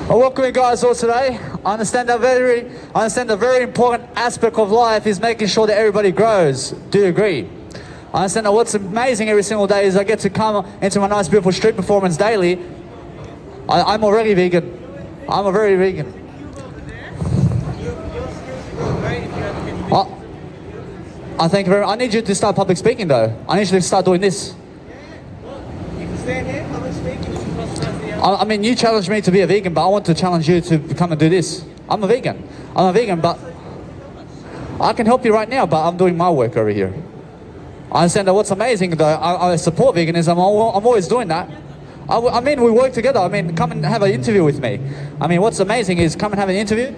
I welcome you guys all today. I understand the very important aspect of life is making sure that everybody grows. Do you agree? I understand that what's amazing every single day is I get to come into my nice beautiful street performance daily. I'm already vegan. I'm a very vegan. I thank you very much. I need you to start public speaking though. I need you to start doing this. You can stand here, public speaking. I mean, you challenged me to be a vegan, but I want to challenge you to come and do this. I'm a vegan, but I can help you right now, but I'm doing my work over here. I understand that what's amazing though, I support veganism. I'm always doing that. I mean, we work together. I mean, come and have an interview with me. I mean, what's amazing is come and have an interview.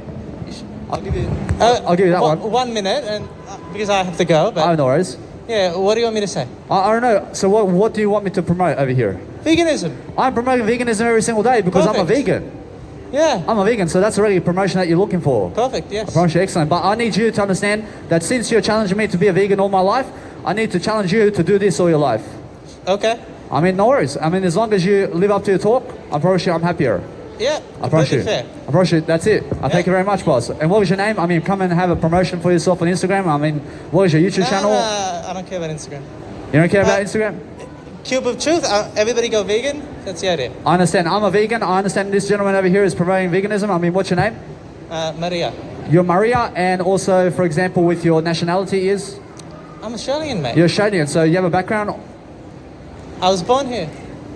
I'll give you that one. 1 minute, and because I have to go. But Oh, no worries. yeah, what do you want me to say? I don't know. So what do you want me to promote over here? Veganism. I'm promoting veganism every single day because I'm a Perfect. vegan. Yeah. I'm a vegan, so that's already a promotion that you're looking for. Perfect. Yes. Promotion, excellent. But I need you to understand that since you're challenging me to be a vegan all my life, I need to challenge you to do this all your life. Okay. I mean, no worries. I mean, as long as you live up to your talk, I promise you I'm happier. Yeah. I promise you. Fair. I promise you. That's it. I thank you very much, boss. And what was your name? I mean, come and have a promotion for yourself on Instagram. I mean, what is your YouTube channel? I don't care about Instagram. You don't care about Instagram? Cube of Truth. Everybody go vegan. That's the idea. I understand. I'm a vegan. I understand this gentleman over here is promoting veganism. I mean, what's your name? Maria. You're Maria, and also, for example, with your nationality is? I'm Australian, mate. You're Australian, so you have a background? I was born here.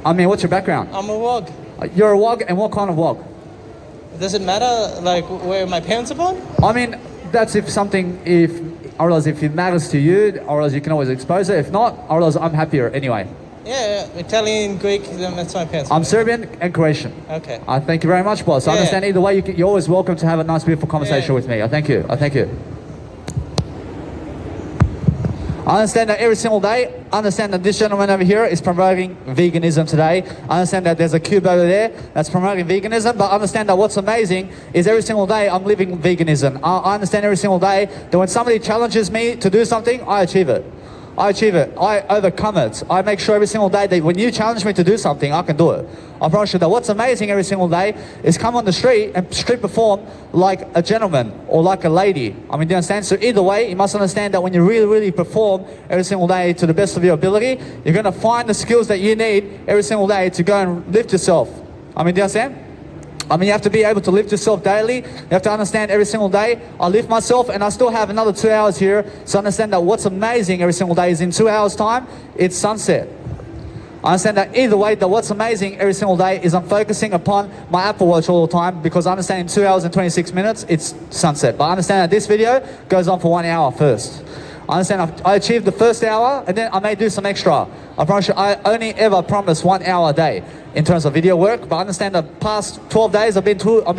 I mean, what's your background? I'm a wog. You're a wog, and what kind of wog? Does it matter, like, where my parents are born? I mean, that's if it matters to you, or else you can always expose it. If not, or else I'm happier anyway. Yeah, Italian, Greek, that's my parents. I'm Serbian and Croatian. Okay. I thank you very much, boss. I Yeah. understand either way, you're always welcome to have a nice, beautiful conversation Yeah. with me. I thank you. I thank you. I understand that every single day, I understand that this gentleman over here is promoting veganism today. I understand that there's a cube over there that's promoting veganism, but I understand that what's amazing is every single day I'm living veganism. I understand every single day that when somebody challenges me to do something, I achieve it. I achieve it. I overcome it. I make sure every single day that when you challenge me to do something, I can do it. I promise you that what's amazing every single day is come on the street and street perform like a gentleman or like a lady. I mean, do you understand? So either way, you must understand that when you really, really perform every single day to the best of your ability, you're going to find the skills that you need every single day to go and lift yourself. I mean, do you understand? I mean, you have to be able to lift yourself daily. You have to understand every single day, I lift myself and I still have another 2 hours here. So understand that what's amazing every single day is in 2 hours time, it's sunset. I understand that either way, that what's amazing every single day is I'm focusing upon my Apple Watch all the time because I understand in 2 hours and 26 minutes, it's sunset. But I understand that this video goes on for 1 hour first. I understand I achieved the first hour and then I may do some extra. I promise you, I only ever promise 1 hour a day in terms of video work, but I understand the past 12 days I've been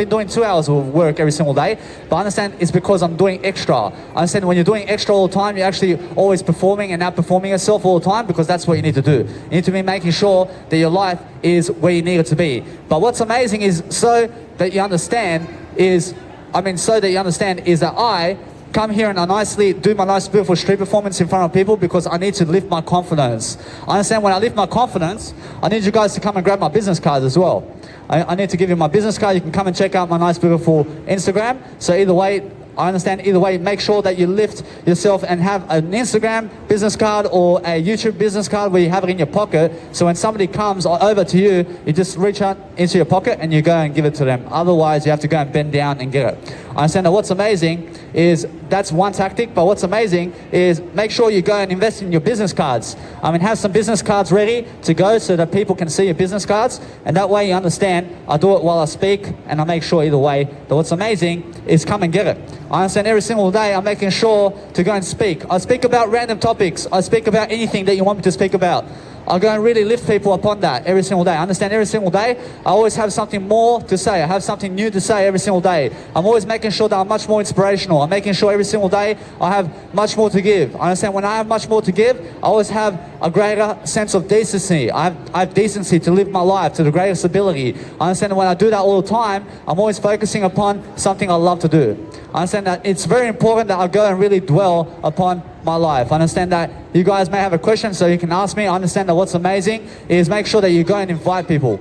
doing 2 hours of work every single day, but I understand it's because I'm doing extra. I understand when you're doing extra all the time, you're actually always performing and outperforming yourself all the time because that's what you need to do. You need to be making sure that your life is where you need it to be. But what's amazing is so that you understand is that I come here and I nicely do my nice beautiful street performance in front of people because I need to lift my confidence. I understand when I lift my confidence, I need you guys to come and grab my business cards as well. I need to give you my business card. You can come and check out my nice beautiful Instagram. So either way, I understand either way, make sure that you lift yourself and have an Instagram business card or a YouTube business card where you have it in your pocket. So when somebody comes over to you, you just reach out into your pocket and you go and give it to them. Otherwise, you have to go and bend down and get it. I understand that what's amazing is that's one tactic, but what's amazing is make sure you go and invest in your business cards. I mean, have some business cards ready to go so that people can see your business cards. And that way you understand, I do it while I speak and I make sure either way that what's amazing is come and get it. I understand every single day I'm making sure to go and speak. I speak about random topics. I speak about anything that you want me to speak about. I'll go and really lift people upon that every single day. I understand every single day, I always have something more to say. I have something new to say every single day. I'm always making sure that I'm much more inspirational. I'm making sure every single day I have much more to give. I understand when I have much more to give, I always have a greater sense of decency. I have decency to live my life to the greatest ability. I understand that when I do that all the time, I'm always focusing upon something I love to do. I understand that it's very important that I go and really dwell upon my life. I understand that you guys may have a question, so you can ask me. I understand that what's amazing is make sure that you go and invite people.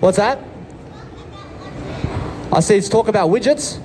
What's that? I see it's talk about widgets.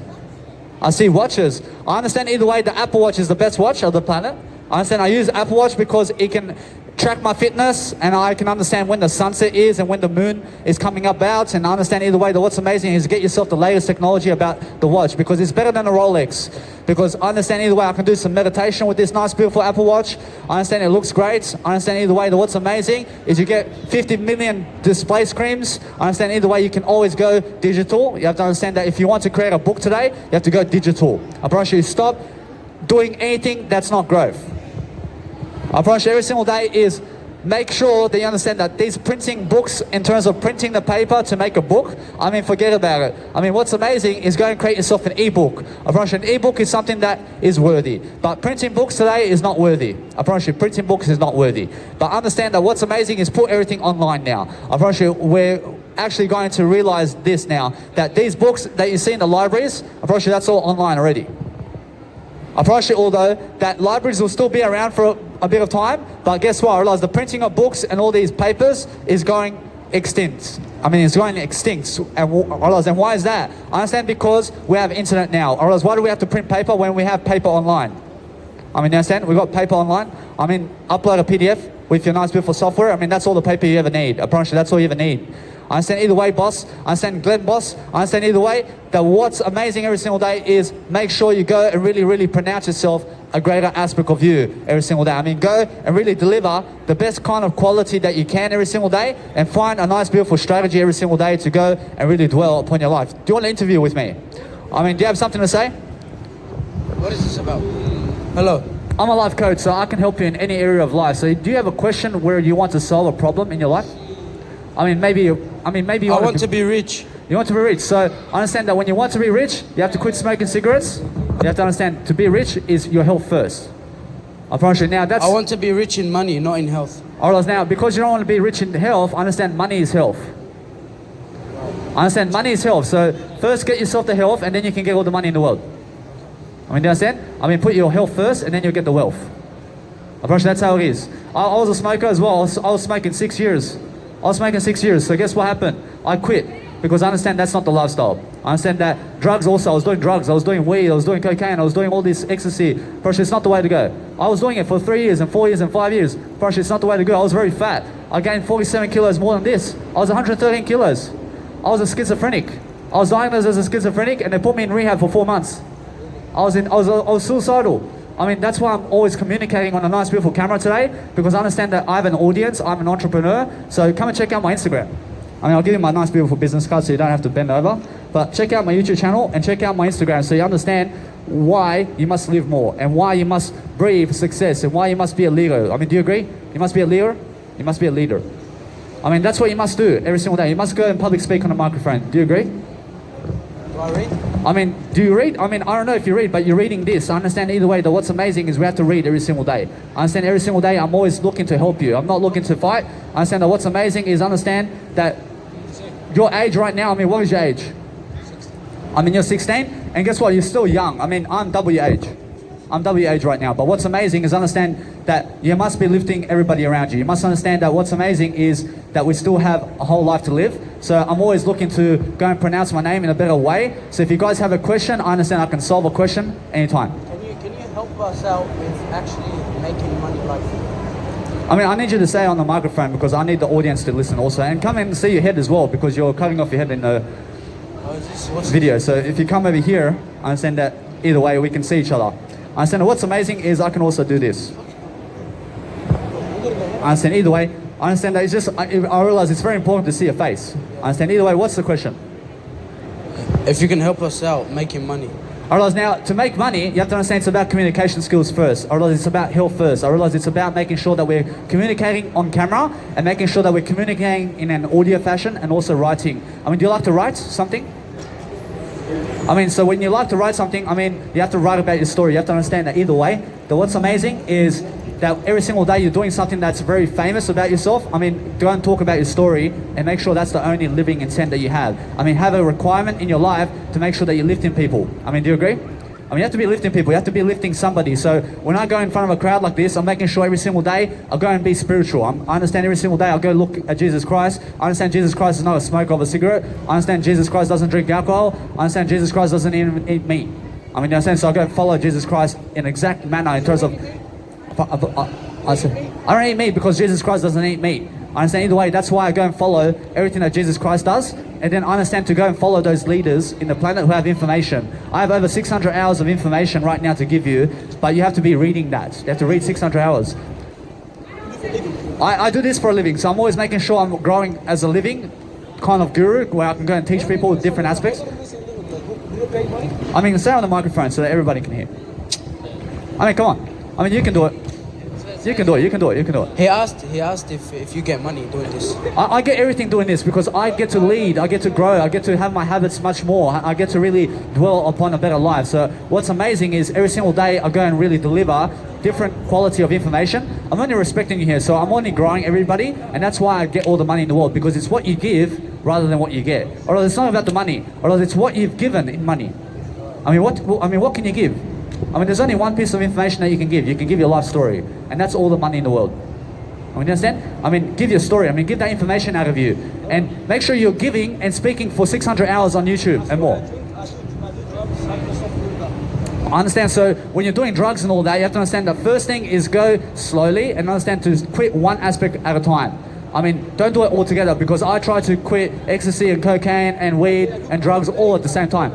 I see watches. I understand either way the Apple Watch is the best watch of the planet. I understand I use Apple Watch because it can track my fitness and I can understand when the sunset is and when the moon is coming up out, and I understand either way that what's amazing is get yourself the latest technology about the watch because it's better than a Rolex. Because I understand either way I can do some meditation with this nice beautiful Apple Watch. I understand it looks great. I understand either way that what's amazing is you get 50 million display screens. I understand either way you can always go digital. You have to understand that if you want to create a book today, you have to go digital. I promise you, stop doing anything that's not growth. I promise you every single day is make sure that you understand that these printing books, in terms of printing the paper to make a book, I mean, forget about it. I mean, what's amazing is go and create yourself an ebook. I promise you, an ebook is something that is worthy. But printing books today is not worthy. I promise you, printing books is not worthy. But understand that what's amazing is put everything online now. I promise you, we're actually going to realize this now, that these books that you see in the libraries, I promise you, that's all online already. I promise you, although that libraries will still be around for a bit of time, but guess what? I realize the printing of books and all these papers is going extinct. I mean, it's going extinct. And I realize, and why is that? I understand because we have internet now. I realize, why do we have to print paper when we have paper online? I mean, you understand? We've got paper online. I mean, upload a PDF with your nice beautiful software. I mean, that's all the paper you ever need. I promise you, that's all you ever need. I understand either way, boss. I understand Glenn, boss. I understand either way that what's amazing every single day is make sure you go and really, really pronounce yourself a greater aspect of you every single day. I mean, go and really deliver the best kind of quality that you can every single day and find a nice, beautiful strategy every single day to go and really dwell upon your life. Do you want to interview with me? I mean, do you have something to say? What is this about? Hello. I'm a life coach, so I can help you in any area of life. So do you have a question where you want to solve a problem in your life? I mean, maybe you I want to be rich. You want to be rich. So understand that when you want to be rich, you have to quit smoking cigarettes. You have to understand to be rich is your health first. I promise you now that's... I want to be rich in money, not in health. Alright, now because you don't want to be rich in health, understand money is health. Understand money is health. So first get yourself the health and then you can get all the money in the world. I mean, do you understand? I mean, put your health first and then you'll get the wealth. I promise you that's how it is. I was a smoker as well. I was smoking 6 years. I was smoking 6 years. So guess what happened? I quit because I understand that's not the lifestyle. I understand that drugs also, I was doing drugs, I was doing weed, I was doing cocaine, I was doing all this ecstasy. Pressure, it's not the way to go. I was doing it for 3 years and 4 years and 5 years. Pressure, it's not the way to go. I was very fat. I gained 47 kilos more than this. I was 113 kilos. I was a schizophrenic. I was diagnosed as a schizophrenic and they put me in rehab for 4 months. I was suicidal. I mean, that's why I'm always communicating on a nice, beautiful camera today, because I understand that I have an audience, I'm an entrepreneur, so come and check out my Instagram. I mean, I'll give you my nice, beautiful business card so you don't have to bend over, but check out my YouTube channel and check out my Instagram so you understand why you must live more and why you must breathe success and why you must be a leader. I mean, do you agree? You must be a leader? You must be a leader. I mean, that's what you must do every single day. You must go and public speak on a microphone. Do you agree? Do I read? I mean, do you read? I mean, I don't know if you read, but you're reading this. I understand either way that what's amazing is we have to read every single day. I understand every single day I'm always looking to help you. I'm not looking to fight. I understand that what's amazing is understand that your age right now, I mean, what is your age? 16. I mean, you're 16, and guess what? You're still young. I mean, I'm double your age. I'm double your age right now. But what's amazing is understand that you must be lifting everybody around you. You must understand that what's amazing is that we still have a whole life to live. So I'm always looking to go and pronounce my name in a better way. So if you guys have a question, I understand I can solve a question anytime. Can you help us out with actually making money like I mean, I need you to say on the microphone because I need the audience to listen also. And come and see your head as well because you're cutting off your head in the video. So if you come over here, I understand that either way we can see each other. I understand that what's amazing is I can also do this. I understand either way. I understand that it's just, I realize it's very important to see a face. I understand either way. What's the question? If you can help us out making money. I realize now, to make money, you have to understand it's about communication skills first. I realize it's about health first. I realize it's about making sure that we're communicating on camera and making sure that we're communicating in an audio fashion and also writing. I mean, do you like to write something? I mean, so when you like to write something, I mean, you have to write about your story. You have to understand that either way, that what's amazing is that every single day you're doing something that's very famous about yourself. I mean, go and talk about your story and make sure that's the only living intent that you have. I mean, have a requirement in your life to make sure that you're lifting people. I mean, do you agree? I mean, you have to be lifting people. You have to be lifting somebody. So when I go in front of a crowd like this, I'm making sure every single day I'll go and be spiritual. I understand every single day I'll go look at Jesus Christ. I understand Jesus Christ is not a smoker of a cigarette. I understand Jesus Christ doesn't drink alcohol. I understand Jesus Christ doesn't even eat meat. I mean, you understand? So I go follow Jesus Christ in exact manner in terms of... I don't eat meat because Jesus Christ doesn't eat meat. I understand either way. That's why I go and follow everything that Jesus Christ does. And then I understand to go and follow those leaders in the planet who have information. I have over 600 hours of information right now to give you, but you have to be reading that. You have to read 600 hours. I do this for a living, so I'm always making sure I'm growing as a living kind of guru where I can go and teach people with different aspects. I mean, say on the microphone so that everybody can hear. I mean, come on. I mean, you can do it. You can do it. He asked if you get money doing this. I get everything doing this because I get to lead, I get to grow, I get to have my habits much more. I get to really dwell upon a better life. So what's amazing is every single day I go and really deliver different quality of information. I'm only respecting you here, so I'm only growing everybody, and that's why I get all the money in the world, because it's what you give rather than what you get. Or it's not about the money, or it's what you've given in money. I mean, what can you give? I mean, there's only one piece of information that you can give. You can give your life story, and that's all the money in the world. I mean, you understand? I mean, give your story. I mean, give that information out of you, and make sure you're giving and speaking for 600 hours on YouTube and more. I understand. So when you're doing drugs and all that, you have to understand the first thing is go slowly and understand to quit one aspect at a time. I mean, don't do it all together, because I try to quit ecstasy and cocaine and weed and drugs all at the same time.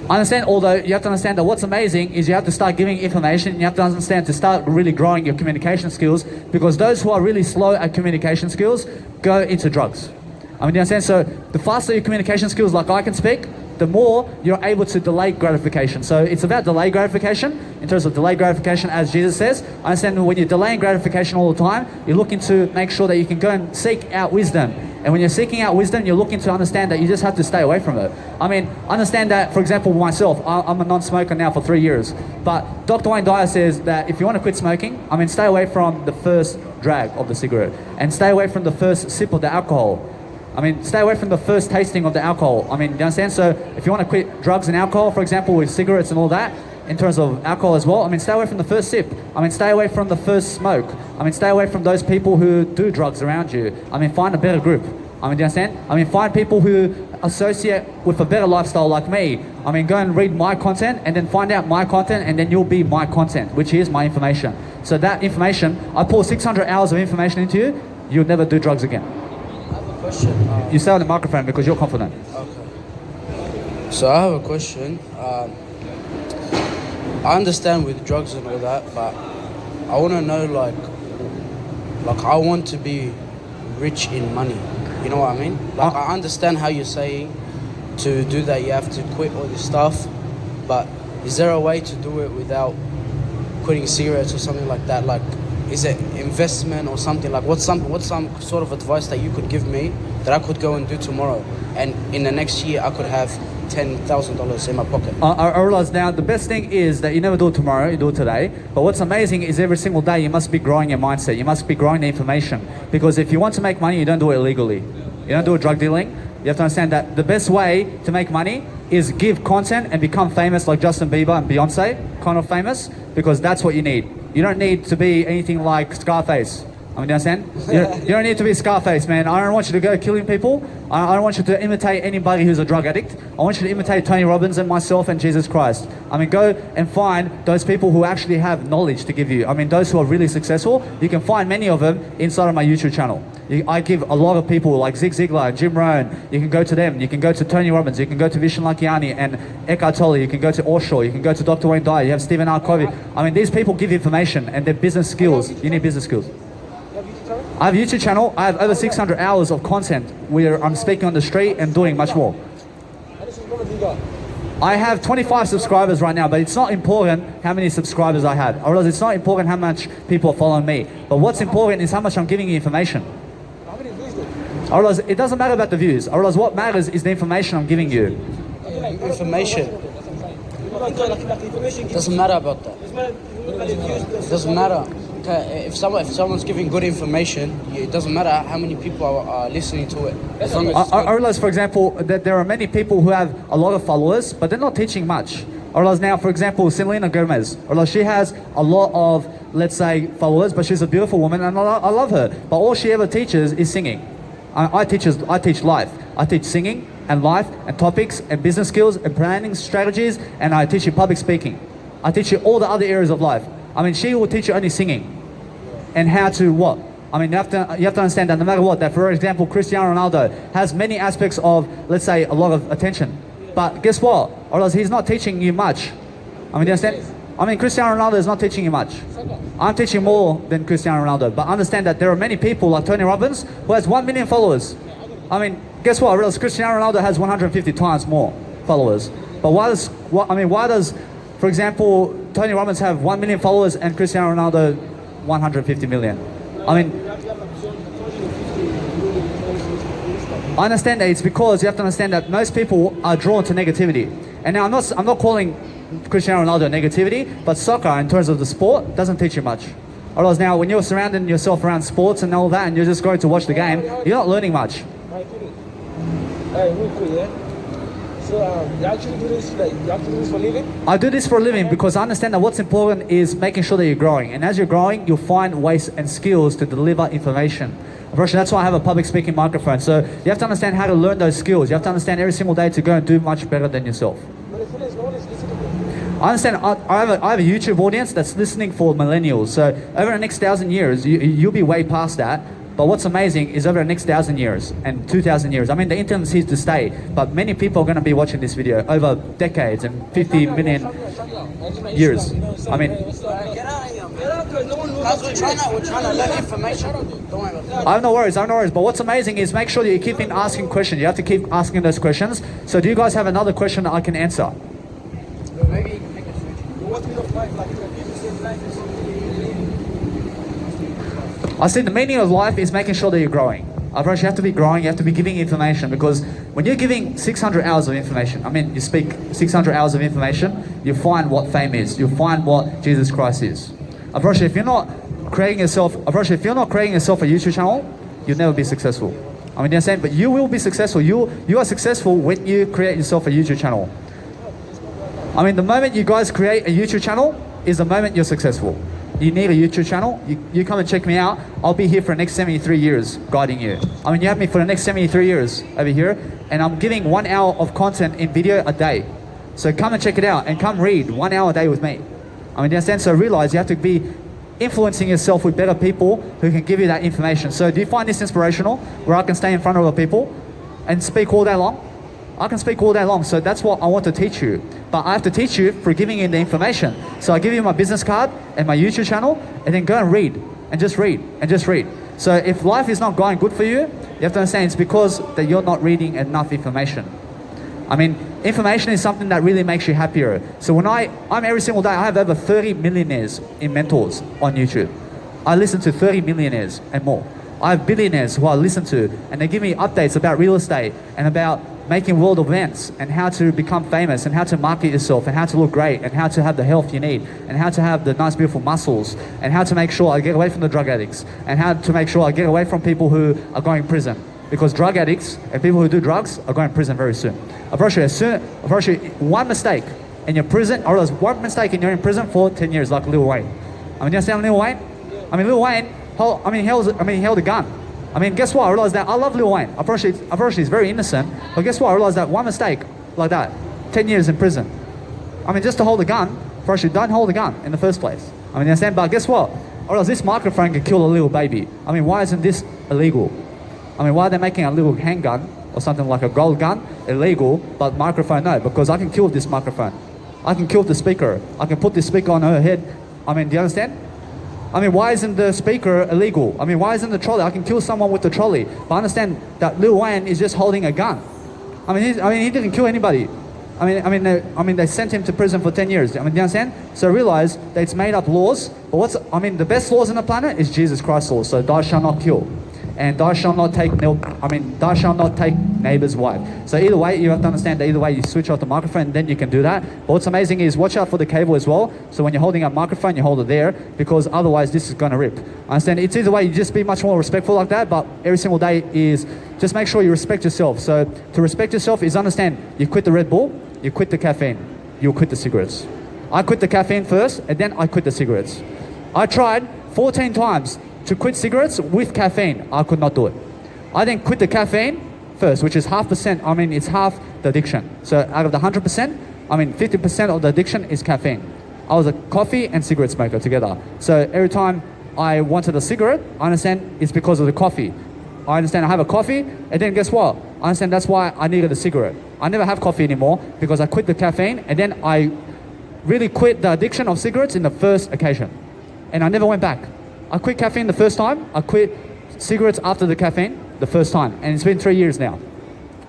I understand, although you have to understand that what's amazing is you have to start giving information. You have to understand to start really growing your communication skills, because those who are really slow at communication skills go into drugs. I mean, you understand? So the faster your communication skills, like I can speak, the more you're able to delay gratification. So it's about delay gratification, in terms of delay gratification, as Jesus says. I understand when you're delaying gratification all the time, you're looking to make sure that you can go and seek out wisdom. And when you're seeking out wisdom, you're looking to understand that you just have to stay away from it. I mean, understand that, for example, myself, I'm a non-smoker now for 3 years. But Dr. Wayne Dyer says that if you want to quit smoking, I mean, stay away from the first drag of the cigarette, and stay away from the first sip of the alcohol. I mean, stay away from the first tasting of the alcohol. I mean, you understand? So if you want to quit drugs and alcohol, for example, with cigarettes and all that, in terms of alcohol as well, I mean, stay away from the first sip. I mean, stay away from the first smoke. I mean, stay away from those people who do drugs around you. I mean, find a better group. I mean, do you understand? I mean, find people who associate with a better lifestyle like me. I mean, go and read my content, and then find out my content, and then you'll be my content, which is my information. So that information, I pour 600 hours of information into you, you'll never do drugs again. I have a question. You say on the microphone because you're confident. Okay. So I have a question. I understand with drugs and all that, but I want to know, like I want to be rich in money. You know what I mean? Like, I understand how you're saying to do that you have to quit all this stuff, but is there a way to do it without quitting cigarettes or something like that? Like, is it investment or something? Like, what's some sort of advice that you could give me that I could go and do tomorrow, and in the next year I could have $10,000 in my pocket? I realize now the best thing is that you never do it tomorrow, you do it today. But what's amazing is every single day you must be growing your mindset. You must be growing the information. Because if you want to make money, you don't do it illegally. You don't do it drug dealing. You have to understand that the best way to make money is give content and become famous like Justin Bieber and Beyonce, kind of famous, because that's what you need. You don't need to be anything like Scarface. I mean, you understand? You don't need to be Scarface, man. I don't want you to go killing people. I don't want you to imitate anybody who's a drug addict. I want you to imitate Tony Robbins and myself and Jesus Christ. I mean, go and find those people who actually have knowledge to give you. I mean, those who are really successful, you can find many of them inside of my YouTube channel. I give a lot of people like Zig Ziglar and Jim Rohn. You can go to them. You can go to Tony Robbins. You can go to Vishen Lakhiani and Eckhart Tolle. You can go to Osho. You can go to Dr. Wayne Dyer. You have Stephen R. Covey. I mean, these people give information, and their business skills. You need business skills. I have a YouTube channel. I have over 600 hours of content where I'm speaking on the street and doing much more. I have 25 subscribers right now, but it's not important how many subscribers I have. I realize it's not important how much people are following me. But what's important is how much I'm giving you information. I realize it doesn't matter about the views. I realize what matters is the information I'm giving you. Information. Doesn't matter about that. Doesn't matter. if someone's giving good information, it doesn't matter how many people are listening to it. As long as it's I good. realize, for example, that there are many people who have a lot of followers, but they're not teaching much. I realize now, for example, Selena Gomez. I realize she has a lot of, let's say, followers, but she's a beautiful woman, and I love her. But all she ever teaches is singing. I teach life. I teach singing and life and topics and business skills and planning strategies, and I teach you public speaking. I teach you all the other areas of life. I mean, she will teach you only singing and how to what? I mean, you have to understand that no matter what, that for example, Cristiano Ronaldo has many aspects of, let's say, a lot of attention. But guess what? Or else he's not teaching you much. I mean, you understand? I mean, Cristiano Ronaldo is not teaching you much. I'm teaching more than Cristiano Ronaldo. But understand that there are many people like Tony Robbins who has 1 million followers. I mean, guess what? Or else Cristiano Ronaldo has 150 times more followers. But why does, for example, Tony Robbins have 1 million followers and Cristiano Ronaldo 150 million? I mean, I understand that it's because you have to understand that most people are drawn to negativity. And now I'm not calling Cristiano Ronaldo negativity, but soccer in terms of the sport doesn't teach you much. Otherwise now when you're surrounding yourself around sports and all that and you're just going to watch the game, you're not learning much. Hey, real quick, yeah? So, you actually do this, for a living? I do this for a living because I understand that what's important is making sure that you're growing. And as you're growing, you'll find ways and skills to deliver information. Unfortunately, that's why I have a public speaking microphone. So you have to understand how to learn those skills. You have to understand every single day to go and do much better than yourself. But the thing is, no one is listening to you. I understand. I have a YouTube audience that's listening for millennials. So over the next 1,000 years, you'll be way past that. But what's amazing is over the next 1,000 years and 2,000 years, I mean, the internet's here to stay, but many people are going to be watching this video over decades and 50 million years. I mean, Get out of here, man. Guys, we're trying to learn information. Don't worry about that. I have no worries. But what's amazing is make sure that you keep asking questions. You have to keep asking those questions. So do you guys have another question that I can answer? Maybe you can make a switch. What kind of life, people say life is I see the meaning of life is making sure that you're growing. Otherwise, you have to be growing, you have to be giving information, because when you're giving 600 hours of information, I mean, you speak 600 hours of information, you find what fame is, you'll find what Jesus Christ is. Otherwise, if you're not creating yourself a YouTube channel, you'll never be successful. I mean, you're saying, but you will be successful. You are successful when you create yourself a YouTube channel. I mean, the moment you guys create a YouTube channel is the moment you're successful. You need a YouTube channel, you come and check me out. I'll be here for the next 73 years guiding you. I mean, you have me for the next 73 years over here, and I'm giving 1 hour of content in video a day. So come and check it out and come read 1 hour a day with me. I mean, you understand? So realize you have to be influencing yourself with better people who can give you that information. So do you find this inspirational, where I can stay in front of other people and speak all day long? I can speak all day long, so that's what I want to teach you. But I have to teach you for giving you the information. So I give you my business card and my YouTube channel, and then go and read, and just read, and just read. So if life is not going good for you, you have to understand it's because that you're not reading enough information. I mean, information is something that really makes you happier. So when I'm every single day, I have over 30 millionaires in mentors on YouTube. I listen to 30 millionaires and more. I have billionaires who I listen to, and they give me updates about real estate and about making world events and how to become famous and how to market yourself and how to look great and how to have the health you need and how to have the nice beautiful muscles and how to make sure I get away from the drug addicts and how to make sure I get away from people who are going to prison, because drug addicts and people who do drugs are going to prison very soon. I promise you, one mistake and you're in prison, or else one mistake and you're in prison for 10 years like Lil Wayne. I mean, you understand Lil Wayne? I mean, Lil Wayne, he held a gun. I mean, guess what? I realized that I love Lil Wayne. I approach he's very innocent, but guess what? I realized that one mistake like that, 10 years in prison. I mean, just to hold a gun, first you don't hold a gun in the first place. I mean, you understand? But guess what? I realized this microphone can kill a little baby. I mean, why isn't this illegal? I mean, why are they making a little handgun or something like a gold gun illegal, but microphone no? Because I can kill this microphone. I can kill the speaker. I can put this speaker on her head. I mean, do you understand? I mean, why isn't the speaker illegal? I mean, why isn't the trolley? I can kill someone with the trolley. But I understand that Lil Wayne is just holding a gun. I mean, he didn't kill anybody. They sent him to prison for 10 years. I mean, do you understand? So realize that it's made up laws. But the best laws on the planet is Jesus Christ's laws. So thou shalt not kill. and thou shalt not take thou shalt not take neighbor's wife. So either way, you have to understand that either way you switch off the microphone, and then you can do that. But what's amazing is watch out for the cable as well. So when you're holding a microphone, you hold it there, because otherwise this is gonna rip. Understand? It's either way, you just be much more respectful like that, but every single day is just make sure you respect yourself. So to respect yourself is understand you quit the Red Bull, you quit the caffeine, you quit the cigarettes. I quit the caffeine first, and then I quit the cigarettes. I tried 14 times to quit cigarettes with caffeine. I could not do it. I then quit the caffeine first, which is half percent. I mean, it's half the addiction. So out of the 100%, 50% of the addiction is caffeine. I was a coffee and cigarette smoker together. So every time I wanted a cigarette, I understand it's because of the coffee. I understand I have a coffee, and then guess what? I understand that's why I needed a cigarette. I never have coffee anymore because I quit the caffeine, and then I really quit the addiction of cigarettes in the first occasion. And I never went back. I quit caffeine the first time. I quit cigarettes after the caffeine the first time. And it's been 3 years now.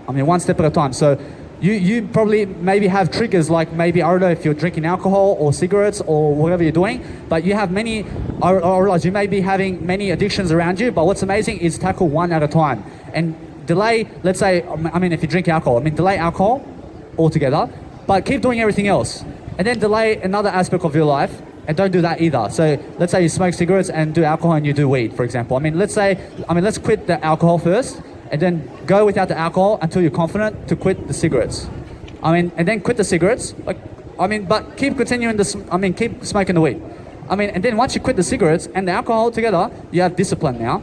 I mean, one step at a time. So you probably maybe have triggers like maybe, I don't know if you're drinking alcohol or cigarettes or whatever you're doing, but you have many, I realize you may be having many addictions around you, but what's amazing is tackle one at a time. And delay, let's say, I mean, if you drink alcohol, delay alcohol altogether, but keep doing everything else. And then delay another aspect of your life, and don't do that either. So let's say you smoke cigarettes and do alcohol and you do weed, for example. Let's quit the alcohol first, and then go without the alcohol until you're confident to quit the cigarettes. And then quit the cigarettes, but keep continuing keep smoking the weed. And then once you quit the cigarettes and the alcohol together, you have discipline now.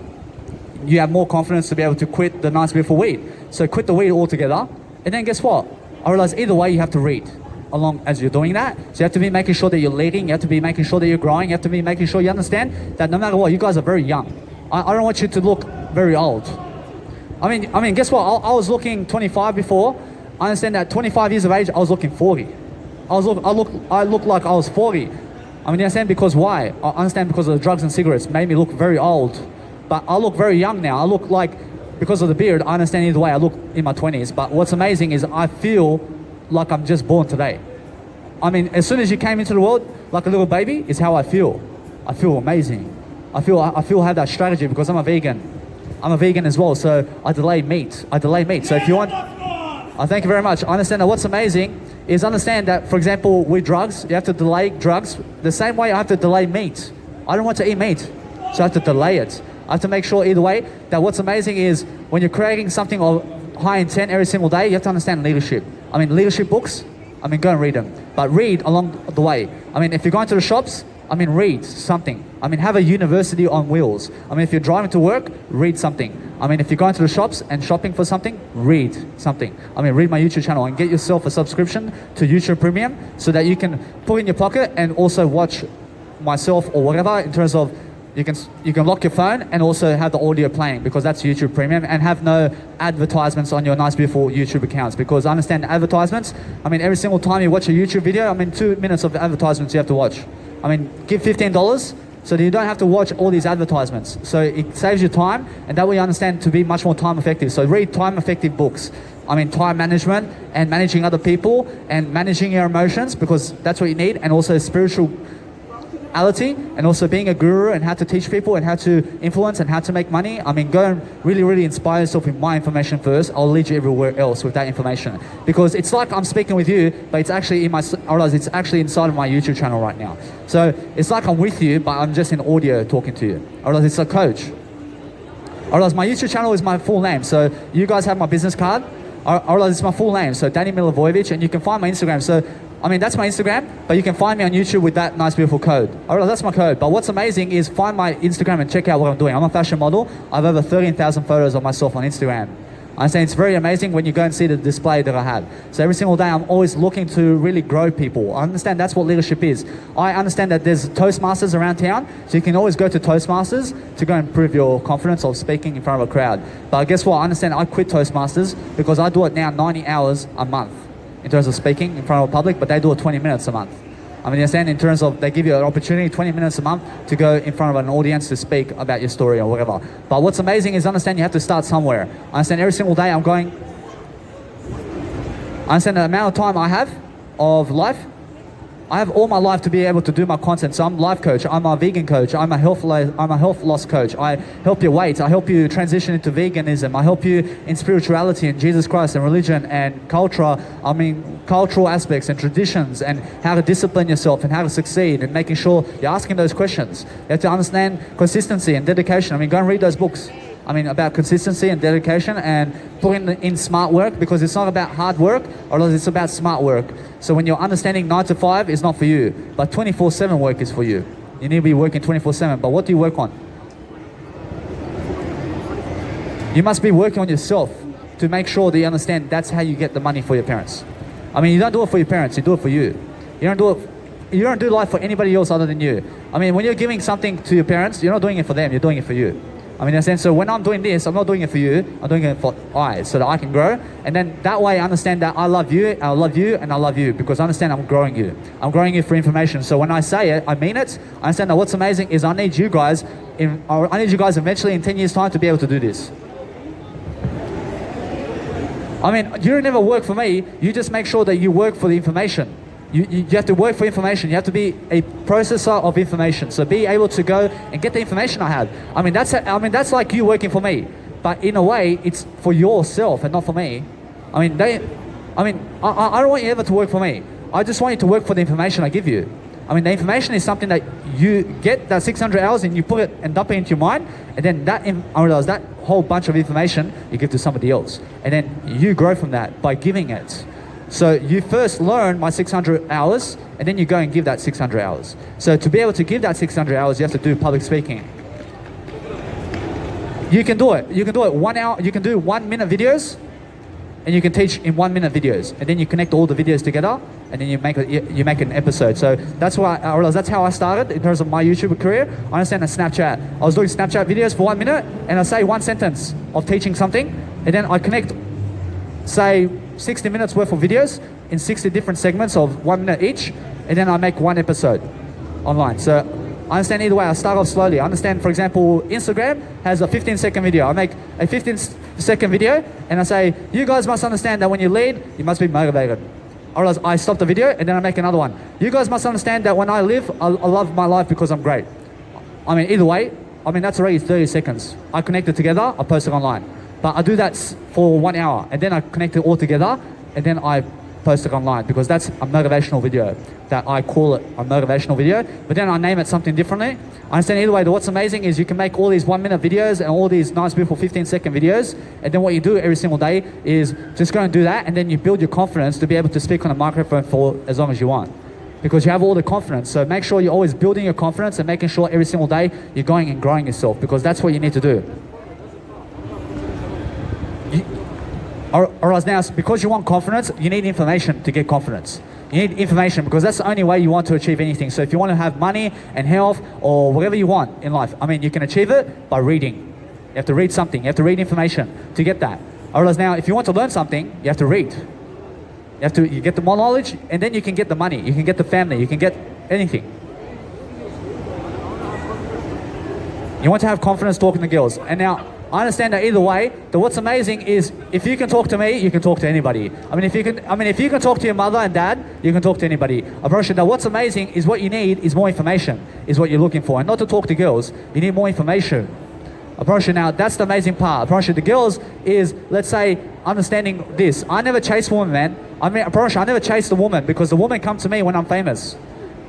You have more confidence to be able to quit the nice beautiful weed. So quit the weed altogether, and then guess what? I realize either way you have to read along as you're doing that. So you have to be making sure that you're leading, you have to be making sure that you're growing, you have to be making sure you understand that no matter what, you guys are very young. I don't want you to look very old. Guess what? I was looking 25 before. I understand that 25 years of age, I was looking 40. I looked like I was 40. You understand? Because why? I understand because of the drugs and cigarettes made me look very old. But I look very young now. I look like, because of the beard, I understand either way, I look in my 20s. But what's amazing is I feel like I'm just born today. As soon as you came into the world like a little baby is how I feel. I feel amazing. I feel I have that strategy because I'm a vegan. I'm a vegan as well, so I delay meat. So if you want, thank you very much. I understand that what's amazing is understand that, for example, with drugs, you have to delay drugs the same way I have to delay meat. I don't want to eat meat, so I have to delay it. I have to make sure either way that what's amazing is when you're creating something of high intent every single day, you have to understand leadership. Leadership books, go and read them. But read along the way. If you're going to the shops, read something. Have a university on wheels. If you're driving to work, read something. If you're going to the shops and shopping for something, read something. Read my YouTube channel and get yourself a subscription to YouTube Premium so that you can put in your pocket and also watch myself or whatever in terms of you can lock your phone and also have the audio playing because that's YouTube Premium, and have no advertisements on your nice beautiful YouTube accounts, because I understand advertisements. Every single time you watch a YouTube video, 2 minutes of advertisements you have to watch. Give $15 so that you don't have to watch all these advertisements. So it saves you time, and that way you understand to be much more time effective. So read time effective books. Time management and managing other people and managing your emotions, because that's what you need, and also spirituality, and also being a guru and how to teach people and how to influence and how to make money. Go and really, really inspire yourself with my information first. I'll lead you everywhere else with that information, because it's like I'm speaking with you, but it's actually I realize it's actually inside of my YouTube channel right now. So it's like I'm with you, but I'm just in audio talking to you. I realize it's a coach. I realize my YouTube channel is my full name. So you guys have my business card. I realize it's my full name. So Danny Milivojevic, and you can find my Instagram. So that's my Instagram, but you can find me on YouTube with that nice beautiful code. I realize that's my code, but what's amazing is find my Instagram and check out what I'm doing. I'm a fashion model. I have over 13,000 photos of myself on Instagram. I understand it's very amazing when you go and see the display that I have. So every single day I'm always looking to really grow people. I understand that's what leadership is. I understand that there's Toastmasters around town, so you can always go to Toastmasters to go and improve your confidence of speaking in front of a crowd. But guess what? I understand I quit Toastmasters because I do it now 90 hours a month in terms of speaking in front of a public, but they do it 20 minutes a month. You understand, in terms of they give you an opportunity 20 minutes a month to go in front of an audience to speak about your story or whatever. But what's amazing is understand you have to start somewhere. I understand every single day I understand the amount of time I have of life I have all my life to be able to do my content. So I'm a life coach, I'm a vegan coach, I'm a health loss coach. I help you weight, I help you transition into veganism, I help you in spirituality and Jesus Christ and religion and culture. I mean, cultural aspects and traditions and how to discipline yourself and how to succeed and making sure you're asking those questions. You have to understand consistency and dedication. I mean, go and read those books. I mean, about consistency and dedication and putting in smart work, because it's not about hard work, or it's about smart work. So when you're understanding 9 to 5 is not for you, but 24/7 work is for you. You need to be working 24/7, but what do you work on? You must be working on yourself to make sure that you understand that's how you get the money for your parents. I mean, you don't do it for your parents, you do it for you. You don't do life for anybody else other than you. I mean, when you're giving something to your parents, you're not doing it for them, you're doing it for you. I mean, in a sense, so when I'm doing this, I'm not doing it for you, I'm doing it for so that I can grow. And then that way I understand that I love you, and I love you, because I understand I'm growing you. I'm growing you for information. So when I say it, I mean it. I understand that what's amazing is I need you guys eventually in 10 years time to be able to do this. I mean, you don't never work for me, you just make sure that you work for the information. You have to work for information. You have to be a processor of information. So be able to go and get the information I have. I mean, that's like you working for me, but in a way, it's for yourself and not for me. I don't want you ever to work for me. I just want you to work for the information I give you. I mean, the information is something that you get that 600 hours and you put it and dump it into your mind, and then that whole bunch of information you give to somebody else, and then you grow from that by giving it. So you first learn my 600 hours, and then you go and give that 600 hours. So to be able to give that 600 hours, you have to do public speaking. You can do it. You can do it 1 hour. You can do 1 minute videos, and you can teach in 1 minute videos, and then you connect all the videos together, and then you make an episode. So that's why I realized that's how I started in terms of my YouTube career. I understand that Snapchat. I was doing Snapchat videos for 1 minute, and I say one sentence of teaching something, and then I connect, say, 60 minutes worth of videos in 60 different segments of 1 minute each, and then I make one episode online. So I understand either way, I start off slowly. I understand, for example, Instagram has a 15-second video. I make a 15-second video, and I say, you guys must understand that when you lead, you must be motivated. Or else I stop the video, and then I make another one. You guys must understand that when I live, I love my life because I'm great. I mean, either way, that's already 30 seconds. I connect it together, I post it online. But I do that for 1 hour, and then I connect it all together, and then I post it online, because that's a motivational video. That I call it a motivational video, but then I name it something differently. I understand either way that what's amazing is you can make all these 1 minute videos and all these nice, beautiful 15-second videos, and then what you do every single day is just go and do that, and then you build your confidence to be able to speak on a microphone for as long as you want. Because you have all the confidence. So make sure you're always building your confidence and making sure every single day you're going and growing yourself, because that's what you need to do. Or else now, because you want confidence, you need information to get confidence. You need information, because that's the only way you want to achieve anything. So if you want to have money and health or whatever you want in life, you can achieve it by reading. You have to read something. You have to read information to get that. Or else now, if you want to learn something, you have to read. You get the more knowledge, and then you can get the money. You can get the family. You can get anything. You want to have confidence talking to girls. And now, I understand that either way, that what's amazing is if you can talk to me, you can talk to anybody. If you can talk to your mother and dad, you can talk to anybody. I promise you that what's amazing is what you need is more information, is what you're looking for. And not to talk to girls, you need more information. I promise you now, that's the amazing part. I promise you the girls is, let's say, understanding this. I never chase women, man. I promise you, I never chase the woman, because the woman comes to me when I'm famous.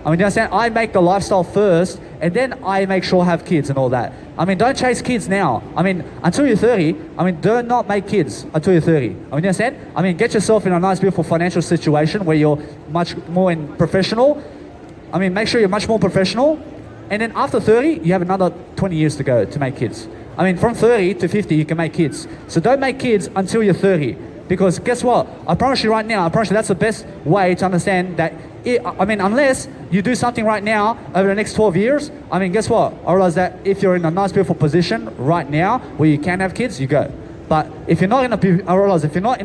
You understand? I make the lifestyle first, and then I make sure I have kids and all that. Don't chase kids now. Until you're 30, do not make kids until you're 30. You understand? Get yourself in a nice, beautiful financial situation where you're much more professional. Make sure you're much more professional. And then after 30, you have another 20 years to go to make kids. From 30 to 50, you can make kids. So don't make kids until you're 30. Because guess what? I promise you right now, that's the best way to understand that. Unless you do something right now over the next 12 years, guess what? I realize that if you're in a nice, beautiful position right now where you can have kids, you go. But if you're not in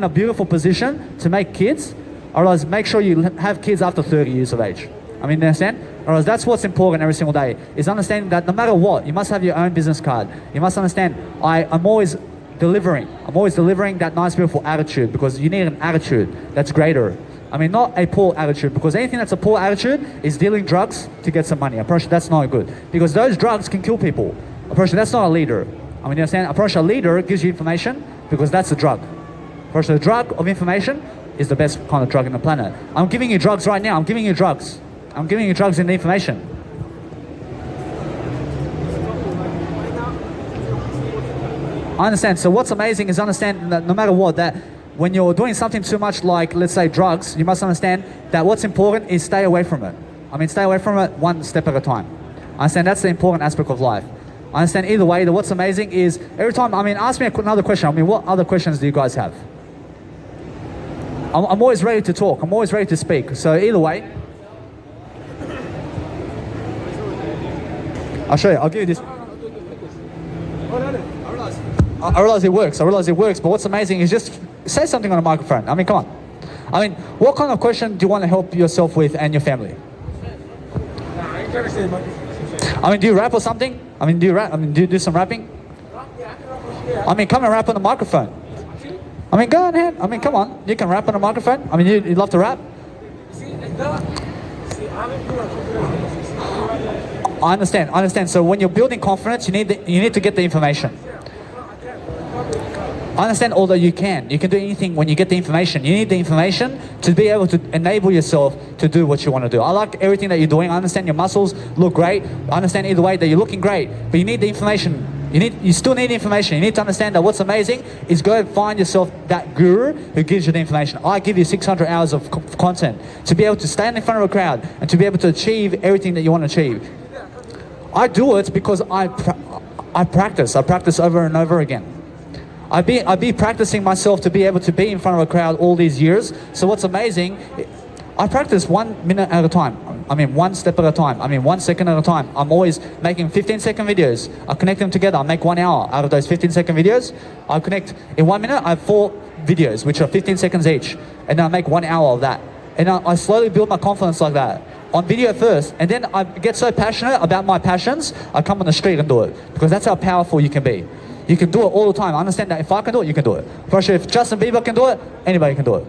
a beautiful position to make kids, I realize make sure you have kids after 30 years of age. Understand? I realize that's what's important every single day, is understanding that no matter what, you must have your own business card. You must understand, I'm always delivering that nice, beautiful attitude, because you need an attitude that's greater. I mean, not a poor attitude, because anything that's a poor attitude is dealing drugs to get some money. I promise you that's not good, because those drugs can kill people. I promise you that's not a leader. I mean, you understand? I promise you a leader gives you information, because that's a drug. I promise you the drug of information is the best kind of drug on the planet. I'm giving you drugs right now. I'm giving you drugs. I'm giving you drugs and information. I understand. So what's amazing is understand that no matter what, that when you're doing something too much, like let's say drugs, you must understand that what's important is stay away from it. I mean, stay away from it one step at a time. I understand that's the important aspect of life. I understand either way that what's amazing is every time, I mean, ask me another question. I mean, what other questions do you guys have? I'm always ready to talk. I'm always ready to speak. So either way, I'll show you. I'll give you this. I realize it works. I realize it works. But what's amazing is just say something on a microphone. I mean, come on. I mean, what kind of question do you want to help yourself with and your family? I mean, do you rap or something? I mean, do you rap? I mean, do you do some rapping? I mean, come and rap on the microphone. I mean, go ahead. I mean, come on. You can rap on the microphone. I mean, you love to rap? I understand. I understand. So when you're building confidence, you need to get the information. I understand, although you can do anything when you get the information. You need the information to be able to enable yourself to do what you want to do. I like everything that you're doing. I understand your muscles look great. I understand either way that you're looking great, but you need the information. You still need information. You need to understand that what's amazing is go find yourself that guru who gives you the information. I give you 600 hours of content to be able to stand in front of a crowd and to be able to achieve everything that you want to achieve. I do it because I practice. I practice over and over again. I be practicing myself to be able to be in front of a crowd all these years. So what's amazing, I practice 1 minute at a time. I mean, one step at a time. I mean, 1 second at a time. I'm always making 15-second videos. I connect them together. I make 1 hour out of those 15-second videos. I connect, in 1 minute, I have 4 videos, which are 15 seconds each. And then I make 1 hour of that. And I slowly build my confidence like that. On video first, and then I get so passionate about my passions, I come on the street and do it. Because that's how powerful you can be. You can do it all the time. I understand that if I can do it, you can do it. For sure, if Justin Bieber can do it, anybody can do it.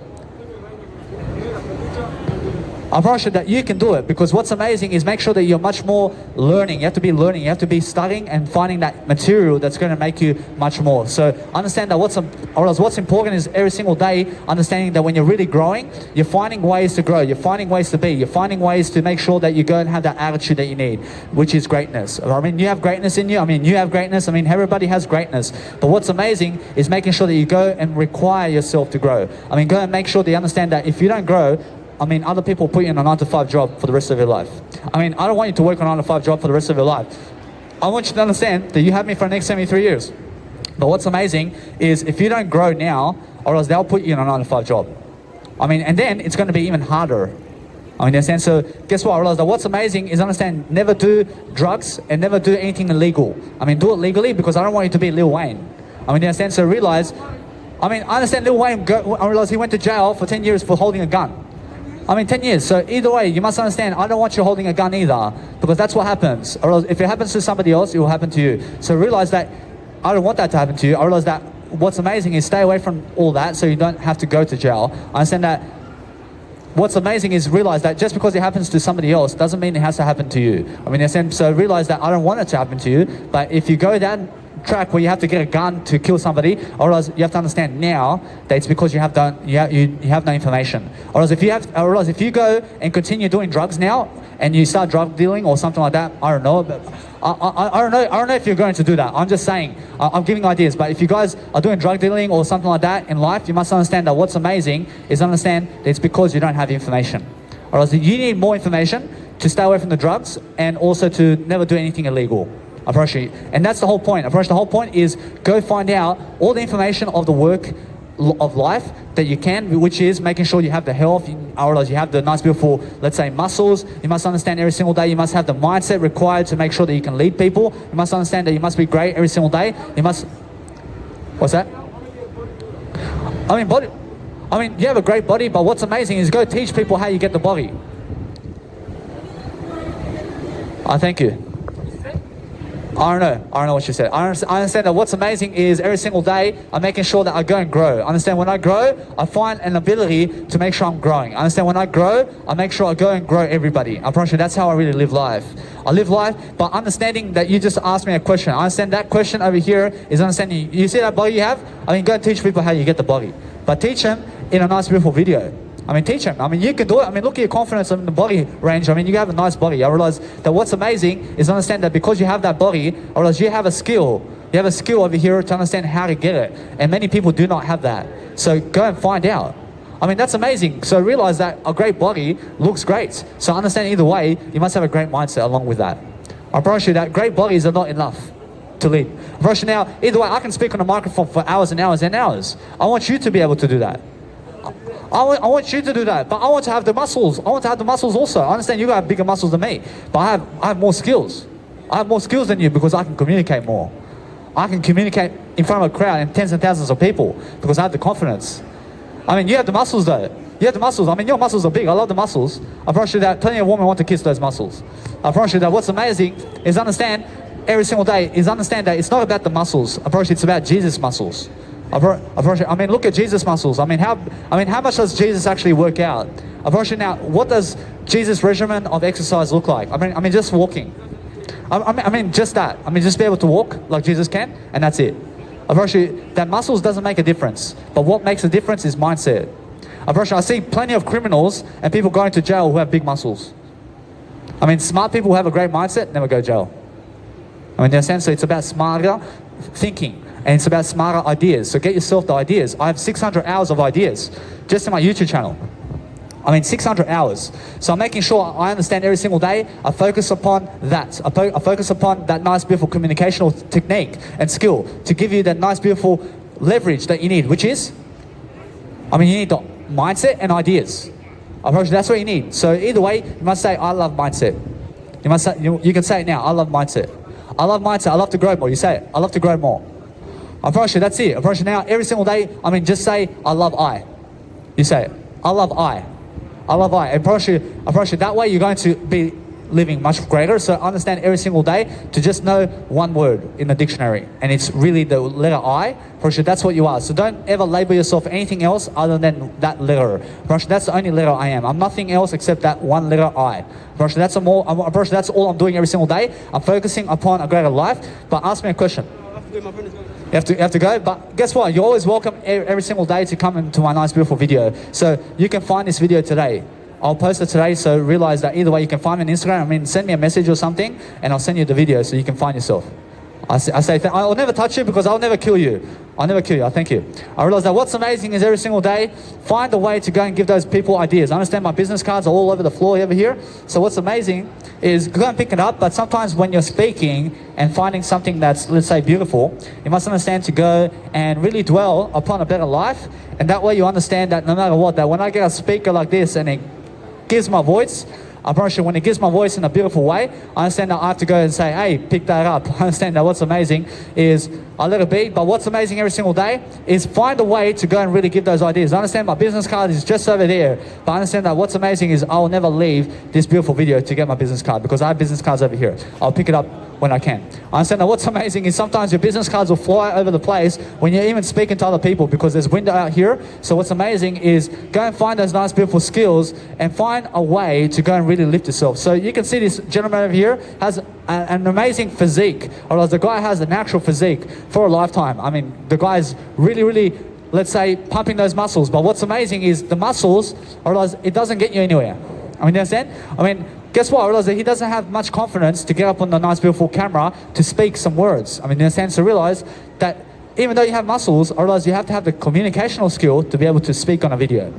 I promise you that you can do it, because what's amazing is make sure that you're much more learning. You have to be learning. You have to be studying and finding that material that's going to make you much more. So understand that what's important is every single day understanding that when you're really growing, you're finding ways to grow. You're finding ways to be. You're finding ways to make sure that you go and have that attitude that you need, which is greatness. I mean, you have greatness in you. I mean, you have greatness. I mean, everybody has greatness. But what's amazing is making sure that you go and require yourself to grow. I mean, go and make sure that you understand that if you don't grow, I mean, other people put you in a 9-to-5 job for the rest of your life. I mean, I don't want you to work a 9-to-5 job for the rest of your life. I want you to understand that you have me for the next 73 years. But what's amazing is if you don't grow now, or else they'll put you in a 9-to-5 job. I mean, and then it's going to be even harder. I mean, understand? So guess what? I realized that what's amazing is understand, never do drugs and never do anything illegal. I mean, do it legally, because I don't want you to be Lil Wayne. I mean, you understand? So realize, I understand Lil Wayne, I realize he went to jail for 10 years for holding a gun. I mean, 10 years. So either way, you must understand, I don't want you holding a gun either, because that's what happens. Or else if it happens to somebody else, it will happen to you. So realize that I don't want that to happen to you. I realize that what's amazing is stay away from all that so you don't have to go to jail. I understand that what's amazing is realize that just because it happens to somebody else doesn't mean it has to happen to you. I mean, so realize that I don't want it to happen to you, but if you go down track where you have to get a gun to kill somebody, or else you have to understand now that it's because you have no information. Or else if you go and continue doing drugs now and you start drug dealing or something like that, I don't know, but I don't know if you're going to do that. I'm just saying, I'm giving ideas. But if you guys are doing drug dealing or something like that in life, you must understand that what's amazing is understand that it's because you don't have the information. Or else you need more information to stay away from the drugs and also to never do anything illegal. I promise you. And that's the whole point. I promise the whole point is go find out all the information of the work of life that you can, which is making sure you have the health, or you have the nice, beautiful, let's say, muscles. You must understand every single day. You must have the mindset required to make sure that you can lead people. You must understand that you must be great every single day. You must... What's that? I mean, body... I mean, you have a great body, but what's amazing is go teach people how you get the body. Thank you. I don't know what you said. I understand that what's amazing is every single day I'm making sure that I go and grow. I understand when I grow, I find an ability to make sure I'm growing. I understand when I grow, I make sure I go and grow everybody. I promise you that's how I really live life. I live life by understanding that you just asked me a question. I understand that question over here is understanding. You see that body you have? I mean, go and teach people how you get the body. But teach them in a nice, beautiful video. I mean, teach them. I mean, you can do it. I mean, look at your confidence in the body range. I mean, you have a nice body. I realize that what's amazing is understand that because you have that body, I realize you have a skill. You have a skill over here to understand how to get it. And many people do not have that. So go and find out. I mean, that's amazing. So realize that a great body looks great. So understand either way, you must have a great mindset along with that. I promise you that great bodies are not enough to lead. I promise you now, either way, I can speak on a microphone for hours and hours and hours. I want you to be able to do that. I want you to do that, but I want to have the muscles. I want to have the muscles also. I understand you have bigger muscles than me, but I have more skills. I have more skills than you because I can communicate more. I can communicate in front of a crowd and tens and thousands of people because I have the confidence. I mean, you have the muscles though. You have the muscles. I mean, your muscles are big. I love the muscles. I promise you that plenty of women want to kiss those muscles. I promise you that what's amazing is understand every single day is understand that it's not about the muscles. I promise you it's about Jesus' muscles. I mean, look at Jesus' muscles. I mean, how much does Jesus actually work out? I promise you now, what does Jesus' regimen of exercise look like? I mean, just walking. I mean, just that. I mean, just be able to walk like Jesus can, and that's it. I promise you that muscles doesn't make a difference, but what makes a difference is mindset. I promise you, I see plenty of criminals and people going to jail who have big muscles. I mean, smart people who have a great mindset never go to jail. I mean, in a sense, so it's about smarter thinking. And it's about smarter ideas. So get yourself the ideas. I have 600 hours of ideas just in my YouTube channel. I mean, 600 hours. So I'm making sure I understand every single day. I focus upon that. I focus upon that nice, beautiful communicational technique and skill to give you that nice, beautiful leverage that you need, which is, I mean, you need the mindset and ideas. I promise you that's what you need. So either way, you must say, I love mindset. You must say, you can say it now, I love mindset. I love mindset, I love to grow more. You say it, I love to grow more. I promise you, that's it. I promise you now, every single day, I mean, just say, I love I. You say it, I love I. I love I. I promise you, that way you're going to be living much greater. So understand every single day to just know one word in the dictionary. And it's really the letter I. I promise you, that's what you are. So don't ever label yourself anything else other than that letter. I promise you, that's the only letter I am. I'm nothing else except that one letter I. I promise you, that's all I'm doing every single day. I'm focusing upon a greater life. But ask me a question. You have to go, but guess what? You're always welcome every single day to come into my nice, beautiful video. So you can find this video today. I'll post it today, so realize that either way you can find me on Instagram. I mean, send me a message or something, and I'll send you the video so you can find yourself. I say I'll never touch you because I'll never kill you. I'll never kill you. I thank you. I realize that what's amazing is every single day, find a way to go and give those people ideas. I understand my business cards are all over the floor over here. So what's amazing is go and pick it up. But sometimes when you're speaking and finding something that's, let's say, beautiful, you must understand to go and really dwell upon a better life. And that way you understand that no matter what, that when I get a speaker like this and it gives my voice, I promise you, when it gives my voice in a beautiful way, I understand that I have to go and say, hey, pick that up. I understand that what's amazing is I let it be, but what's amazing every single day is find a way to go and really give those ideas. I understand my business card is just over there, but I understand that what's amazing is I'll never leave this beautiful video to get my business card because I have business cards over here. I'll pick it up when I can. I understand that what's amazing is sometimes your business cards will fly over the place when you're even speaking to other people because there's window out here. So what's amazing is go and find those nice, beautiful skills and find a way to go and really lift yourself. So you can see this gentleman over here has an amazing physique, or the guy has a natural physique for a lifetime. I mean, the guy's really, let's say, pumping those muscles. But what's amazing is the muscles, it doesn't get you anywhere. I mean, you understand? I mean, guess what? I realize that he doesn't have much confidence to get up on the nice, beautiful camera to speak some words. I mean, in a sense, to realize that even though you have muscles, I realize you have to have the communicational skill to be able to speak on a video.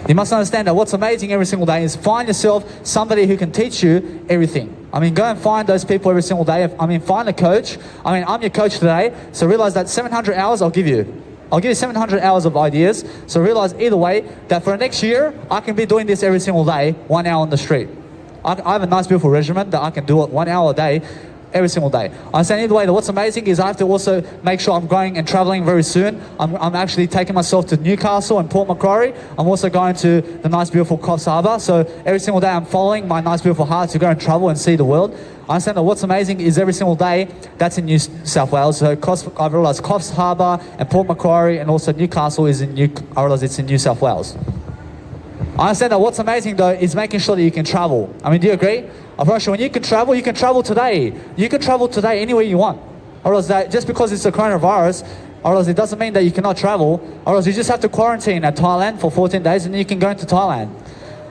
You must understand that what's amazing every single day is find yourself somebody who can teach you everything. I mean, go and find those people every single day. I mean, find a coach. I mean, I'm your coach today, so realize that 700 hours I'll give you. I'll give you 700 hours of ideas. So realize either way that for the next year, I can be doing this every single day, 1 hour on the street. I have a nice, beautiful regimen that I can do it 1 hour a day every single day. I understand either way that what's amazing is I have to also make sure I'm going and traveling very soon. I'm actually taking myself to Newcastle and Port Macquarie. I'm also going to the nice beautiful Coffs Harbour. So every single day I'm following my nice beautiful heart to go and travel and see the world. I understand that what's amazing is every single day that's in New South Wales. So I've realised Coffs Harbour and Port Macquarie and also Newcastle is I realise it's in New South Wales. I understand that what's amazing though is making sure that you can travel. I mean, do you agree? I promise you, when you can travel today. You can travel today anywhere you want. Or else that just because it's a coronavirus, or else it doesn't mean that you cannot travel. Or else you just have to quarantine at Thailand for 14 days and then you can go into Thailand.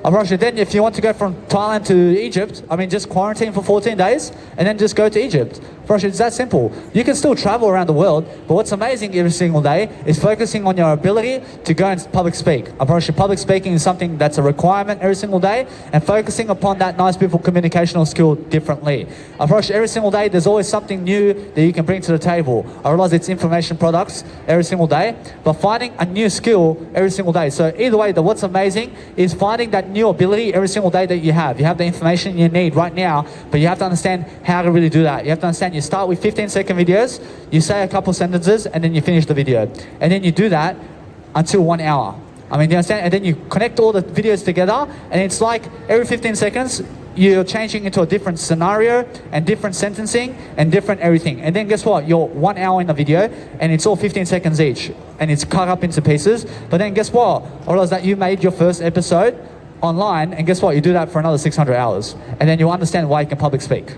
I promise you, then if you want to go from Thailand to Egypt, I mean, just quarantine for 14 days and then just go to Egypt. I promise you, it's that simple. You can still travel around the world, but what's amazing every single day is focusing on your ability to go and public speak. I promise you, public speaking is something that's a requirement every single day, and focusing upon that nice, beautiful communicational skill differently. I promise you, every single day, there's always something new that you can bring to the table. I realize it's information products every single day, but finding a new skill every single day. So either way, what's amazing is finding that new ability every single day that you have. You have the information you need right now, but you have to understand how to really do that. You have to understand you start with 15-second videos, you say a couple sentences, and then you finish the video. And then you do that until 1 hour. I mean, do you understand? And then you connect all the videos together, and it's like every 15 seconds, you're changing into a different scenario and different sentencing and different everything. And then guess what? You're 1 hour in the video and it's all 15 seconds each and it's cut up into pieces. But then guess what? I realized that you made your first episode online, and guess what? You do that for another 600 hours. And then you understand why you can public speak.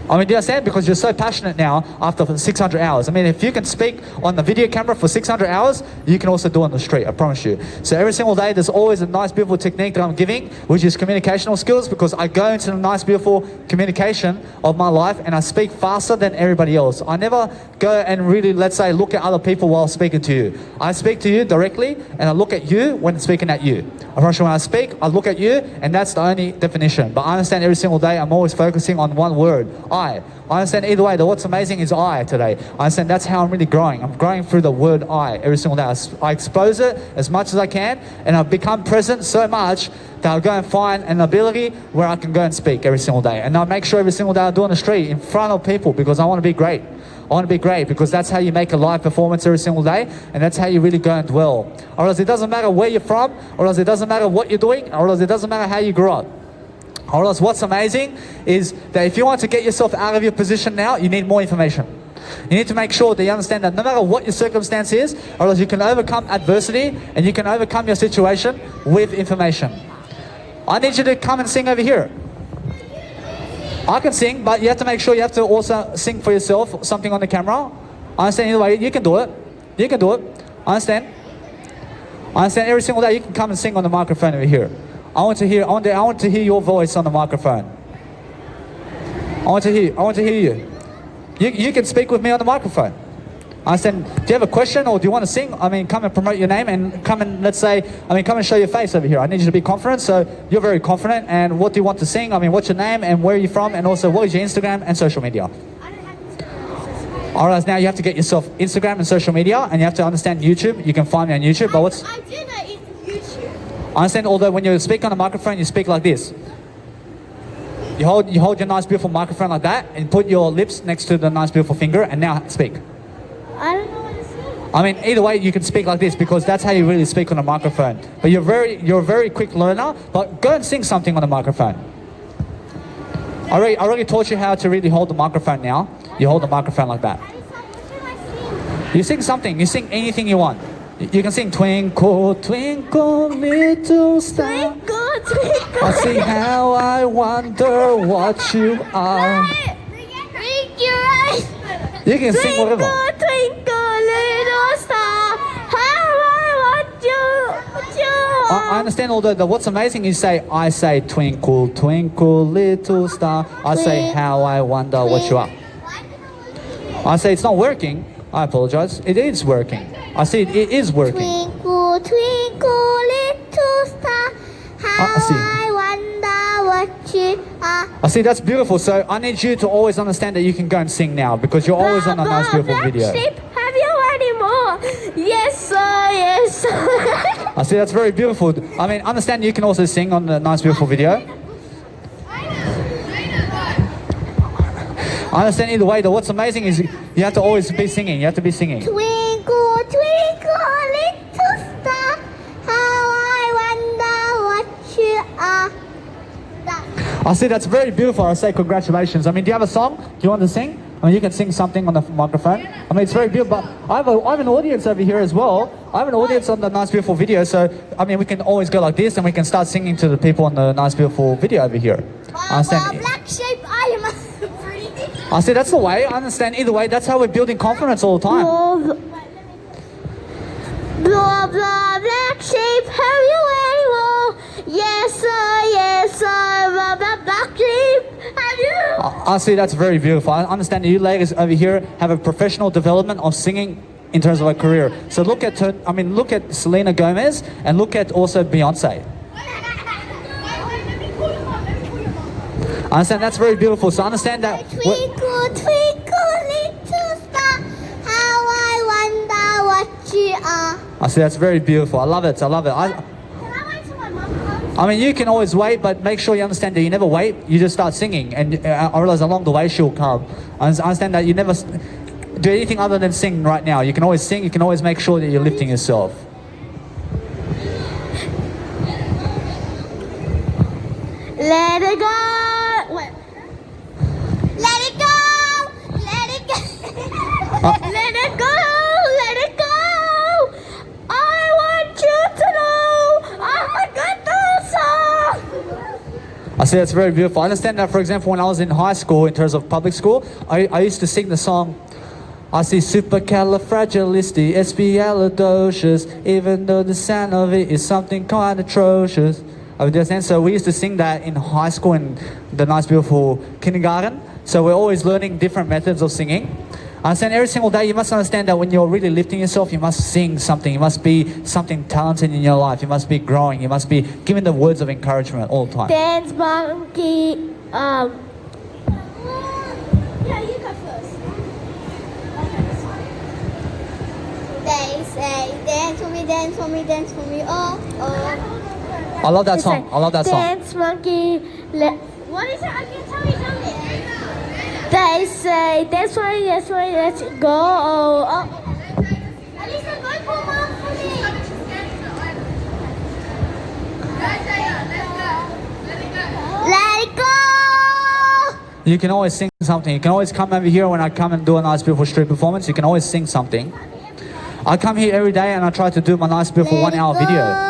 I mean, do you understand? Because you're so passionate now after 600 hours. I mean, if you can speak on the video camera for 600 hours, you can also do it on the street, I promise you. So every single day, there's always a nice, beautiful technique that I'm giving, which is communicational skills, because I go into the nice, beautiful communication of my life and I speak faster than everybody else. I never go and really, let's say, look at other people while speaking to you. I speak to you directly and I look at you when speaking at you. I promise you, when I speak, I look at you and that's the only definition. But I understand every single day, I'm always focusing on one word. I understand either way that what's amazing is I today. I understand that's how I'm really growing. I'm growing through the word I every single day. I expose it as much as I can, and I've become present so much that I'll go and find an ability where I can go and speak every single day. And I make sure every single day I do on the street in front of people because I want to be great. I want to be great because that's how you make a live performance every single day, and that's how you really go and dwell. Or else it doesn't matter where you're from, or else it doesn't matter what you're doing, or else it doesn't matter how you grew up. Or else what's amazing is that if you want to get yourself out of your position now, you need more information. You need to make sure that you understand that no matter what your circumstance is, or else you can overcome adversity and you can overcome your situation with information. I need you to come and sing over here. I can sing, but you have to make sure you have to also sing for yourself something on the camera. I understand either way, you can do it. You can do it. I understand. I understand every single day you can come and sing on the microphone over here. I want to hear your voice on the microphone. I want to hear you. You can speak with me on the microphone. I understand. Do you have a question or do you want to sing? I mean, come and promote your name and come and come and show your face over here. I need you to be confident. So you're very confident. And what do you want to sing? I mean, what's your name and where are you from? And also, what is your Instagram and social media? All right, now you have to get yourself Instagram and social media, and you have to understand YouTube. You can find me on YouTube. But what's? I do know it's YouTube. I understand, although when you speak on the microphone, you speak like this. You hold your nice, beautiful microphone like that, and put your lips next to the nice, beautiful finger, and now speak. I don't know what to say. I mean, either way, you can speak like this because that's how you really speak on a microphone. But you're a very quick learner. But go and sing something on the microphone. I already taught you how to really hold the microphone. Now you hold the microphone like that. You sing something. You sing anything you want. You can sing Twinkle, Twinkle, Little Star. Twinkle, twinkle. I see how I wonder what you are. Blink your eyes. You can sing whatever. Twinkle, twinkle, little star. How I want you. I understand, although what's amazing is I say Twinkle, Twinkle, Little Star. I say how I wonder what you are. I say it's not working. I apologize. It is working. I see it is working. Twinkle, twinkle, little star. How see. I wonder what you are. I see, that's beautiful. So I need you to always understand that you can go and sing now because you're always on a nice, beautiful video. Black sheep, have you any more? Yes, sir, yes, sir. I see, that's very beautiful. I mean, understand you can also sing on the nice, beautiful video. I understand either way, though. What's amazing is you have to always be singing. You have to be singing. Twinkle, twinkle, little star, how I wonder what you are. I see, that's very beautiful. I say congratulations. I mean, do you have a song? Do you want to sing? I mean, you can sing something on the microphone. I mean, it's very beautiful. But I have an audience over here as well. I have an audience on the Nice Beautiful video. So, I mean, we can always go like this and we can start singing to the people on the Nice Beautiful video over here. I understand. Black sheep, I am pretty. I see, that's the way. I understand either way. That's how we're building confidence all the time. Blah, blah, black sheep, have you animal? Yes, sir, blah, blah, black sheep, have you? I see, that's very beautiful. I understand that you ladies over here have a professional development of singing in terms of a career. So look at her, I mean, look at Selena Gomez and look at also Beyonce. I understand that's very beautiful. So I understand that. Twinkle, twinkle, little star, how I wonder what you are. I see, that's very beautiful. I love it. I love it. Can I wait till my mum comes? I mean, you can always wait, but make sure you understand that you never wait. You just start singing, and I realize along the way she'll come. I understand that you never do anything other than sing right now. You can always sing. You can always make sure that you're lifting yourself. Let it go. Wait. Let it go. Let it go. Let it go. Let it go. I want you to know I'm a good dancer. I see, that's very beautiful. I understand that, for example, when I was in high school, in terms of public school, I used to sing the song, I see supercalifragilisticexpialidocious, even though the sound of it is something kind of atrocious. I understand. So we used to sing that in high school in the Nice Beautiful kindergarten. So we're always learning different methods of singing. I understand every single day you must understand that when you're really lifting yourself, you must sing something. You must be something talented in your life. You must be growing. You must be giving the words of encouragement all the time. Dance monkey. Yeah, you go first. They say, dance for me, dance for me, dance for me. Oh, oh. I love that song. I love that song. Dance monkey. What is it? I can tell you something. They say, that's why, let's go. Oh. Alisa, go for mom for me. Let it go. You can always sing something. You can always come over here when I come and do a Nice Beautiful street performance. You can always sing something. I come here every day and I try to do my Nice Beautiful 1 hour video.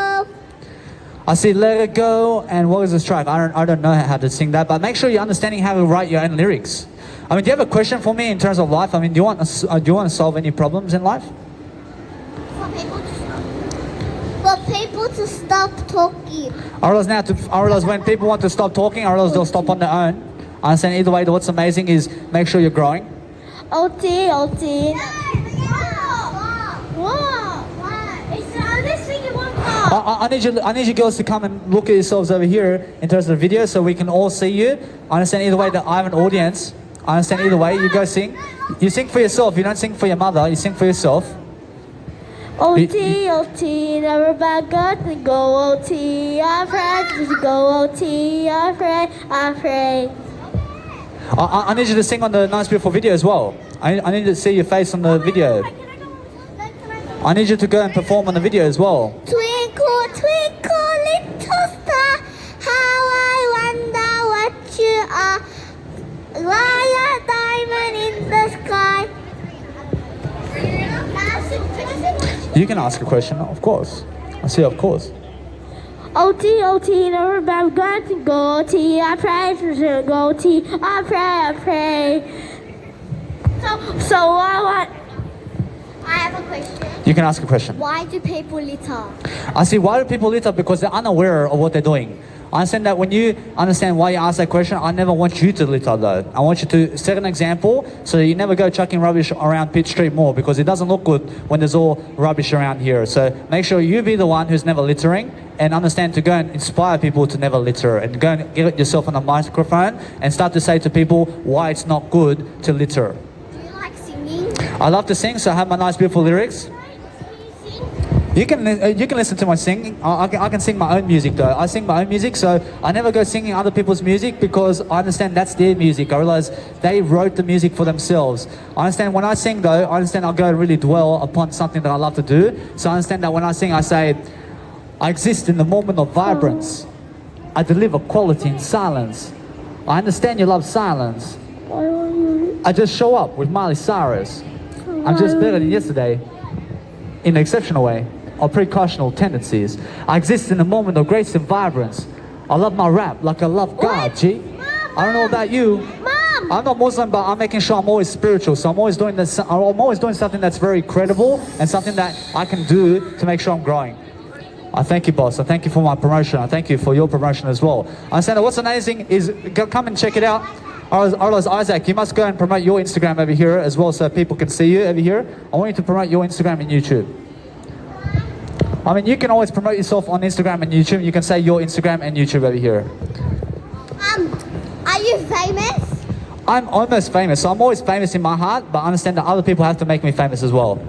I see Let It Go and what is this track? I don't know how to sing that, but make sure you're understanding how to write your own lyrics. I mean, do you have a question for me in terms of life? I mean, do you want to solve any problems in life? For people to stop talking. I realize when people want to stop talking, I realize they'll stop on their own. I understand either way. What's amazing is make sure you're growing. OT. I need you girls to come and look at yourselves over here in terms of the video so we can all see you. I understand either way that I have an audience. I understand either way. You go sing. You sing for yourself. You don't sing for your mother. You sing for yourself. OT, never back up to go OT. I pray to go OT. I pray. I need you to sing on the Nice Beautiful video as well. I need to see your face on the video. I need you to go and perform on the video as well. Twinkle, twinkle, little star, how I wonder what you are. Like a diamond in the sky. You can ask a question, of course. I see, of course. OT, never back up to go OT. I pray to go OT. I pray. So what? I have a question. You can ask a question. Why do people litter? I see, why do people litter? Because they're unaware of what they're doing. I understand that when you understand why you ask that question, I never want you to litter though. I want you to set an example so that you never go chucking rubbish around Pitt Street more because it doesn't look good when there's all rubbish around here. So make sure you be the one who's never littering and understand to go and inspire people to never litter and go and get yourself on a microphone and start to say to people why it's not good to litter. Do you like singing? I love to sing, so I have my Nice Beautiful lyrics. You can listen to my singing. I can sing my own music though. I sing my own music, so I never go singing other people's music because I understand that's their music. I realize they wrote the music for themselves. I understand when I sing though, I understand I go really dwell upon something that I love to do. So I understand that when I sing, I say, I exist in the moment of vibrance. I deliver quality in silence. I understand you love silence. I just show up with Miley Cyrus. I'm just better than yesterday in an exceptional way. Or precautional tendencies. I exist in a moment of grace and vibrance. I love my rap like I love God, G. I don't know about you. Mom! I'm not Muslim, but I'm making sure I'm always spiritual. So I'm always doing this. I'm always doing something that's very credible and something that I can do to make sure I'm growing. I thank you, boss. I thank you for my promotion. I thank you for your promotion as well. I understand that what's amazing is come and check it out. Otherwise, Isaac, you must go and promote your Instagram over here as well so people can see you over here. I want you to promote your Instagram and YouTube. I mean, you can always promote yourself on Instagram and YouTube. You can say your Instagram and YouTube over here. Are you famous? I'm almost famous, so I'm always famous in my heart, but I understand that other people have to make me famous as well.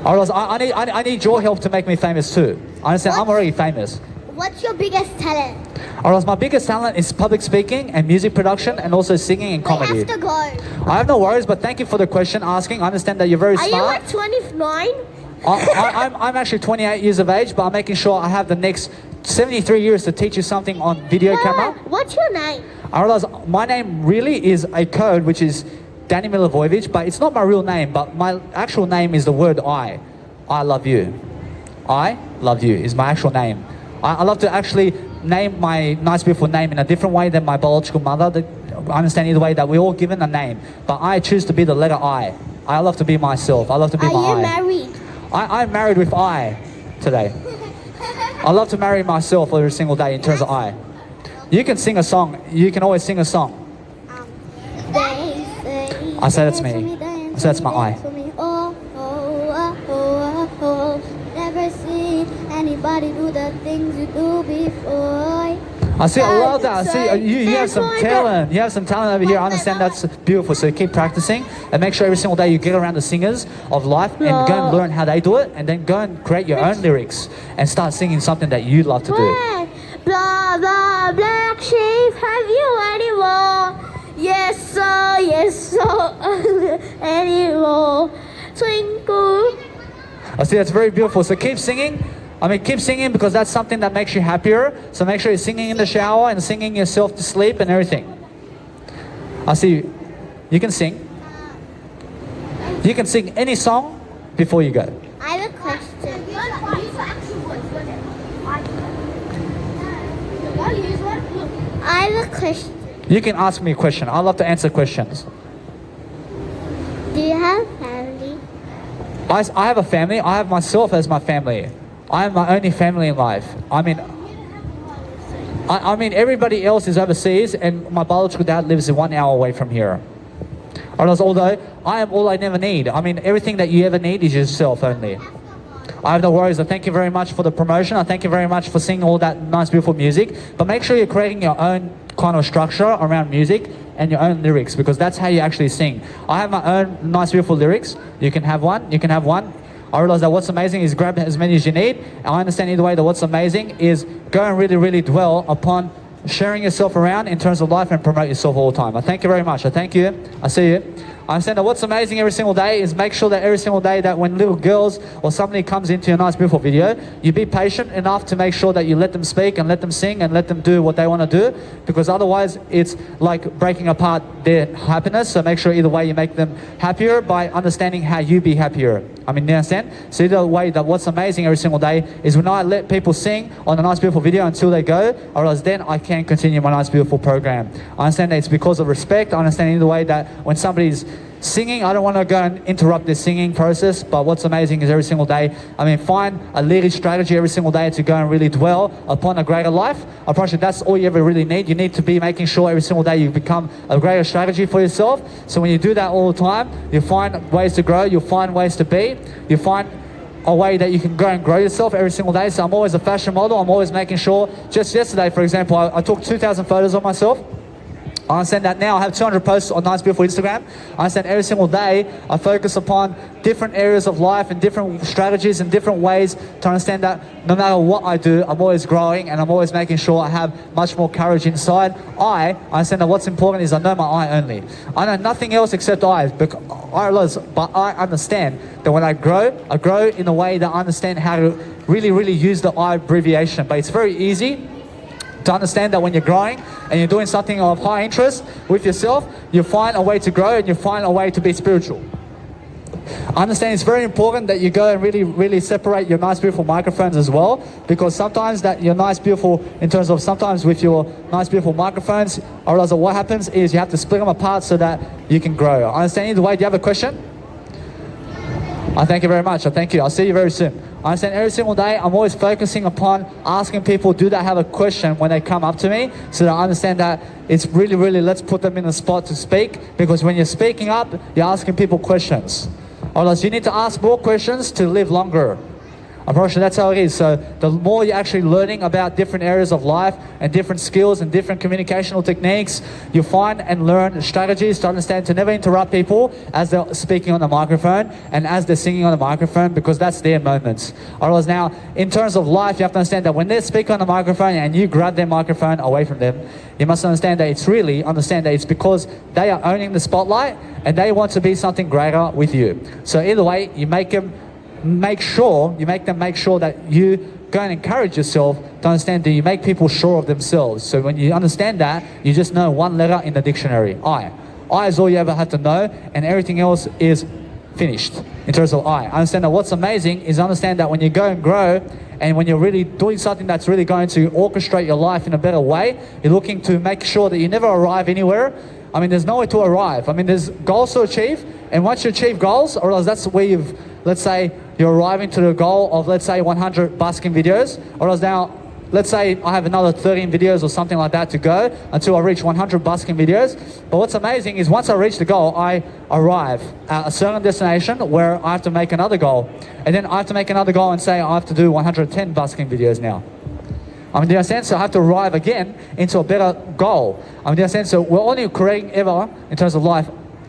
Otherwise, I need your help to make me famous too. I understand I'm already famous. What's your biggest talent? Otherwise, my biggest talent is public speaking and music production and also singing and We comedy. have to go. I have no worries, but thank you for the question asking. I understand that you're very Are you smart. like 29? I'm actually 28 years of age, but I'm making sure I have the next 73 years to teach you something on video camera. What's your name? I realize my name really is a code, which is Danny Milivojevic, but it's not my real name, but my actual name is the word I. I love you. I love you is my actual name. I love to actually name my nice beautiful name in a different way than my biological mother. I understand either way that we're all given a name, but I choose to be the letter I. I love to be myself. I love to be Are my you I. married? I'm married with I today. I love to marry myself every single day in terms of I. You can sing a song. You can always sing a song. I say that's me. I say that's my I. Never seen anybody do the things you do before. I see, I love that. I see, you have some talent. You have some talent over here. I understand that's beautiful. So keep practicing and make sure every single day you get around the singers of life and go and learn how they do it, and then go and create your own lyrics and start singing something that you love to do. Blah blah black sheep, have you any more? Yes sir, anymore. Twinkle. I see, that's very beautiful. So keep singing. I mean, keep singing because that's something that makes you happier. So make sure you're singing in the shower and singing yourself to sleep and everything. I see you can sing. You can sing any song before you go. I have a question. I have a question. You can ask me a question. I love to answer questions. Do you have family? I have a family. I have myself as my family. I am my only family in life. I mean, everybody else is overseas, and my biological dad lives 1 hour away from here. Although I am all I never need. I mean, everything that you ever need is yourself only. I have no worries. I thank you very much for the promotion. I thank you very much for singing all that nice, beautiful music. But make sure you're creating your own kind of structure around music and your own lyrics, because that's how you actually sing. I have my own nice, beautiful lyrics. You can have one. You can have one. I realize that what's amazing is grab as many as you need. And I understand either way that what's amazing is go and really, really dwell upon sharing yourself around in terms of life and promote yourself all the time. I thank you very much. I thank you. I see you. I understand that what's amazing every single day is make sure that every single day that when little girls or somebody comes into your nice beautiful video, you be patient enough to make sure that you let them speak and let them sing and let them do what they want to do, because otherwise it's like breaking apart their happiness. So make sure either way you make them happier by understanding how you be happier. I mean, you understand? So either way that what's amazing every single day is when I let people sing on a nice beautiful video until they go, or else then I can continue my nice beautiful program. I understand that it's because of respect. I understand either way that when somebody's singing, I don't want to go and interrupt their singing process, but what's amazing is every single day, I mean, find a leading strategy every single day to go and really dwell upon a greater life. I promise you that's all you ever really need. You need to be making sure every single day you become a greater strategy for yourself. So when you do that all the time, you find ways to grow, you'll find ways to be, you find a way that you can go and grow yourself every single day. So I'm always a fashion model. I'm always making sure. Just yesterday, for example, I took 2,000 photos of myself. I understand that now I have 200 posts on Nice Beautiful Instagram. I understand every single day I focus upon different areas of life and different strategies and different ways to understand that no matter what I do, I'm always growing and I'm always making sure I have much more courage inside. I understand that what's important is I know my I only. I know nothing else except I, but I understand that when I grow in a way that I understand how to really use the I abbreviation. But it's very easy to understand that when you're growing and you're doing something of high interest with yourself, you find a way to grow and you find a way to be spiritual. I understand it's very important that you go and really separate your nice beautiful microphones as well, because sometimes that your nice beautiful, in terms of sometimes with your nice beautiful microphones, I realize that what happens is you have to split them apart so that you can grow. I understand either way. Do you have a question? I thank you very much. I thank you. I'll see you very soon. I understand every single day I'm always focusing upon asking people, do they have a question when they come up to me, so that I understand that it's really let's put them in a spot to speak, because when you're speaking up, you're asking people questions. Otherwise, you need to ask more questions to live longer. Unfortunately, that's how it is. So the more you're actually learning about different areas of life and different skills and different communicational techniques, you find and learn strategies to understand to never interrupt people as they're speaking on the microphone and as they're singing on the microphone, because that's their moments. Otherwise, now, in terms of life, you have to understand that when they're speaking on the microphone and you grab their microphone away from them, you must understand that it's because they are owning the spotlight and they want to be something greater with you. So either way, you make them make sure that you go and encourage yourself to understand that you make people sure of themselves. So when you understand that, you just know one letter in the dictionary, I. I is all you ever have to know, and everything else is finished in terms of I. Understand that what's amazing is understand that when you go and grow and when you're really doing something that's really going to orchestrate your life in a better way, you're looking to make sure that you never arrive anywhere. I mean, there's nowhere to arrive. I mean, there's goals to achieve, and once you achieve goals, or else that's where let's say you're arriving to the goal of, let's say, 100 busking videos, or else now, let's say I have another 13 videos or something like that to go until I reach 100 busking videos. But what's amazing is once I reach the goal, I arrive at a certain destination where I have to make another goal. And then I have to make another goal and say I have to do 110 busking videos now. I mean, do you understand? So I have to arrive again into a better goal. I mean, do you understand? So we're only creating ever, in terms of life,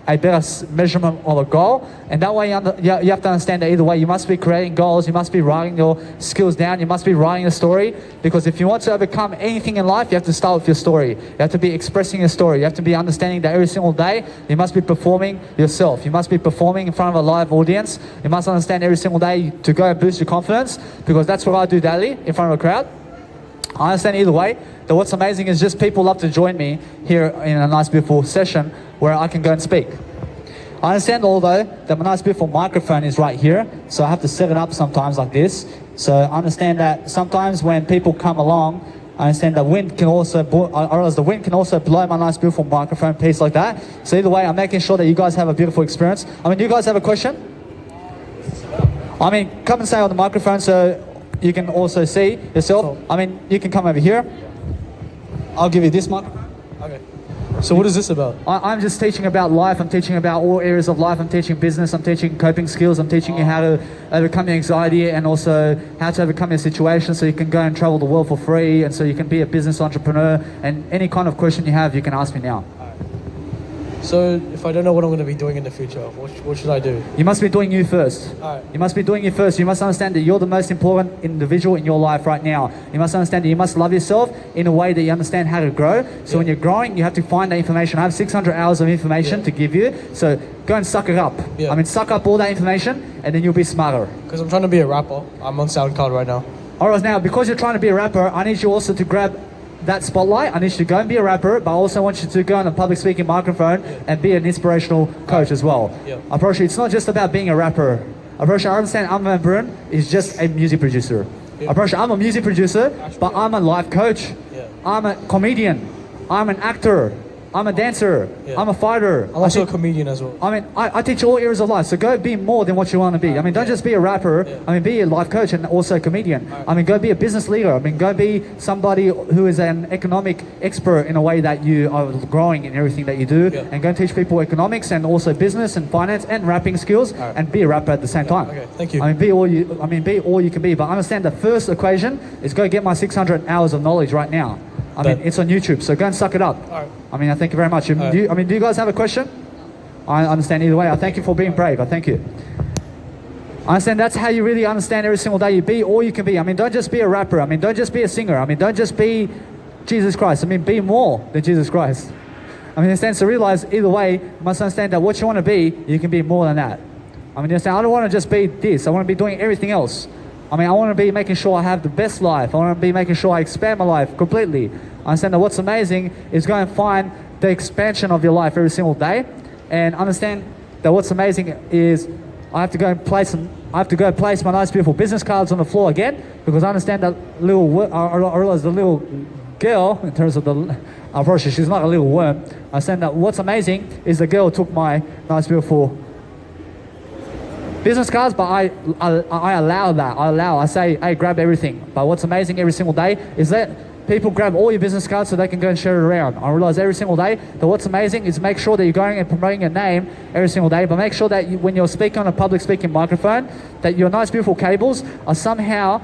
a better measurement of a goal, and that way you have to understand that either way you must be creating goals, you must be writing your skills down, you must be writing a story, because if you want to overcome anything in life, you have to start with your story. You have to be expressing your story. You have to be understanding that every single day you must be performing yourself. You must be performing in front of a live audience. You must understand every single day to go and boost your confidence, because that's what I do daily in front of a crowd. I understand either way that what's amazing is just people love to join me here in a nice beautiful session where I can go and speak. I understand although that my nice beautiful microphone is right here, so I have to set it up sometimes like this. So I understand that sometimes when people come along, I understand the wind can also blow my nice beautiful microphone piece like that. So either way, I'm making sure that you guys have a beautiful experience. I mean, do you guys have a question? I mean, come and say on the microphone so you can also see yourself. I mean, you can come over here. I'll give you this microphone. Okay. So what is this about? I'm just teaching about life. I'm teaching about all areas of life. I'm teaching business. I'm teaching coping skills. I'm teaching you how to overcome your anxiety and also how to overcome your situation so you can go and travel the world for free and so you can be a business entrepreneur. And any kind of question you have, you can ask me now. So if I don't know what I'm going to be doing in the future, what should I do? You must be doing you first. Alright. You must be doing you first. You must understand that you're the most important individual in your life right now. You must understand that you must love yourself in a way that you understand how to grow. So when you're growing, you have to find that information. I have 600 hours of information to give you. So go and suck it up. Yeah. I mean, suck up all that information and then you'll be smarter. Because I'm trying to be a rapper. I'm on SoundCloud right now. Alright, now because you're trying to be a rapper, I need you also to grab that spotlight. I need you to go and be a rapper, but I also want you to go on a public speaking microphone and be an inspirational coach as well. Yeah. I promise you, it's not just about being a rapper. I promise you, I understand Armin van Buuren is just a music producer. Yeah. I promise you, I'm a music producer, but I'm a life coach. Yeah. I'm a comedian. I'm an actor. I'm a dancer. Yeah. I'm a fighter. I'm also a comedian as well. I mean, I teach all areas of life, so go be more than what you want to be. I mean, don't just be a rapper. Yeah. I mean, be a life coach and also a comedian. I mean, go be a business leader. I mean, go be somebody who is an economic expert in a way that you are growing in everything that you do. Yeah. And go and teach people economics and also business and finance and rapping skills and be a rapper at the same time. Okay, thank you. I mean, be all you can be. But understand the first equation is go get my 600 hours of knowledge right now. I mean, it's on YouTube, so go and suck it up. All right. I mean, I thank you very much. right. Do you guys have a question? I understand either way. I thank you for being brave. I thank you. I understand that's how you really understand every single day. You be all you can be. I mean, don't just be a rapper. I mean, don't just be a singer. I mean, don't just be Jesus Christ. I mean, be more than Jesus Christ. I mean, in a sense, to realize either way, you must understand that what you want to be, you can be more than that. I mean, you understand, I don't want to just be this. I want to be doing everything else. I mean, I want to be making sure I have the best life. I want to be making sure I expand my life completely. I understand that what's amazing is go and find the expansion of your life every single day, and understand that what's amazing is I have to go place my nice beautiful business cards on the floor again, because I understand that I realize the little girl, in terms of the approach, she's not a little worm. I understand that what's amazing is the girl took my nice beautiful business cards, but I allow that. I say, hey, grab everything. But what's amazing every single day is that people grab all your business cards so they can go and share it around. I realize every single day that what's amazing is make sure that you're going and promoting your name every single day, but make sure that when you're speaking on a public speaking microphone, that your nice beautiful cables are somehow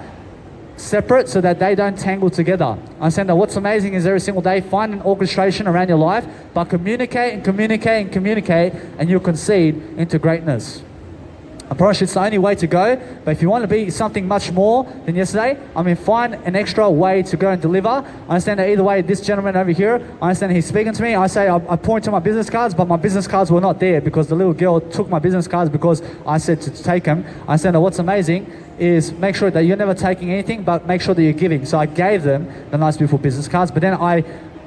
separate so that they don't tangle together. I understand that what's amazing is every single day find an orchestration around your life, but communicate and communicate and communicate, and you'll concede into greatness. I promise you it's the only way to go, but if you want to be something much more than yesterday, I mean, find an extra way to go and deliver. I understand that either way, this gentleman over here, I understand he's speaking to me. I say, I point to my business cards, but my business cards were not there because the little girl took my business cards because I said to take them. I understand that what's amazing is make sure that you're never taking anything, but make sure that you're giving. So I gave them the nice, beautiful business cards, but then I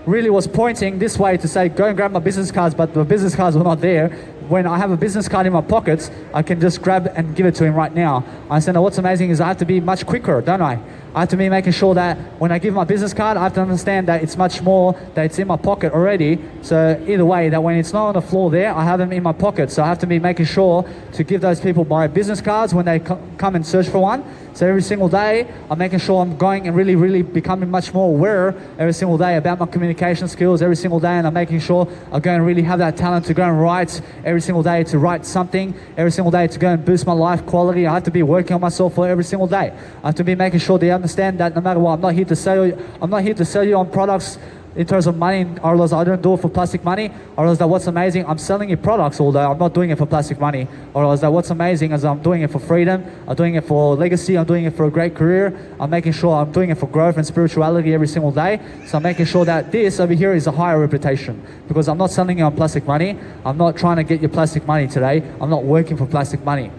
really was pointing this way to say, go and grab my business cards, but the business cards were not there. When I have a business card in my pockets, I can just grab and give it to him right now. I understand that what's amazing is I have to be much quicker, don't I? I have to be making sure that when I give my business card, I have to understand that it's much more, that it's in my pocket already. So either way, that when it's not on the floor there, I have them in my pocket. So I have to be making sure to give those people my business cards when they come and search for one. So every single day, I'm making sure I'm going and really, really becoming much more aware every single day about my communication skills every single day, and I'm making sure I go and really have that talent to go and write every single day, to write something every single day, to go and boost my life quality. I have to be working on myself for every single day. I have to be making sure they understand that no matter what, I'm not here to sell you on products in terms of money. I realize I don't do it for plastic money. I realize that what's amazing, I'm selling you products all day. I'm not doing it for plastic money. I realize that what's amazing is I'm doing it for freedom. I'm doing it for legacy. I'm doing it for a great career. I'm making sure I'm doing it for growth and spirituality every single day. So I'm making sure that this over here is a higher reputation, because I'm not selling you on plastic money. I'm not trying to get your plastic money today. I'm not working for plastic money.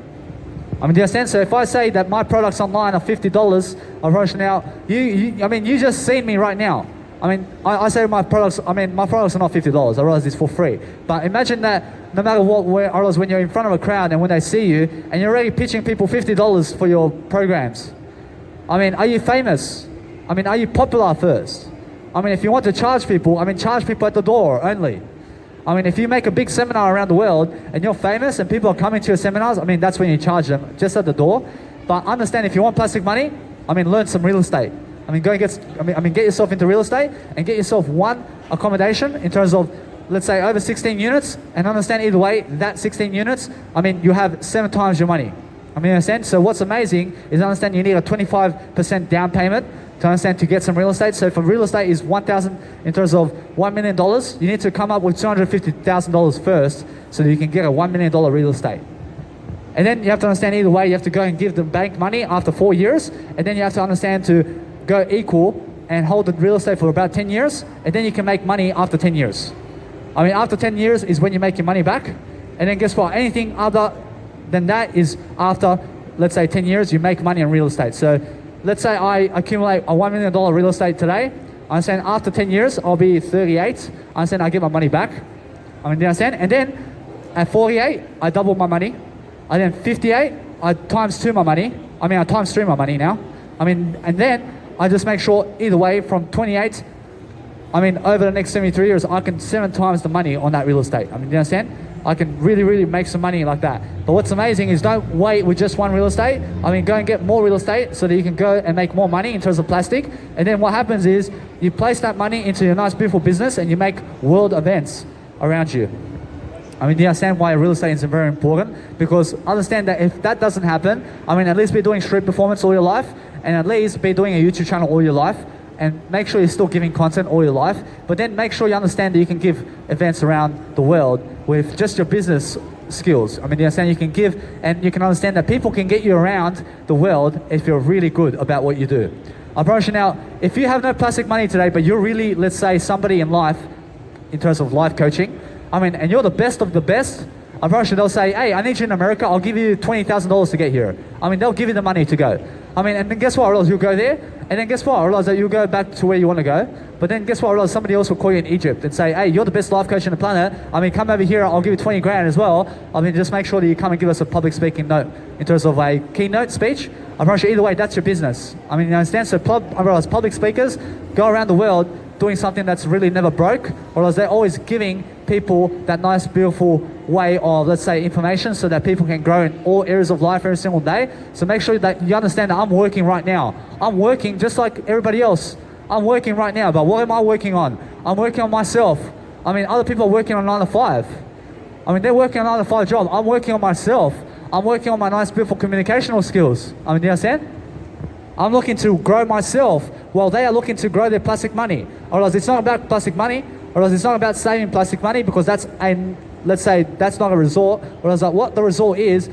I mean, do you understand? So if I say that my products online are $50, approach now, you just seen me right now. I mean, I say my products are not $50. I realize it's for free. But imagine that no matter what, I realize when you're in front of a crowd and when they see you, and you're already pitching people $50 for your programs. I mean, are you famous? I mean, are you popular first? I mean, if you want to charge people, charge people at the door only. I mean, if you make a big seminar around the world and you're famous and people are coming to your seminars, that's when you charge them, just at the door. But understand, if you want plastic money, learn some real estate. Go and get yourself into real estate and get yourself one accommodation in terms of, let's say, over 16 units, and understand either way, that 16 units, you have 7 times your money. Understand? So what's amazing is understand you need a 25% down payment to get some real estate. So if real estate is in terms of $1 million, you need to come up with $250,000 first so that you can get a $1 million real estate. And then you have to understand either way, you have to go and give the bank money after 4 years, and then you have to understand to go equal and hold the real estate for about 10 years, and then you can make money after 10 years. After 10 years is when you make your money back, and then guess what? Anything other than that is after, let's say, 10 years, you make money in real estate. So let's say I accumulate a $1 million real estate today. I'm saying after 10 years, I'll be 38. I'm saying I get my money back. Do you understand? And then at 48, I double my money. And then 58, I times 2 my money. I times 3 my money now. And then I just make sure either way from 28, over the next 73 years, I can 7 times the money on that real estate. Do you understand? I can really, really make some money like that. But what's amazing is don't wait with just one real estate. Go and get more real estate so that you can go and make more money in terms of plastic. And then what happens is you place that money into your nice, beautiful business and you make world events around you. Do you understand why real estate is very important? Because understand that if that doesn't happen, at least be doing street performance all your life, and at least be doing a YouTube channel all your life. and make sure you're still giving content all your life, but then make sure you understand that you can give events around the world with just your business skills. I mean, you understand you can give, and you can understand that people can get you around the world if you're really good about what you do. I promise you now, if you have no plastic money today, but you're really, let's say, somebody in life, in terms of life coaching, I mean, and you're the best of the best, I promise you they'll say, hey, I need you in America, I'll give you $20,000 to get here. I mean, they'll give you the money to go. I mean, and then guess what, I realize you'll go there, and then guess what, I realize that you'll go back to where you want to go, but then guess what, I realize somebody else will call you in Egypt and say, hey, you're the best life coach on the planet, I mean, come over here, I'll give you 20 grand as well. I mean, just make sure that you come and give us a public speaking note in terms of a keynote speech. I promise you, either way, that's your business. I mean, you understand? So I realize public speakers go around the world doing something that's really never broke, or else they're always giving people that nice, beautiful way of, let's say, information so that people can grow in all areas of life every single day. So make sure that you understand that I'm working right now. I'm working just like everybody else. I'm working right now, but what am I working on? I'm working on myself. I mean, other people are working on 9 to 5. I mean, they're working on a 9 to 5 job. I'm working on myself. I'm working on my nice, beautiful communicational skills. I mean, do you understand? I'm looking to grow myself while they are looking to grow their plastic money. Or else it's not about plastic money, or else it's not about saving plastic money, because that's a, let's say, that's not a result. Or else what the result is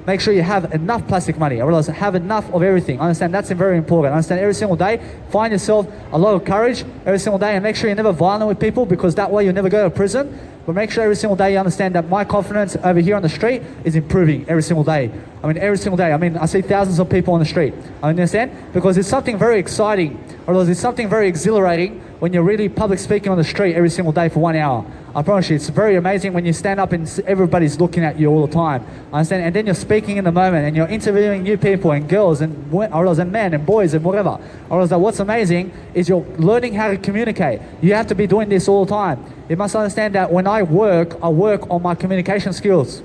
make sure you have enough plastic money, or else have enough of everything. Understand, that's very important. Understand, every single day, find yourself a lot of courage every single day, and make sure you're never violent with people, because that way you'll never go to prison. But make sure every single day you understand that my confidence over here on the street is improving every single day. I mean, every single day. I mean, I see thousands of people on the street. I understand? Because it's something very exciting, or else it's something very exhilarating when you're really public speaking on the street every single day for 1 hour. I promise you, it's very amazing when you stand up and everybody's looking at you all the time. Understand? And then you're speaking in the moment, and you're interviewing new people and girls and men and boys and whatever. Or else what's amazing is you're learning how to communicate. You have to be doing this all the time. You must understand that when I work on my communication skills.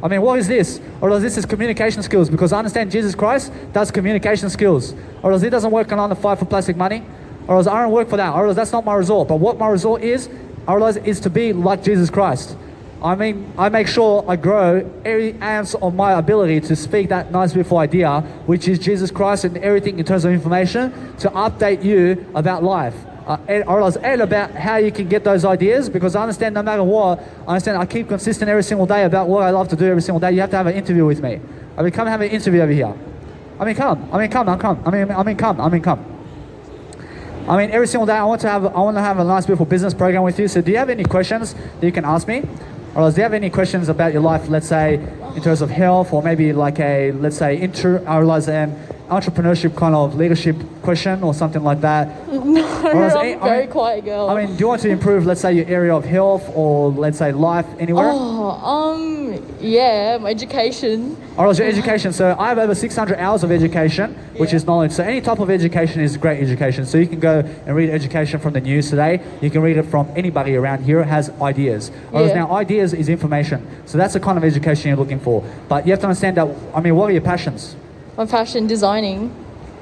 I mean, what is this? Or else this is communication skills, because I understand Jesus Christ does communication skills. Or else he doesn't work on 9 to 5 for plastic money. Or else I don't work for that. Or else that's not my result. But what my result is to be like Jesus Christ. I mean, I make sure I grow every ounce of my ability to speak that nice, beautiful idea, which is Jesus Christ, and everything in terms of information to update you about life. And about how you can get those ideas, because I understand no matter what, I keep consistent every single day about what I love to do every single day. You have to have an interview with me. I mean, come have an interview over here. Come. I mean, every single day I want to have a nice, beautiful business program with you. So do you have any questions that you can ask me? Or else do you have any questions about your life, let's say, in terms of health, or maybe like a, let's say, entrepreneurship kind of leadership question or something like that? No, I'm very quiet girl. I mean, do you want to improve, let's say, your area of health, or let's say life anywhere? Yeah, my education. Or else your education. So I have over 600 hours of education, which is knowledge. So any type of education is great education. So you can go and read education from the news today. You can read it from anybody around here who has ideas. Or else now ideas is information. So that's the kind of education you're looking for. But you have to understand that, I mean, what are your passions? My fashion designing.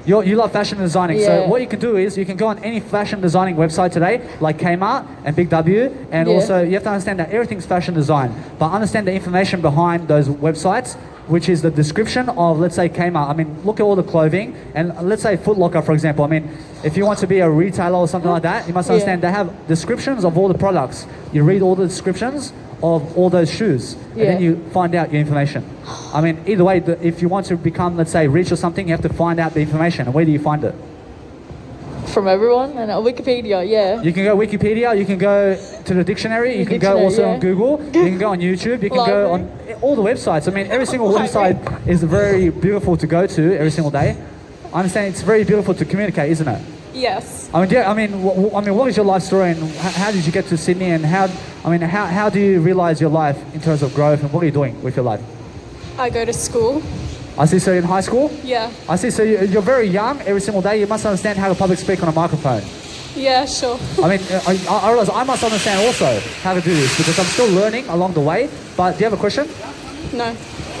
You love fashion designing. Yeah. So what you can do is you can go on any fashion designing website today, like Kmart and Big W, and also you have to understand that everything's fashion design. But understand the information behind those websites, which is the description of, let's say, Kmart. I mean, look at all the clothing, and let's say Foot Locker, for example. I mean, if you want to be a retailer or something like that, you must understand they have descriptions of all the products. You read all the descriptions of all those shoes, and then you find out your information. I mean, either way, if you want to become, let's say, rich or something, you have to find out the information. And where do you find it? From everyone, and Wikipedia, You can go Wikipedia, you can go to the dictionary, you can go also on Google, you can go on YouTube, you can go on all the websites. I mean, every single website is very beautiful to go to every single day. I understand it's very beautiful to communicate, isn't it? Yes. I mean, what is your life story, and how did you get to Sydney, and how do you realize your life in terms of growth, and what are you doing with your life? I go to school. I see, so you're in high school? Yeah. I see, so you're very young every single day. You must understand how to public speak on a microphone. Yeah, sure. I mean, I realize I must understand also how to do this, because I'm still learning along the way. But do you have a question? No.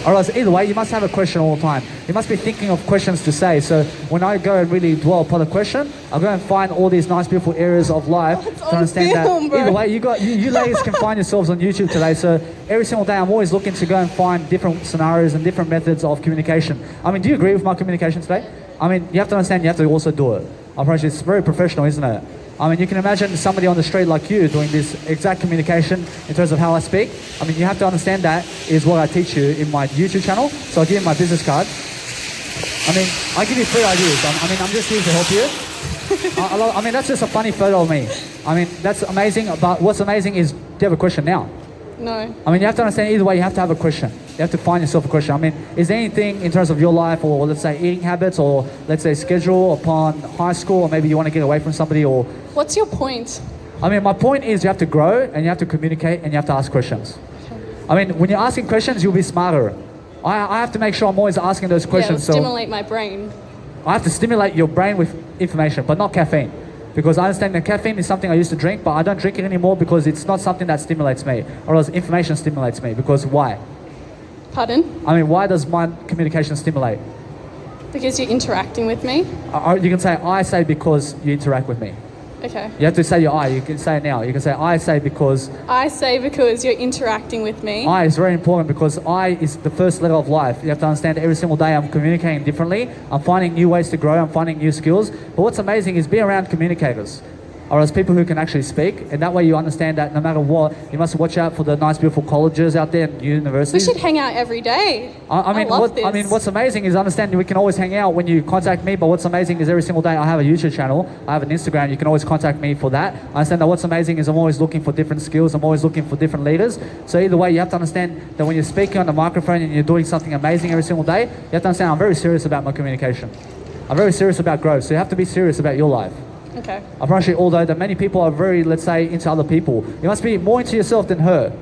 Or else either way, you must have a question all the time. You must be thinking of questions to say. So when I go and really dwell upon a question, I'll go and find all these nice, beautiful areas of life to understand that. Either way, you ladies can find yourselves on YouTube today. So every single day, I'm always looking to go and find different scenarios and different methods of communication. I mean, do you agree with my communication today? I mean, you have to understand, you have to also do it. I promise you, it's very professional, isn't it? I mean, you can imagine somebody on the street like you doing this exact communication in terms of how I speak. I mean, you have to understand that is what I teach you in my YouTube channel. So I'll give you my business card. I mean, I give you 3 ideas. I'm just here to help you. I mean, that's just a funny photo of me. I mean, that's amazing. But what's amazing is, do you have a question now? No. I mean, you have to understand either way, you have to have a question. You have to find yourself a question. I mean, is there anything in terms of your life or let's say eating habits or let's say schedule upon high school or maybe you want to get away from somebody or... What's your point? I mean, my point is you have to grow and you have to communicate and you have to ask questions. I mean, when you're asking questions, you'll be smarter. I have to make sure I'm always asking those Yeah, questions. it'll stimulate my brain. I have to stimulate your brain with information, but not caffeine. Because I understand that caffeine is something I used to drink, but I don't drink it anymore because it's not something that stimulates me. Or else information stimulates me. Because why? Pardon? I mean, why does my communication stimulate? Because you're interacting with me? You can say, I say because you interact with me. Okay. You have to say your I. You can say it now. You can say, I say because... I say because you're interacting with me. I is very important because I is the first letter of life. You have to understand every single day I'm communicating differently. I'm finding new ways to grow. I'm finding new skills. But what's amazing is be around communicators. Or as people who can actually speak. And that way you understand that no matter what, you must watch out for the nice, beautiful colleges out there and We universities. should hang out every day. I love this. What's amazing is understand we can always hang out when you contact me, but what's amazing is every single day I have a YouTube channel, I have an Instagram, you can always contact me for that. I understand that what's amazing is I'm always looking for different skills, I'm always looking for different leaders. So either way, you have to understand that when you're speaking on the microphone and you're doing something amazing every single day, you have to understand I'm very serious about my communication. I'm very serious about growth, so you have to be serious about your life. Okay. I promise you, although that many people are very, let's say, into other people, you must be more into yourself than her.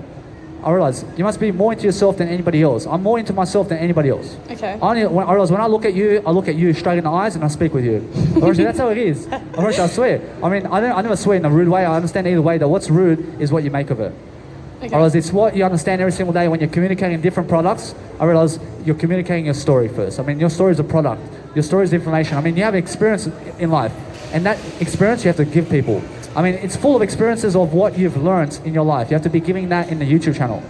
I realize you must be more into yourself than anybody else. I'm more into myself than anybody else. Okay. I realize when I look at you straight in the eyes and I speak with you. I promise you, that's how it is. I promise you, I swear. I mean, I never swear in a rude way. I understand either way that what's rude is what you make of it. Okay. I realize it's what you understand every single day when you're communicating different products. I realize you're communicating your story first. I mean, your story is a product. Your story is information. I mean, you have experience in life. And that experience you have to give people. I mean, it's full of experiences of what you've learned in your life. You have to be giving that in the YouTube channel.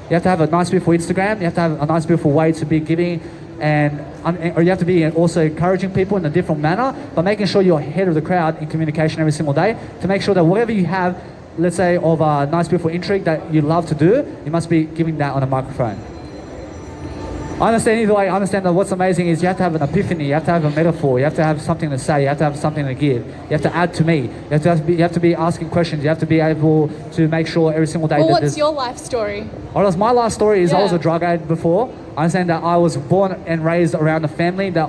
You have to have a nice, beautiful Instagram. You have to have a nice, beautiful way to be giving or you have to be also encouraging people in a different manner, but making sure you're ahead of the crowd in communication every single day to make sure that whatever you have, let's say, of a nice, beautiful intrigue that you love to do, you must be giving that on a microphone. I understand either way. I understand that what's amazing is you have to have an epiphany, you have to have a metaphor, you have to have something to say, you have to have something to give, you have to add to me, you have to be asking questions, you have to be able to make sure every single day Well, that what's your life story? my life story is I was Yeah. a drug addict before. I understand that I was born and raised around a family that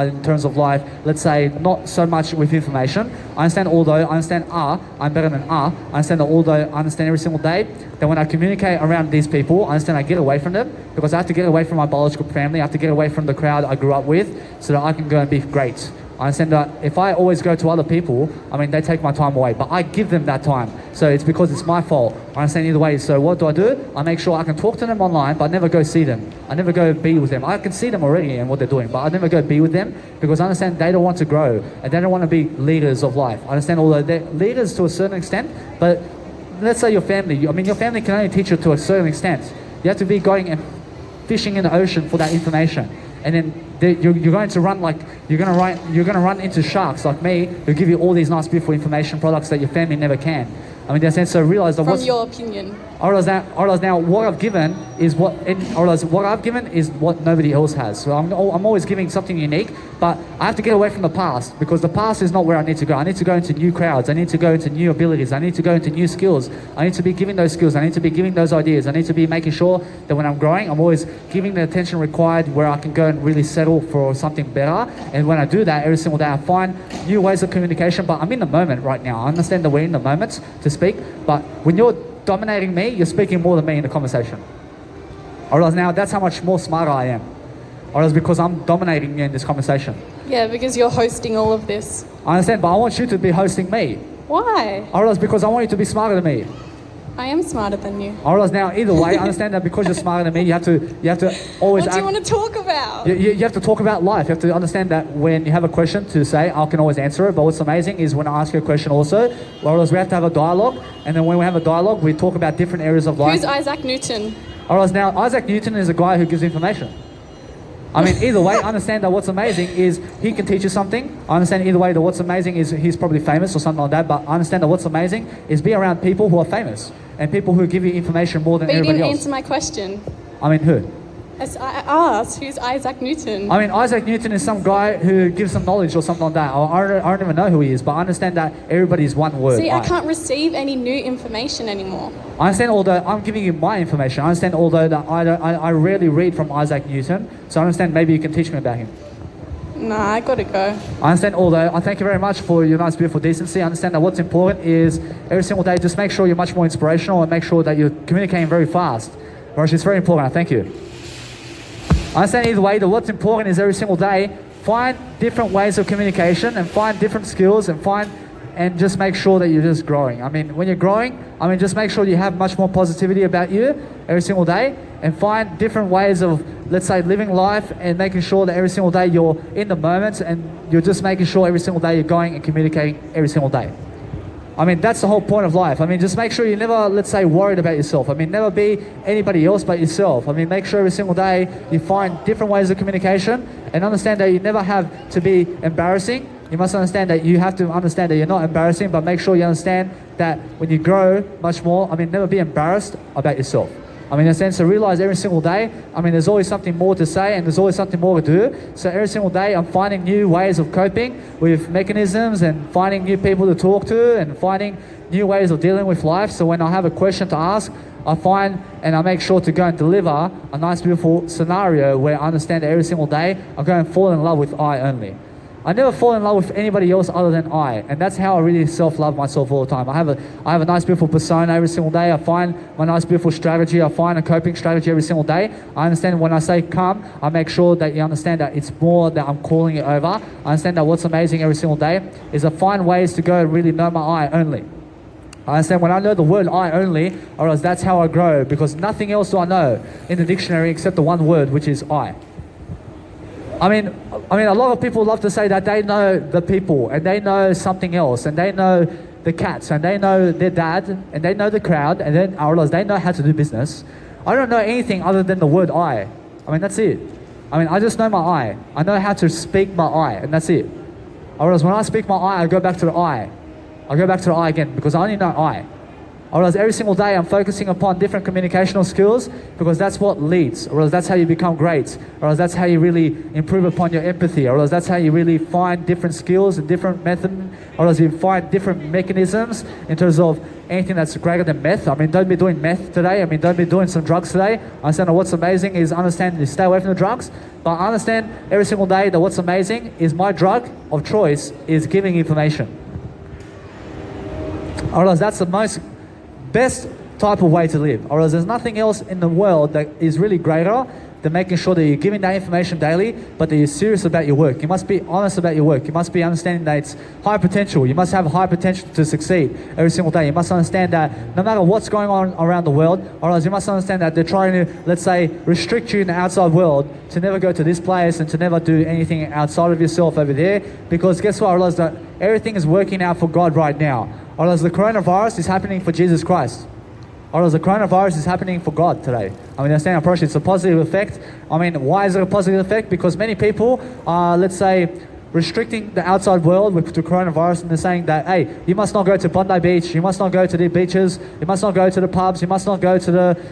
in terms of life, let's say, not so much with information. I understand I'm better than I understand that although I understand every single day that when I communicate around these people, I understand I get away from them because I have to get away from my biological family, I have to get away from the crowd I grew up with so that I can go and be great. I understand that if I always go to other people, I mean, they take my time away, but I give them that time. So it's because it's my fault. I understand either way. So what do? I make sure I can talk to them online, but I never go see them. I never go be with them. I can see them already and what they're doing, but I never go be with them because I understand they don't want to grow and they don't want to be leaders of life. I understand although they're leaders to a certain extent, but let's say your family, your family can only teach you to a certain extent. You have to be going and fishing in the ocean for that information. And then you're going to run into sharks like me who give you all these nice, beautiful information products that your family never can. I mean, in that sense, so realize that From your opinion. I realize now what I've given is what nobody else has. So I'm always giving something unique, but I have to get away from the past because the past is not where I need to go. I need to go into new crowds. I need to go into new abilities. I need to go into new skills. I need to be giving those skills. I need to be giving those ideas. I need to be making sure that when I'm growing, I'm always giving the attention required where I can go and really settle for something better. And when I do that every single day, I find new ways of communication, but I'm in the moment right now. I understand that we're in the moment to speak, but when you're dominating me, you're speaking more than me in the conversation. I realize now that's how much more smarter I am. I realize because I'm dominating you in this conversation. Yeah, because you're hosting all of this. I understand, but I want you to be hosting me. Why? I realize because I want you to be smarter than me. I am smarter than you. I realize now either way, I understand that because you're smarter than me, you have to always What do you want to talk about? You have to talk about life. You have to understand that when you have a question to say, I can always answer it. But what's amazing is when I ask you a question also, whereas we have to have a dialogue. And then when we have a dialogue, we talk about different areas of life. Who's Isaac Newton? Whereas now, Isaac Newton is a guy who gives information. I mean, either way, understand that what's amazing is he can teach you something. I understand either way that what's amazing is he's probably famous or something like that, but I understand that what's amazing is be around people who are famous and people who give you information more than But you everybody didn't else. answer my question. I mean, who? As I asked, who's Isaac Newton? I mean, Isaac Newton is some guy who gives some knowledge or something like that. I don't even know who he is, but I understand that everybody's one word. See, I can't receive any new information anymore. I understand, although I'm giving you my information. I understand, although that I rarely read from Isaac Newton, so I understand maybe you can teach me about him. Nah, I gotta go. I understand, although I thank you very much for your nice, beautiful decency. I understand that what's important is every single day, just make sure you're much more inspirational and make sure that you're communicating very fast. Rosh, it's very important. Thank you. I understand either way that what's important is every single day, find different ways of communication and find different skills and just make sure that you're just growing. I mean, when you're growing, I mean, just make sure you have much more positivity about you every single day and find different ways of, let's say, living life and making sure that every single day you're in the moment and you're just making sure every single day you're going and communicating every single day. I mean, that's the whole point of life. I mean, just make sure you never, let's say, worried about yourself. I mean, never be anybody else but yourself. I mean, make sure every single day you find different ways of communication and understand that you never have to be embarrassing. You must understand that you have to understand that you're not embarrassing, but make sure you understand that when you grow much more, I mean, never be embarrassed about yourself. I mean, in a sense, to realize every single day, I mean, there's always something more to say and there's always something more to do. So every single day, I'm finding new ways of coping with mechanisms and finding new people to talk to and finding new ways of dealing with life. So when I have a question to ask, I find and I make sure to go and deliver a nice, beautiful scenario where I understand that every single day, I'm going to fall in love with I only. I never fall in love with anybody else other than I, and that's how I really self-love myself all the time. I have a nice, beautiful persona every single day. I find my nice, beautiful strategy. I find a coping strategy every single day. I understand when I say come, I make sure that you understand that it's more that I'm calling it over. I understand that what's amazing every single day is I find ways to go and really know my I only. I understand when I know the word I only, or else that's how I grow, because nothing else do I know in the dictionary except the one word, which is I. I mean, a lot of people love to say that they know the people and they know something else and they know the cats and they know their dad and they know the crowd and then I realize they know how to do business. I don't know anything other than the word I. I mean, that's it. I mean, I just know my I. I know how to speak my I and that's it. I realize when I speak my I go back to the I. I go back to the I again because I only know I. I realize every single day I'm focusing upon different communicational skills because that's what leads. Or else that's how you become great. Or else that's how you really improve upon your empathy. Or else that's how you really find different skills and different methods. Or else you find different mechanisms in terms of anything that's greater than meth. I mean, don't be doing meth today. I mean, don't be doing some drugs today. I understand that what's amazing is understand you stay away from the drugs. But I understand every single day that what's amazing is my drug of choice is giving information. Or else that's the most best type of way to live, or else there's nothing else in the world that is really greater than making sure that you're giving that information daily, but that you're serious about your work. You must be honest about your work. You must be understanding that it's high potential. You must have high potential to succeed every single day. You must understand that no matter what's going on around the world, or else you must understand that they're trying to, let's say, restrict you in the outside world to never go to this place and to never do anything outside of yourself over there, because guess what? I realize that everything is working out for God right now. Or else the coronavirus is happening for Jesus Christ. Or else the coronavirus is happening for God today. I mean, understand, approach, it's a positive effect. I mean, why is it a positive effect? Because many people are, let's say, restricting the outside world with the coronavirus and they're saying that, hey, you must not go to Bondi Beach, you must not go to the beaches, you must not go to the pubs, you must not go to the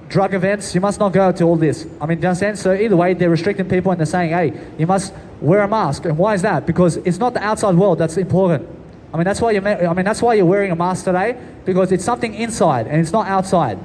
drug events, you must not go to all this. I mean, do you understand? So either way, they're restricting people and they're saying, hey, you must wear a mask. And why is that? Because it's not the outside world that's important. I mean, that's why you're wearing a mask today, because it's something inside and it's not outside.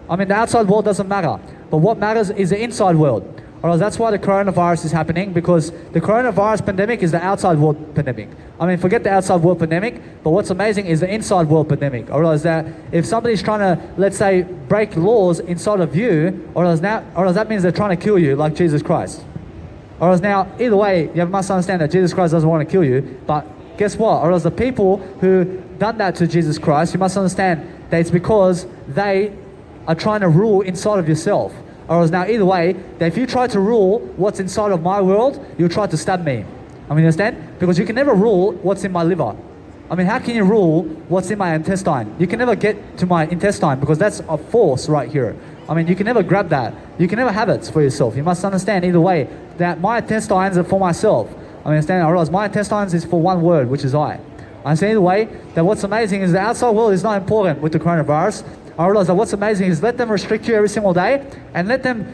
I mean, the outside world doesn't matter, but what matters is the inside world. Or else that's why the coronavirus is happening, because the coronavirus pandemic is the outside world pandemic. I mean, forget the outside world pandemic, but what's amazing is the inside world pandemic. Or else that if somebody's trying to, let's say, break laws inside of you, or else that means they're trying to kill you like Jesus Christ. Or else now, either way, you must understand that Jesus Christ doesn't want to kill you, but guess what? Or else the people who done that to Jesus Christ, you must understand that it's because they are trying to rule inside of yourself. Or else now either way, that if you try to rule what's inside of my world, you'll try to stab me. I mean, understand? Because you can never rule what's in my liver. I mean, how can you rule what's in my intestine? You can never get to my intestine because that's a force right here. I mean, you can never grab that. You can never have it for yourself. You must understand either way that my intestines are for myself. I realize my intestines is for one word, which is I. I understand either way that what's amazing is the outside world is not important with the coronavirus. I realize that what's amazing is let them restrict you every single day and let them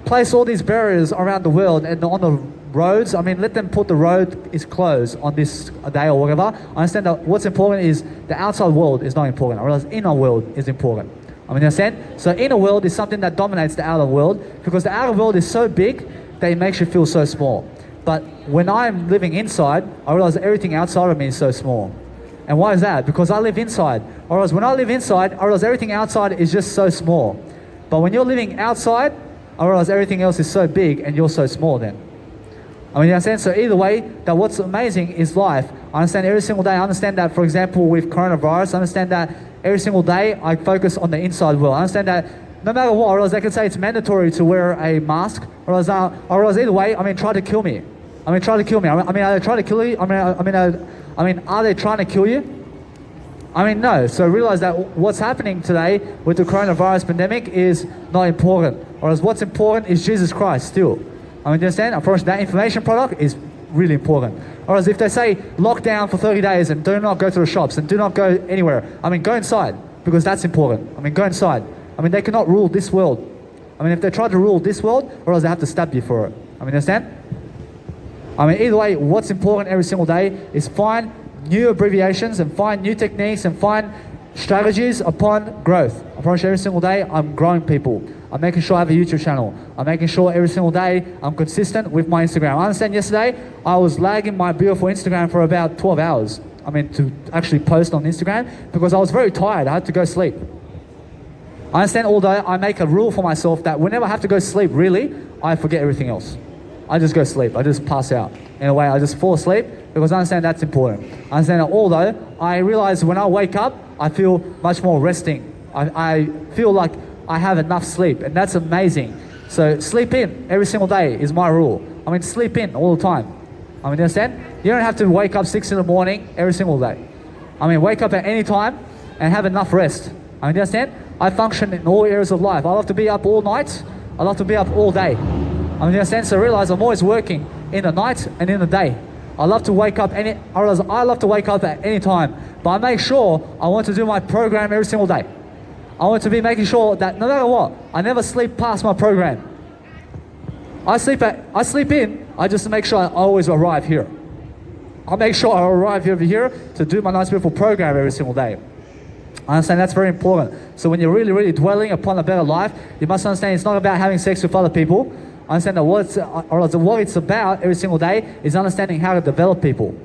place all these barriers around the world and on the roads. I mean, let them put the road is closed on this day or whatever. I understand that what's important is the outside world is not important. I realize the inner world is important. I mean, you understand? So inner world is something that dominates the outer world because the outer world is so big that it makes you feel so small. But when I'm living inside, I realize that everything outside of me is so small. And why is that? Because I live inside. I realize when I live inside, I realize everything outside is just so small. But when you're living outside, I realize everything else is so big and you're so small then. I mean, you understand? So either way, that what's amazing is life. I understand every single day. I understand that, for example, with coronavirus, I understand that every single day I focus on the inside world. I understand that no matter what, I realize they can say it's mandatory to wear a mask. I realize either way, I mean, try to kill me. I mean, try to kill me. I mean, are they trying to kill you? I mean, are they trying to kill you? I mean, no. So realize that what's happening today with the coronavirus pandemic is not important. Whereas what's important is Jesus Christ still. I mean, do you understand? I promise that information product is really important. Whereas if they say lockdown for 30 days and do not go to the shops and do not go anywhere, I mean, go inside because that's important. I mean, go inside. I mean, they cannot rule this world. I mean, if they try to rule this world, or else they have to stab you for it. I mean, understand? I mean, either way, what's important every single day is find new abbreviations and find new techniques and find strategies upon growth. I promise you every single day I'm growing people. I'm making sure I have a YouTube channel. I'm making sure every single day I'm consistent with my Instagram. I understand yesterday I was lagging my beautiful Instagram for about 12 hours. I mean, to actually post on Instagram because I was very tired. I had to go sleep. I understand, although I make a rule for myself that whenever I have to go sleep, really, I forget everything else. I just go sleep. I just pass out. In a way, I just fall asleep because I understand that's important. I understand that although I realize when I wake up, I feel much more resting. I feel like I have enough sleep, and that's amazing. So sleep in every single day is my rule. I mean, sleep in all the time. I mean, you understand? You don't have to wake up 6 in the morning every single day. I mean, wake up at any time and have enough rest. I mean, you understand? I function in all areas of life. I love to be up all night. I love to be up all day. I mean, you understand? So realize I'm always working in the night and in the day. I love to wake up I love to wake up at any time, but I make sure I want to do my program every single day. I want to be making sure that no matter what, I never sleep past my program. I sleep in, I just make sure I always arrive here. I make sure I arrive over here to do my nice beautiful program every single day. I understand that's very important. So when you're really, really dwelling upon a better life, you must understand it's not about having sex with other people. I understand that what it's about every single day is understanding how to develop people.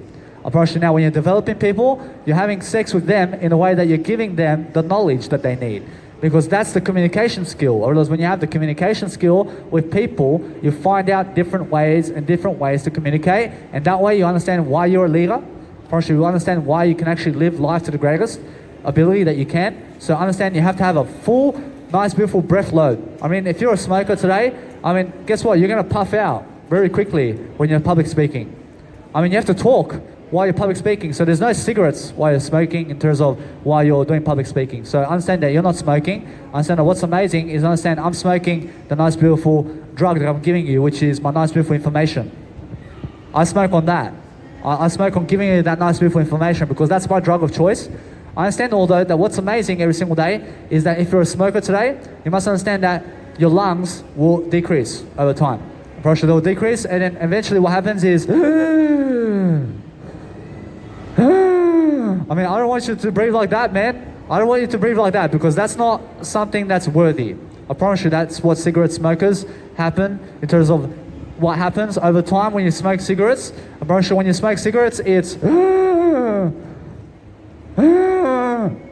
I promise you now, when you're developing people, you're having sex with them in a way that you're giving them the knowledge that they need. Because that's the communication skill. Or else when you have the communication skill with people, you find out different ways to communicate. And that way you understand why you're a leader. I promise you understand why you can actually live life to the greatest ability that you can. So understand you have to have a full, nice, beautiful breath load. I mean, if you're a smoker today, I mean, guess what? You're going to puff out very quickly when you're public speaking. I mean, you have to talk while you're public speaking. So there's no cigarettes while you're smoking in terms of while you're doing public speaking. So understand that you're not smoking. Understand that what's amazing is understand I'm smoking the nice, beautiful drug that I'm giving you, which is my nice, beautiful information. I smoke on that. I smoke on giving you that nice, beautiful information because that's my drug of choice. I understand, although, that what's amazing every single day is that if you're a smoker today, you must understand that your lungs will decrease over time. Pressure will decrease, and then eventually what happens is, I mean, I don't want you to breathe like that, man. I don't want you to breathe like that because that's not something that's worthy. I promise you that's what cigarette smokers happen in terms of what happens over time when you smoke cigarettes. I promise you when you smoke cigarettes, it's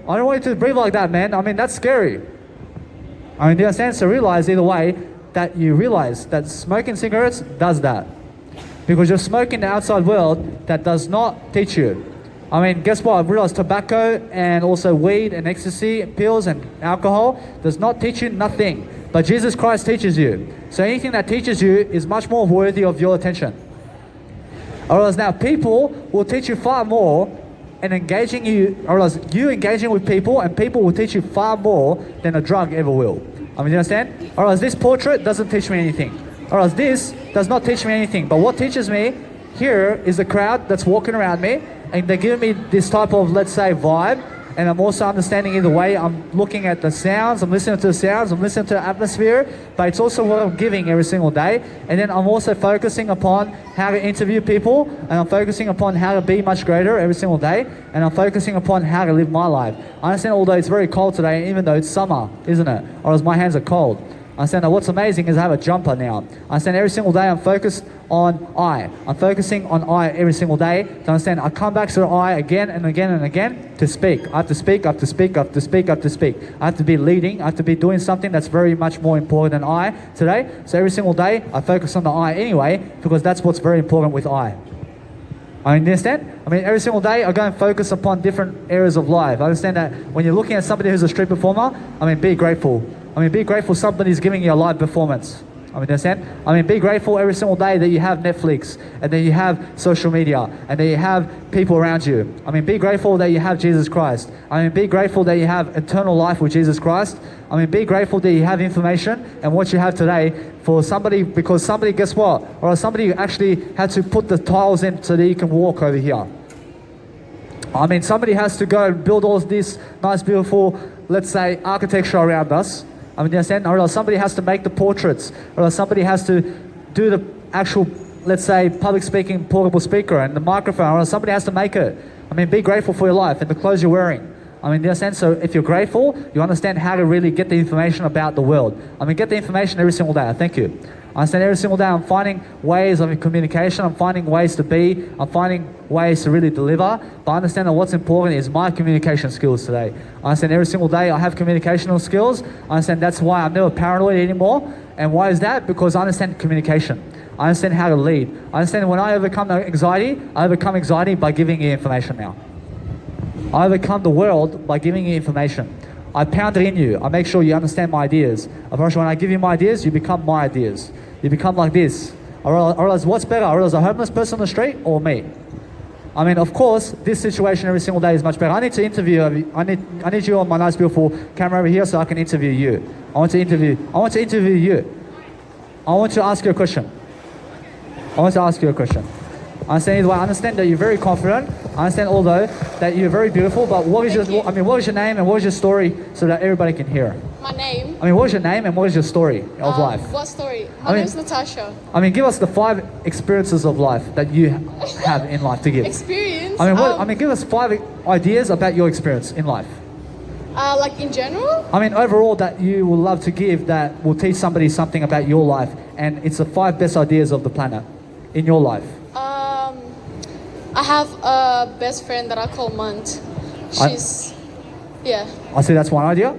I don't want you to breathe like that, man. I mean, that's scary. I mean, do you understand? So realize either way that you realize that smoking cigarettes does that. Because you're smoking the outside world that does not teach you. I mean, guess what? I realized tobacco and also weed and ecstasy, pills and alcohol does not teach you nothing. But Jesus Christ teaches you. So anything that teaches you is much more worthy of your attention. Whereas now people will teach you far more and engaging you, or else you engaging with people and people will teach you far more than a drug ever will. I mean, you understand? Or else this portrait doesn't teach me anything. Or else this does not teach me anything. But what teaches me here is the crowd that's walking around me, and they give me this type of, let's say, vibe. And I'm also understanding in the way I'm looking at the sounds, I'm listening to the sounds, I'm listening to the atmosphere, but it's also what I'm giving every single day. And then I'm also focusing upon how to interview people, and I'm focusing upon how to be much greater every single day, and I'm focusing upon how to live my life. I understand, although it's very cold today, even though it's summer, isn't it? Or else my hands are cold. I understand that what's amazing is I have a jumper now. I understand every single day I'm focused on I. I'm focusing on I every single day to understand I come back to the I again and again and again to speak. I have to speak, I have to speak, I have to speak, I have to speak. I have to be leading, I have to be doing something that's very much more important than I today. So every single day I focus on the I anyway, because that's what's very important with I. I understand? I mean, every single day I go and focus upon different areas of life. I understand that when you're looking at somebody who's a street performer, I mean, be grateful. I mean, be grateful somebody's giving you a live performance. I mean, understand? I mean, be grateful every single day that you have Netflix, and that you have social media, and that you have people around you. I mean, be grateful that you have Jesus Christ. I mean, be grateful that you have eternal life with Jesus Christ. I mean, be grateful that you have information and what you have today for somebody, because somebody, guess what? Or somebody actually had to put the tiles in so that you can walk over here. I mean, somebody has to go and build all this nice, beautiful, let's say, architecture around us. I mean, you understand? Or else somebody has to make the portraits, or else somebody has to do the actual, let's say, public speaking portable speaker and the microphone, or else somebody has to make it. I mean, be grateful for your life and the clothes you're wearing. I mean, you understand? So if you're grateful, you understand how to really get the information about the world. I mean, get the information every single day. Thank you. I understand every single day I'm finding ways of communication, I'm finding ways to be, I'm finding ways to really deliver, but I understand that what's important is my communication skills today. I understand every single day I have communicational skills. I understand that's why I'm never paranoid anymore. And why is that? Because I understand communication. I understand how to lead. I understand when I overcome anxiety by giving you information now. I overcome the world by giving you information. I pound it in you. I make sure you understand my ideas. Otherwise, when I give you my ideas, you become my ideas. You become like this. Or else what's better? Or else a homeless person on the street or me? I mean, of course, this situation every single day is much better. I need to interview. I need you on my nice, beautiful camera over here so I can interview you. I want to interview you. I want to ask you a question. I understand that you're very confident. I understand, although, that you're very beautiful. But what is your name and what is your story, so that everybody can hear? My name? I mean, what is your name and what is your story of life? What story? My name's Natasha. I mean, give us the 5 experiences of life that you have in life to give. Experience? I mean, give us 5 ideas about your experience in life. Like in general? I mean, overall, that you will love to give, that will teach somebody something about your life, and it's the 5 best ideas of the planet in your life. I have a best friend that I call Munt. She's, yeah. I see that's one idea.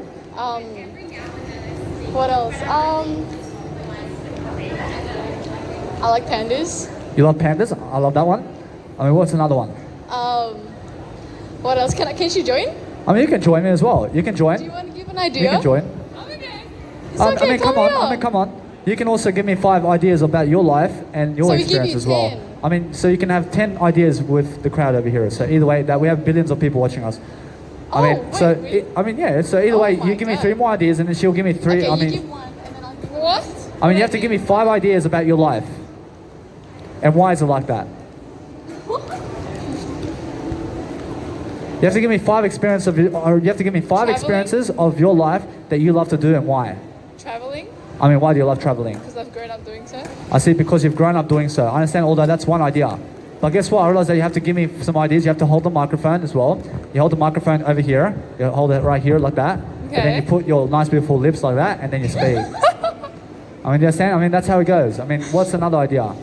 What else? I like pandas. You love pandas? I love that one. I mean, what's another one? What else? Can she join? I mean, you can join me as well. You can join. Do you want to give an idea? You can join. Okay. It's okay, I mean, come on. You can also give me 5 ideas about your life and your experience as well. 10. I mean, so you can have 10 ideas with the crowd over here. So either way, that we have billions of people watching us. So either way, you give me 3 more ideas, and then she'll give me 3. Okay, you give one, and then I'll give what? I mean, you have to give me 5 ideas about your life. And why is it like that? You have to give me 5 experiences of, or you have to give me 5 Traveling? experiences of your life that you love to do, and why. Traveling? I mean, why do you love traveling? Because I've grown up doing so. I see, because you've grown up doing so. I understand, although that's one idea. But guess what? I realize that you have to give me some ideas. You have to hold the microphone as well. You hold the microphone over here. You hold it right here like that. Okay. And then you put your nice, beautiful lips like that, and then you speak. I mean, do you understand? I mean, that's how it goes. I mean, what's another idea? I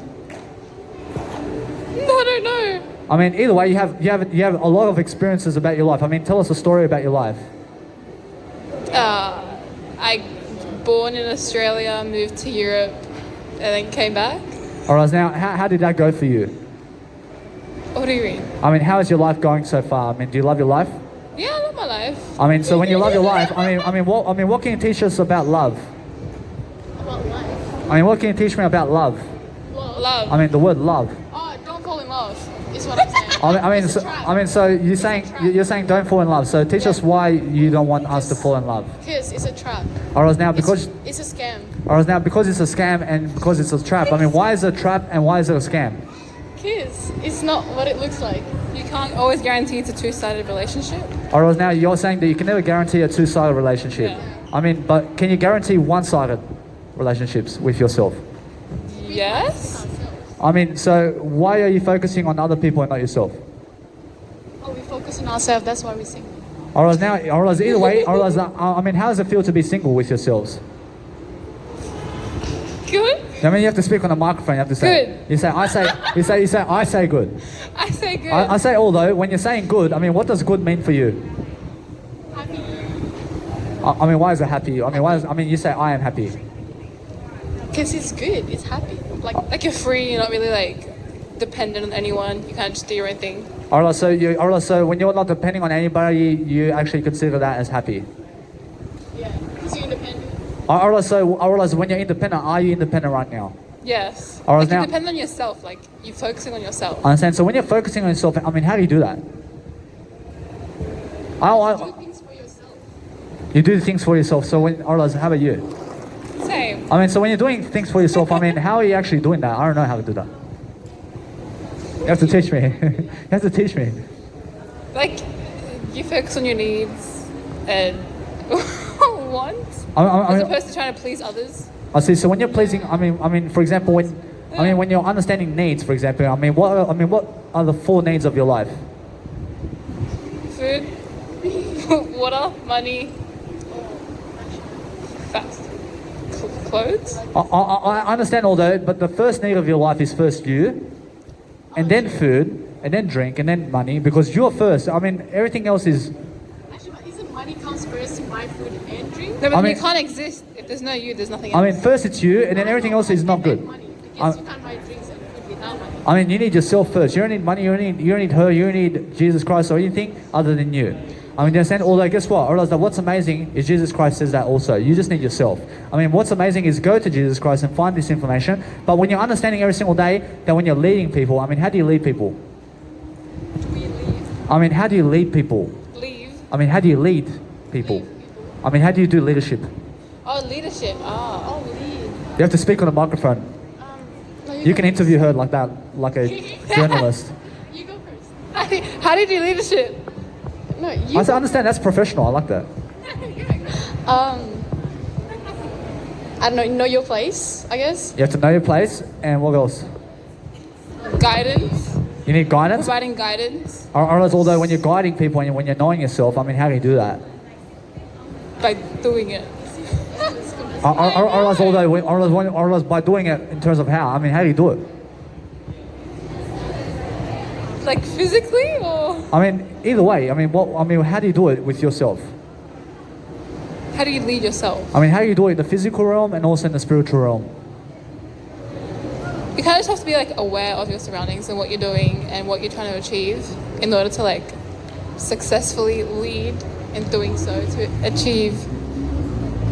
don't know. I mean, either way, you have a lot of experiences about your life. I mean, tell us a story about your life. I born in Australia, moved to Europe, and then came back. All right, now, how did that go for you? What do you mean? I mean, how is your life going so far? I mean, do you love your life? Yeah, I love my life. I mean, so when you love your life, what can you teach us about love? About life? I mean, what can you teach me about love? Love. I mean, the word love. Oh, don't fall in love. is what I'm saying. It's a trap. So you're saying don't fall in love. So teach us why you don't want us to fall in love. Because it's a trap. Or else now because It's a scam. because it's a scam and because it's a trap. I mean, why is it a trap and why is it a scam? Because it's not what it looks like. You can't always guarantee it's a two-sided relationship. Or else now you're saying that you can never guarantee a two-sided relationship. Yeah. I mean, but can you guarantee one-sided relationships with yourself? Yes. I mean, so why are you focusing on other people and not yourself? Oh, we focus on ourselves. That's why we sing. Or else now, or else either way, or else, I mean, how does it feel to be single with yourselves? Good. I mean, you have to speak on the microphone. You have to say. Good. You say. I say. You say. I say good. I say good. I say although when you're saying good, I mean, what does good mean for you? Happy. I mean, why is it happy? I mean, you say I am happy. Because it's good. It's happy. Like you're free. You're not really like dependent on anyone. You kind of just do your own thing. Or else, so when you're not depending on anybody, you actually consider that as happy. Yeah. Because you're independent. Or else, when you're independent, are you independent right now? Yes. Or Like now- you depend on yourself. Like you're focusing on yourself. I understand. So when you're focusing on yourself, I mean, how do you do that? Do things for yourself. You do things for yourself. So when, or else, how about you? Same. I mean, so when you're doing things for yourself, I mean, how are you actually doing that? I don't know how to do that. You have to teach me. You have to teach me. Like you focus on your needs and wants, I as mean, opposed to trying to please others. I see. So when you're pleasing, I mean, for example, when you're understanding needs, for example, what are the 4 needs of your life? Food, water, money, fast, clothes. I understand all that, but the first need of your life is first you, and then food, and then drink, and then money, because you're first. I mean, everything else is. Actually, but isn't money comes first to buy food and drink? No, but I mean- you can't exist if there's no you. There's nothing else. I mean, first it's you, and then everything else is not good. Money. Because you can't buy drinks and food without money. I mean, you need yourself first. You don't need money. You don't need her. You don't need Jesus Christ or anything other than you. I mean, you understand? Although, guess what? I realize that what's amazing is Jesus Christ says that also. You just need yourself. I mean, what's amazing is go to Jesus Christ and find this information. But when you're understanding every single day that when you're leading people, I mean, how do you lead people? We leave. I mean, how do you lead people? Leave. I mean, how do you lead people? I mean, how do you do leadership? Oh, leadership. Ah. Oh, leave. You have to speak on the microphone. No, You can interview her like that, like a journalist. You go first. How do you do leadership? No, you. I understand that's professional. I like that. I don't know your place, I guess. You have to know your place and what else? Guidance. You need guidance. Providing guidance Or else, although when you're guiding people and when you're knowing yourself, I mean, how do you do that? by doing it. Or else, or else by doing it in terms of how? I mean, how do you do it? Like physically or I mean, either way. I mean, how do you do it with yourself? how do you lead yourself? I mean, how do you do it in the physical realm and also in the spiritual realm? You kind of just have to be like aware of your surroundings and what you're doing and what you're trying to achieve in order to like successfully lead in doing so to achieve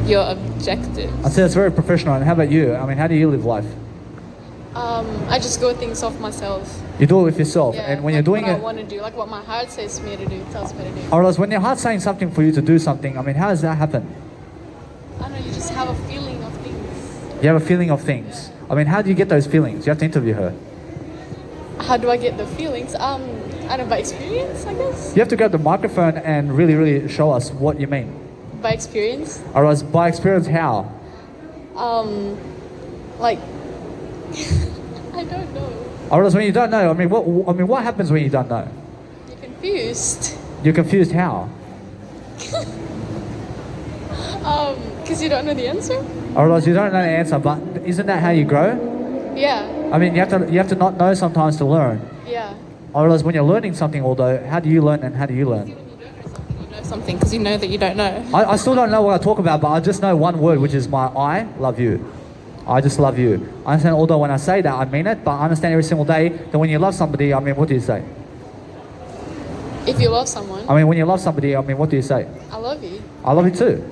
your objective. I'd say that's very professional. And how about you? I mean, how do you live life? I just go things off myself. You do it with yourself, Yeah, and when you're like doing what I it, want to do, like what my heart says me to do, tells me to do. or else when your heart's saying something for you to do something, I mean, how does that happen? I don't know, you just have a feeling of things. You have a feeling of things. I mean, how do you get those feelings? You have to interview her. How do I get the feelings? I don't know, by experience, I guess. You have to grab the microphone and really, really show us what you mean. By experience. Or else by experience, how? Like, I don't know. Or else when you don't know, I mean, what happens when you don't know? You're confused. You're confused how? Because you don't know the answer. Or else you don't know the answer, but isn't that how you grow? Yeah, I mean, you have to not know sometimes to learn. yeah. Or else when you're learning something, although, how do you learn and how do you learn? You know something because you know that you don't know. I still don't know what I talk about, but I just know one word, which is I love you. I just love you. I understand, although when I say that, I mean it, but I understand every single day that when you love somebody, I mean, what do you say? If you love someone, I mean, when you love somebody, I mean, what do you say? I love you. I love you too.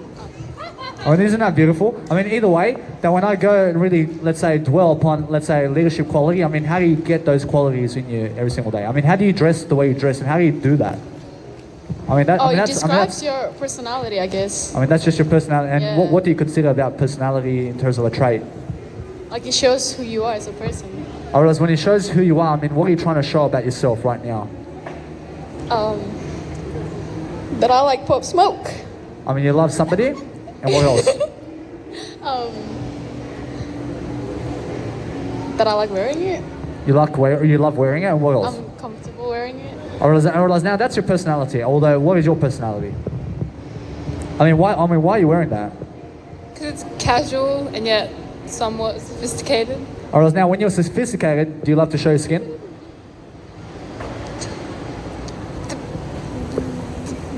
I mean, isn't that beautiful? I mean, either way, that when I go and really, let's say, dwell upon, let's say, leadership quality, I mean, how do you get those qualities in you every single day? I mean, how do you dress the way you dress, and how do you do that? I mean, that, Oh, I mean, it that's, I mean, describes that's, your personality, I guess. I mean, that's just your personality. And Yeah. what do you consider about personality in terms of a trait? Like it shows who you are as a person. I realize when it shows who you are, I mean, what are you trying to show about yourself right now? That I like Pop Smoke. I mean, you love somebody, and what else? That I like wearing it. You love wearing it, and what else? I'm comfortable wearing it. I realize now that's your personality. Although, what is your personality? I mean, why are you wearing that? Because it's casual and yet somewhat sophisticated. I realize now when you're sophisticated, do you love to show your skin?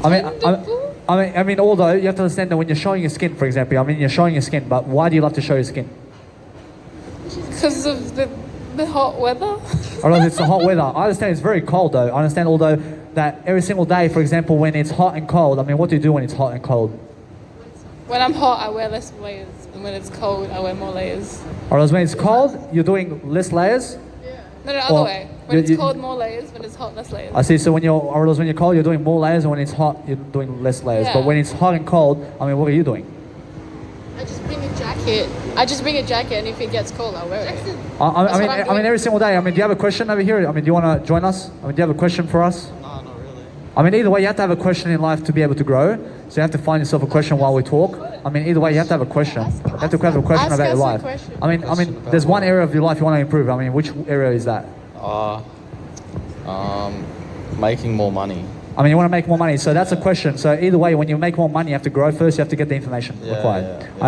I mean, although you have to understand that when you're showing your skin, for example, I mean, you're showing your skin, but why do you love to show your skin? Because of the hot weather. I realize it's the hot weather. I understand it's very cold though. I understand although that every single day, for example, when it's hot and cold, I mean, what do you do when it's hot and cold? When I'm hot, I wear less layers. And when it's cold, I wear more layers. I realize when it's cold, you're doing less layers. No, other Well, way. When you- it's you- cold, more layers. When it's hot, less layers. I see. So when you're cold, you're doing more layers, and when it's hot, you're doing less layers. Yeah. But when it's hot and cold, I mean, what are you doing? I just bring a jacket. And if it gets cold, I'll wear it. I mean, every single day. I mean, do you have a question over here? I mean, do you want to join us? I mean, do you have a question for us? No, not really. I mean, either way, you have to have a question in life to be able to grow. So you have to find yourself a question while we talk. I mean, either way, you have to have a question. You have to have a question ask about your us a life. question. I mean, there's one area of your life you want to improve. I mean, which area is that? Making more money. I mean, you want to make more money, so that's a question. So either way, when you make more money, you have to grow first. You have to get the information Yeah, required. yeah. I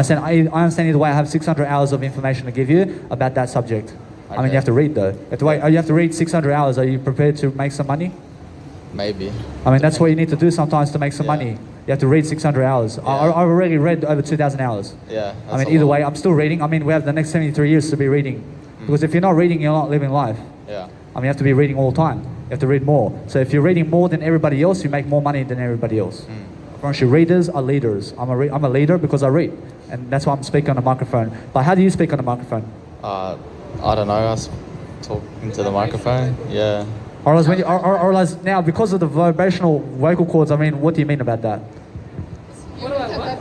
understand either way. I have 600 hours of information to give you about that subject. I mean, Okay. you have to read though. You have to read 600 hours. Are you prepared to make some money? Maybe. I mean, that's what you need to do sometimes to make some Yeah. money. You have to read 600 hours. I've already read over 2,000 hours. Yeah. I mean, either way, I'm still reading. I mean, we have the next 73 years to be reading. Because if you're not reading, you're not living life. Yeah. I mean, you have to be reading all the time. You have to read more. So if you're reading more than everybody else, you make more money than everybody else. Actually, readers are leaders. I'm a leader because I read. And that's why I'm speaking on the microphone. But how do you speak on the microphone? I don't know. I talk into the microphone. Yeah. Or else, now, because of the vibrational vocal cords, I mean, what do you mean about that? What do I what?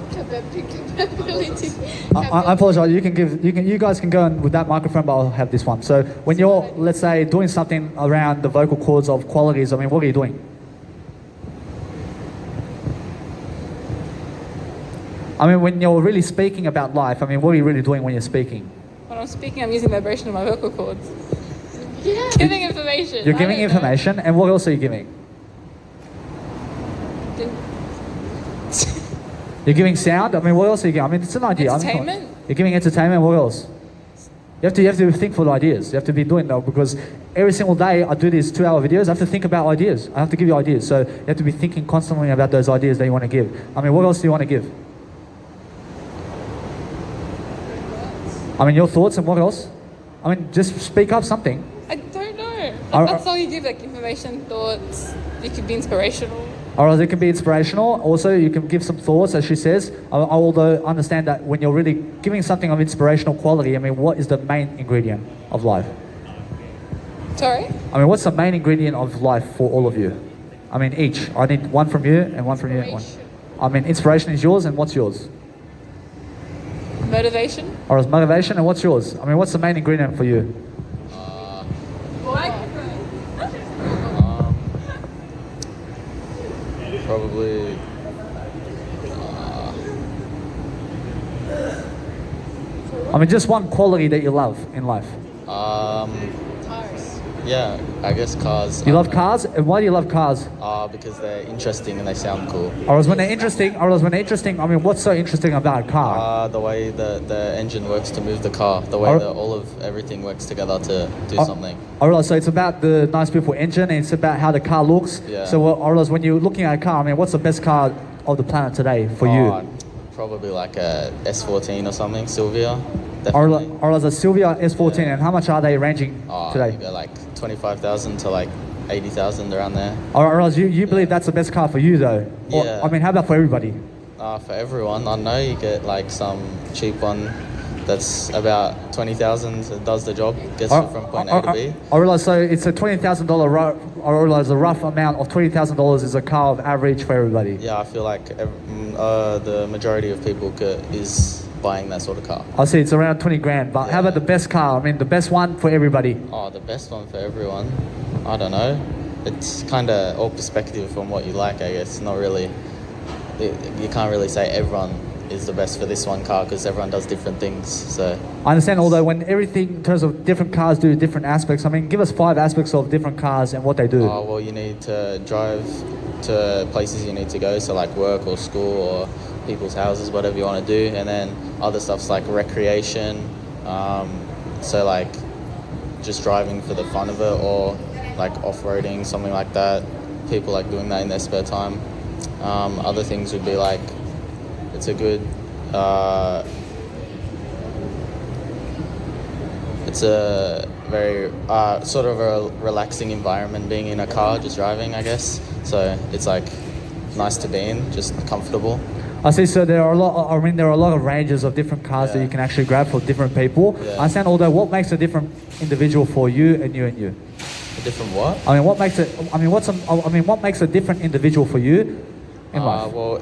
Capability. I apologize. You guys can go in with that microphone, but I'll have this one. So when you're, let's say, doing something around the vocal cords of qualities, I mean, what are you doing? I mean, when you're really speaking about life, I mean, what are you really doing when you're speaking? When I'm speaking, I'm using vibration of my vocal cords. Giving information. You're I giving don't know. information, and what else are you giving? You're giving sound. I mean, what else are you giving? I mean, it's an idea. I mean, come on. Entertainment. You're giving entertainment. What else? You have to think for the ideas. You have to be doing that because every single day I do these 2-hour videos. I have to think about ideas. I have to give you ideas. So you have to be thinking constantly about those ideas that you want to give. I mean, what else do you want to give? I mean, your thoughts and what else? I mean, just speak up something. I don't know. I- That's all you give, like information, thoughts. You could be inspirational. Or else it can be inspirational. Also, you can give some thoughts, as she says. Although understand that when you're really giving something of inspirational quality, I mean, what is the main ingredient of life? Sorry? I mean, what's the main ingredient of life for all of you? I mean, each. I need one from you and one from you. And one. I mean, inspiration is yours, and what's yours? Motivation. Or else motivation, and what's yours? I mean, what's the main ingredient for you? Probably. I mean, just one quality that you love in life. Yeah. I guess cars. You love cars, and why do you love cars? Because they're interesting and they sound cool. Or else when they're interesting. I mean, what's so interesting about a car? The way the engine works to move the car, the way Or- that all of everything works together to do something. I realize, so it's about the nice, beautiful engine, and it's about how the car looks. Yeah. So, I realize when you're looking at a car, I mean, what's the best car of the planet today for you? Probably like a S14 or something, Sylvia. Or Definitely. as a Silvia S14, and how much are they ranging today? You go like 25,000 to like 80,000 around there. Or else you believe that's the best car for you though? Or, Yeah. I mean, how about for everybody? For everyone, I know you get like some cheap one that's about 20,000. It does the job, gets you from point A to B. I realize, so it's a $20,000. I realize the rough amount of $20,000 is a car of average for everybody. Yeah, I feel like the majority of people is buying that sort of car. I see it's around 20 grand. But how about the best car? I mean, the best one for everybody. Oh, the best one for everyone? I don't know. It's kind of all perspective from what you like, I guess. Not really. You can't really say everyone is the best for this one car because everyone does different things. So I understand, although when everything in terms of different cars do different aspects. I mean, give us 5 aspects of different cars and what they do. Oh, well, you need to drive to places you need to go, so like work or school or people's houses, whatever you want to do. And then other stuff's like recreation, so like just driving for the fun of it, or like off-roading, something like that. People like doing that in their spare time. Other things would be like, it's a good, it's a very sort of a relaxing environment being in a car, just driving, I guess. So it's like nice to be in, just comfortable. I see. So there are a lot. I mean, there are a lot of ranges of different cars that you can actually grab for different people. Yeah. I understand. Although, what makes a different individual for you and you and you? A different what? I mean, what makes it? I mean, what makes a different individual for you in life? Well,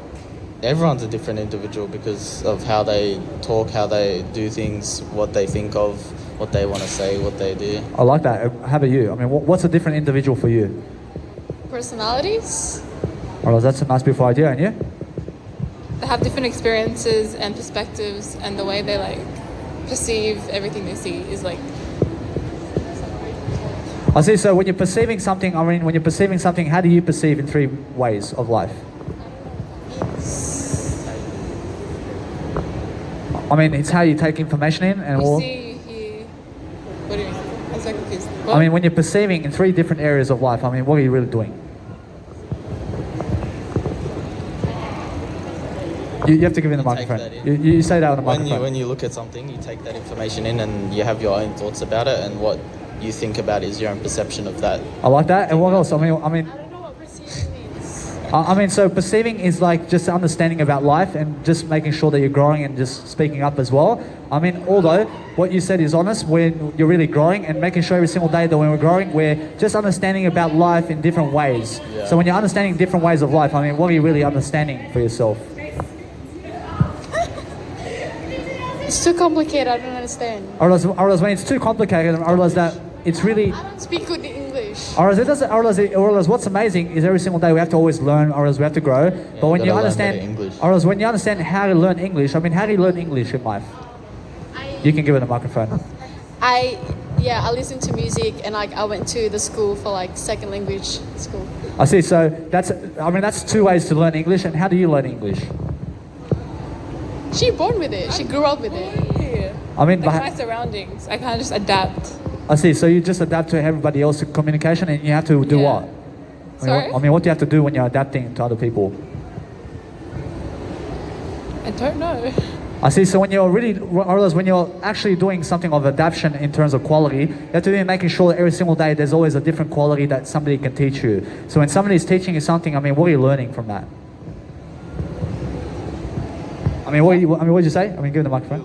everyone's a different individual because of how they talk, how they do things, what they think of, what they want to say, what they do. I like that. How about you? I mean, what's a different individual for you? Personalities. Well, that's a nice, beautiful idea, and you? They have different experiences and perspectives, and the way they like perceive everything they see is like. I see. So when you're perceiving something, I mean, when you're perceiving something, how do you perceive in 3 ways of life? I mean, it's how you take information in and You all. see, you hear. What do you mean? I'm so confused. I mean, when you're perceiving in 3 different areas of life, I mean, what are you really doing? You have to give me the You take microphone. that in. You say that on the microphone. When you look at something, you take that information in and you have your own thoughts about it, and what you think about is your own perception of that. I like that. And what else? I mean, I don't know what perceiving means. I mean, so perceiving is like just understanding about life and just making sure that you're growing and just speaking up as well. I mean, although what you said is honest, when you're really growing and making sure every single day that when we're growing, we're just understanding about life in different ways. Yeah. So when you're understanding different ways of life, I mean, what are you really understanding for yourself? It's too complicated. I don't understand. I realize when it's too complicated, I realize that it's really. I don't speak good English. I realize what's amazing is every single day we have to always learn, or else we have to grow. But when you you gotta learn understand, better English. or else when you understand how to learn English, I mean, how do you learn English in life? You can give it a microphone. I listen to music, and like I went to the school for like second language school. I see. So that's 2 ways to learn English. And how do you learn English? She born with it. She grew up with it. Yeah. I mean, Like but my surroundings, I kind of just adapt. I see. So you just adapt to everybody else's communication, and you have to do Yeah. what? Sorry? What do you have to do when you're adapting to other people? I don't know. I see. So when you're actually doing something of adaptation in terms of quality, you have to be making sure that every single day there's always a different quality that somebody can teach you. So when somebody's teaching you something, I mean, what are you learning from that? I mean, what did you say? I mean, give the microphone.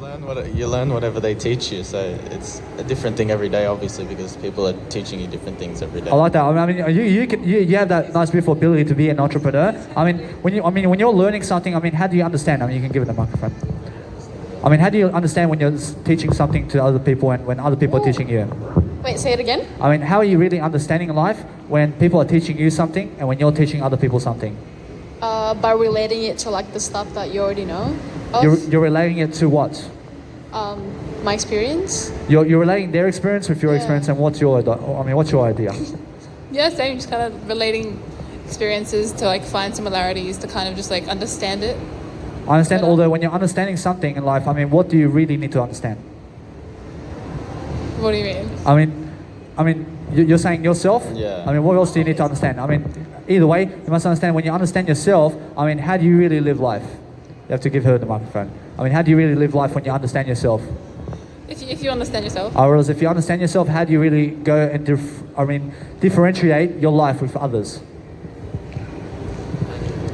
You learn whatever they teach you, so it's a different thing every day, obviously, because people are teaching you different things every day. I like that. I mean, you have that nice, beautiful ability to be an entrepreneur. I mean, when you're learning something, I mean, how do you understand? I mean, you can give it the microphone. I mean, how do you understand when you're teaching something to other people and when other people are teaching you? Wait, say it again. I mean, how are you really understanding life when people are teaching you something and when you're teaching other people something? By relating it to like the stuff that you already know. You're relating it to what? My experience. You're relating their experience with your Yeah. experience, and what's your idea? Yeah, same. Just kind of relating experiences to like find similarities to kind of just like understand it. I understand. Although when you're understanding something in life, I mean, what do you really need to understand? What do you mean? I mean, you're saying yourself. Yeah. I mean, what else do you need to understand? I mean, either way, you must understand. When you understand yourself, I mean, how do you really live life? You have to give her the microphone. I mean, how do you really live life when you understand yourself? If you understand yourself. Or else, if you understand yourself, how do you really go and differentiate your life with others?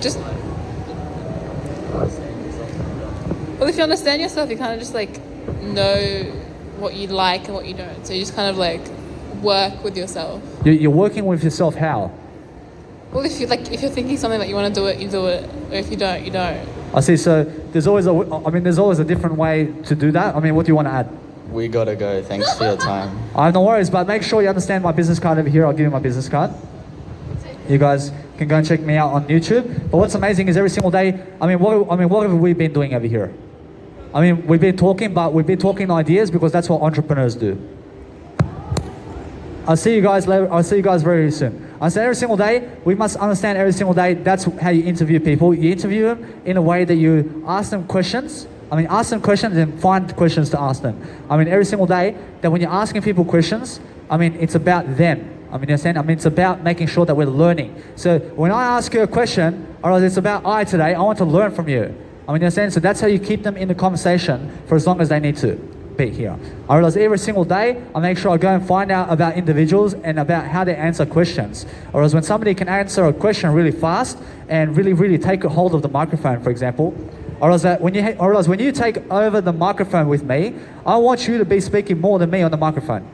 Just Well, if you understand yourself, you kind of just like know what you like and what you don't. So you just kind of like work with yourself. You're working with yourself how? Well, if you're thinking something that you want to do it, you do it. Or if you don't, you don't. I see. So there's always a different way to do that. I mean, what do you want to add? We gotta go. Thanks for your time. I have no worries, but make sure you understand my business card over here. I'll give you my business card. You guys can go and check me out on YouTube. But what's amazing is every single day, what have we been doing over here? I mean, we've been talking ideas because that's what entrepreneurs do. I'll see you guys later. I'll see you guys very soon. I say every single day, we must understand every single day, that's how you interview people. You interview them in a way that you ask them questions. Ask them questions and find questions to ask them. Every single day, that when you're asking people questions, it's about them. It's about making sure that we're learning. So when I ask you a question, or it's about today, I want to learn from you. So that's how you keep them in the conversation for as long as they need to be here. I realize every single day, I make sure I go and find out about individuals and about how they answer questions. Or else when somebody can answer a question really fast and really, really take a hold of the microphone, for example, or else when you take over the microphone with me, I want you to be speaking more than me on the microphone.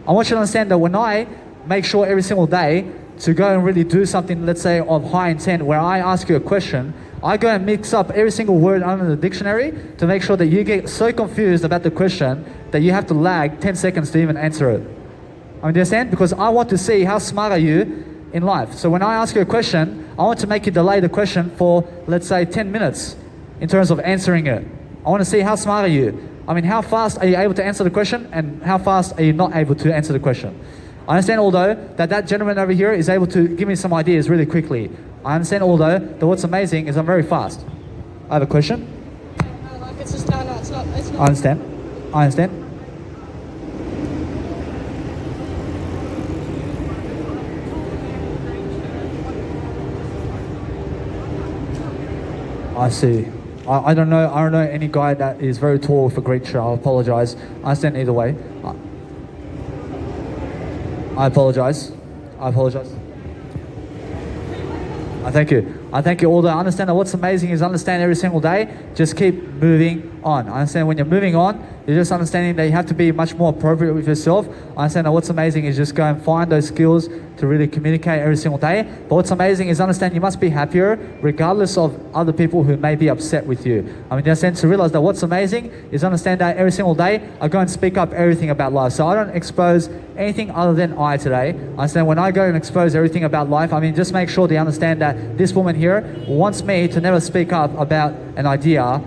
I want you to understand that when I make sure every single day to go and really do something, let's say, of high intent, where I ask you a question, I go and mix up every single word under the dictionary to make sure that you get so confused about the question that you have to lag 10 seconds to even answer it. You understand? Because I want to see how smart are you in life. So when I ask you a question, I want to make you delay the question for, let's say, 10 minutes in terms of answering it. I want to see how smart are you. How fast are you able to answer the question and how fast are you not able to answer the question? I understand, although, that gentleman over here is able to give me some ideas really quickly. I understand, although, that what's amazing is I'm very fast. I have a question. It's just no, it's not. I understand. I understand. I see. I don't know any guy that is very tall with a great shirt. I apologize. I understand either way. I apologize. I thank you. Although I understand that what's amazing is understand every single day, just keep moving on. I understand when you're moving on, you're just understanding that you have to be much more appropriate with yourself. I understand that what's amazing is just go and find those skills to really communicate every single day. But what's amazing is understand you must be happier regardless of other people who may be upset with you. In a sense, to realize that what's amazing is understand that every single day I go and speak up everything about life. So I don't expose anything other than I today. I understand when I go and expose everything about life, just make sure they understand that this woman here wants me to never speak up about an idea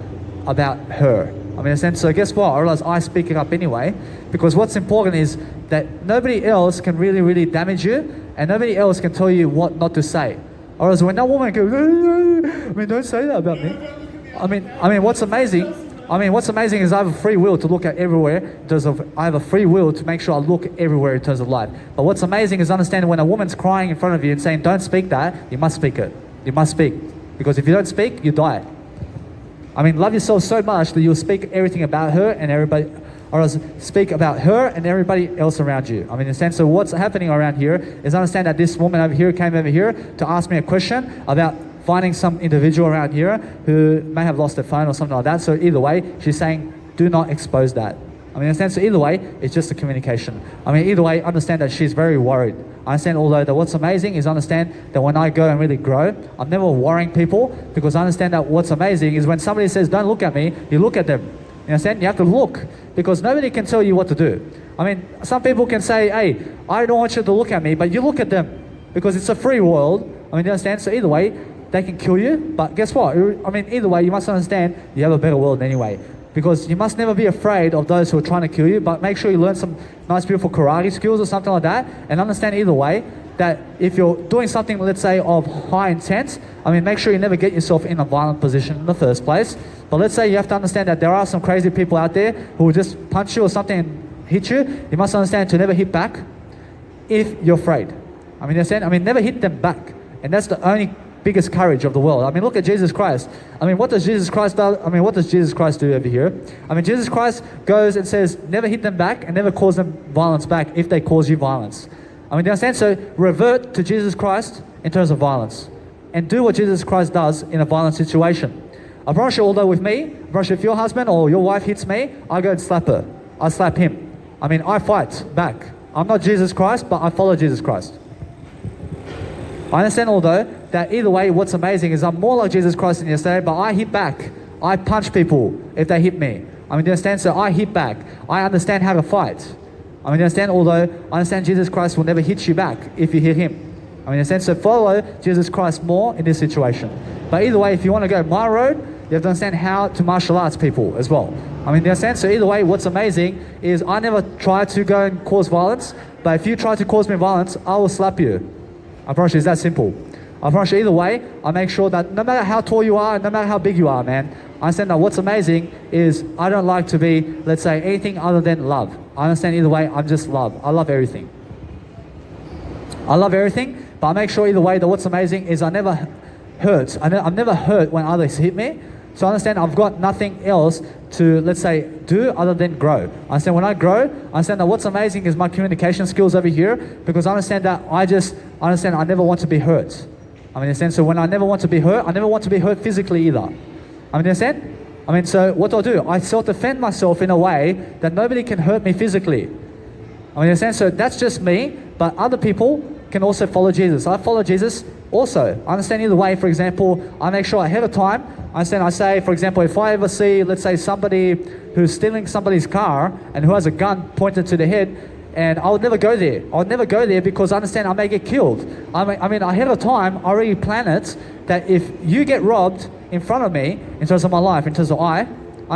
about her. In a sense, so guess what? I realize I speak it up anyway, because what's important is that nobody else can really, really damage you, and nobody else can tell you what not to say. Or else when that woman goes, don't say that about me. What's amazing is I have a free will to look at everywhere. I have a free will to make sure I look everywhere in terms of life. But what's amazing is understanding when a woman's crying in front of you and saying, don't speak that, you must speak it. You must speak. Because if you don't speak, you die. Love yourself so much that you'll speak everything about her and everybody, or else speak about her and everybody else around you. In a sense, so what's happening around here is understand that this woman over here came over here to ask me a question about finding some individual around here who may have lost their phone or something like that. So either way, she's saying, do not expose that. In a sense, so either way, it's just a communication. Either way, understand that she's very worried. I understand, although, that what's amazing is understand that when I go and really grow, I'm never worrying people, because I understand that what's amazing is when somebody says, don't look at me, you look at them. You understand? You have to look, because nobody can tell you what to do. Some people can say, hey, I don't want you to look at me, but you look at them, because it's a free world. You understand? So either way, they can kill you, but guess what? Either way, you must understand you have a better world anyway. Because you must never be afraid of those who are trying to kill you, but make sure you learn some nice, beautiful karate skills or something like that, and understand either way that if you're doing something, let's say, of high intent, make sure you never get yourself in a violent position in the first place. But let's say you have to understand that there are some crazy people out there who will just punch you or something and hit you. You must understand to never hit back if you're afraid. Never hit them back. And that's the only biggest courage of the world. Look at Jesus Christ. What does Jesus Christ do? What does Jesus Christ do over here? Jesus Christ goes and says, never hit them back and never cause them violence back if they cause you violence. Do you understand? So revert to Jesus Christ in terms of violence and do what Jesus Christ does in a violent situation. I promise you, although with me, I promise you if your husband or your wife hits me, I go and slap her. I slap him. I mean, I fight back. I'm not Jesus Christ, but I follow Jesus Christ. I understand, although, that either way, what's amazing is I'm more like Jesus Christ than yesterday, but I hit back. I punch people if they hit me. I mean, you understand? So I hit back. I understand how to fight. I mean, you understand? Although, I understand Jesus Christ will never hit you back if you hit him. I mean, you understand? So follow Jesus Christ more in this situation. But either way, if you want to go my road, you have to understand how to martial arts people as well. I mean, you understand? So either way, what's amazing is I never try to go and cause violence, but if you try to cause me violence, I will slap you. I promise you, it's that simple. I promise you, either way, I make sure that no matter how tall you are, no matter how big you are, man, I understand that what's amazing is I don't like to be, let's say, anything other than love. I understand either way, I'm just love. I love everything. I love everything, but I make sure either way that what's amazing is I never hurt. I'm never hurt when others hit me. So I understand I've got nothing else to, let's say, do other than grow. I understand when I grow, I understand that what's amazing is my communication skills over here, because I understand that I understand I never want to be hurt. I mean, understand? So when I never want to be hurt, I never want to be hurt physically either. I mean, understand? I mean, so what do? I self-defend myself in a way that nobody can hurt me physically. I mean, understand? So that's just me, but other people can also follow Jesus. I follow Jesus also. I understand either way, for example, I make sure ahead of time, I say, for example, if I ever see, let's say, somebody who's stealing somebody's car and who has a gun pointed to the head, and I would never go there. I would never go there because I understand I may get killed. I mean, ahead of time, I already plan it that if you get robbed in front of me, in terms of my life, in terms of I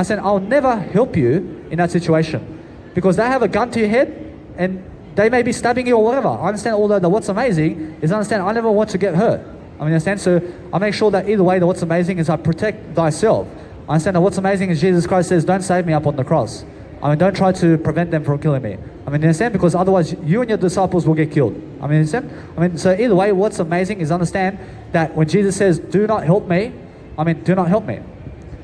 said I'll never help you in that situation because they have a gun to your head and they may be stabbing you or whatever. I understand, although that what's amazing is I understand I never want to get hurt. I mean, understand? So I make sure that either way, that what's amazing is I protect thyself. I understand that what's amazing is Jesus Christ says, don't save me up on the cross. I mean, don't try to prevent them from killing me. I mean, understand? Because otherwise you and your disciples will get killed. I mean, understand? I mean, so either way, what's amazing is understand that when Jesus says, do not help me, I mean, do not help me.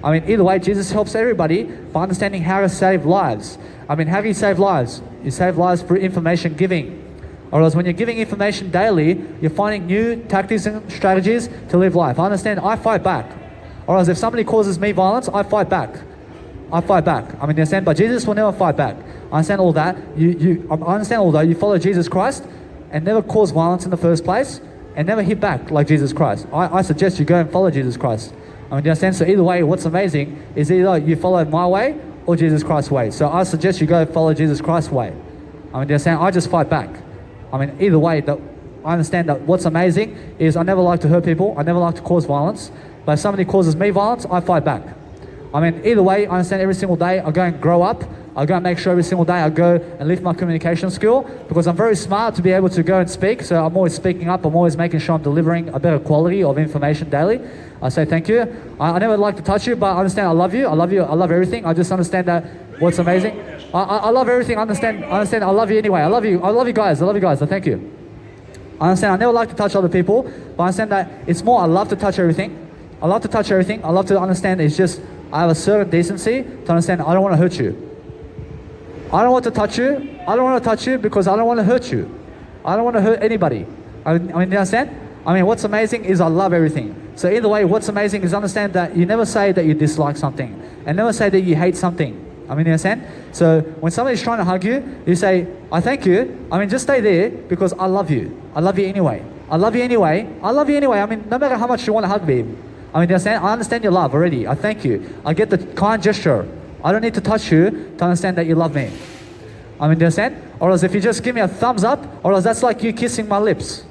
I mean, either way, Jesus helps everybody by understanding how to save lives. I mean, how do you save lives? You save lives through information giving. Or else when you're giving information daily, you're finding new tactics and strategies to live life. I understand, I fight back. Or else if somebody causes me violence, I fight back. I fight back. I mean, you understand? But Jesus will never fight back. I understand all that. I understand all that. You follow Jesus Christ and never cause violence in the first place and never hit back like Jesus Christ. I suggest you go and follow Jesus Christ. I mean, you understand? So either way, what's amazing is either you follow my way or Jesus Christ's way. So I suggest you go follow Jesus Christ's way. I mean, you understand? I just fight back. I mean, either way, I understand that what's amazing is I never like to hurt people. I never like to cause violence. But if somebody causes me violence, I fight back. I mean, either way, I understand every single day I go and grow up. I go and make sure every single day I go and lift my communication skill because I'm very smart to be able to go and speak. So I'm always speaking up. I'm always making sure I'm delivering a better quality of information daily. I say thank you. I never like to touch you, but I understand I love you. I love you. I love everything. I just understand that what's amazing. I love everything. I understand. I love you anyway. I love you. I love you guys. I love you guys. So thank you. I understand I never like to touch other people, but I understand that it's more I love to touch everything. I love to touch everything. I love to understand it's just I have a certain decency to understand I don't want to hurt you. I don't want to touch you. I don't want to touch you because I don't want to hurt you. I don't want to hurt anybody. I mean, you understand? I mean, what's amazing is I love everything. So either way, what's amazing is understand that you never say that you dislike something and never say that you hate something. I mean, you understand? So when somebody's trying to hug you, you say, I thank you. I mean, just stay there because I love you. I love you anyway. I love you anyway. I love you anyway. I mean, no matter how much you want to hug me. I mean, you understand? I understand your love already. I thank you. I get the kind gesture. I don't need to touch you to understand that you love me. I mean, you understand? Or else if you just give me a thumbs up, or else that's like you kissing my lips.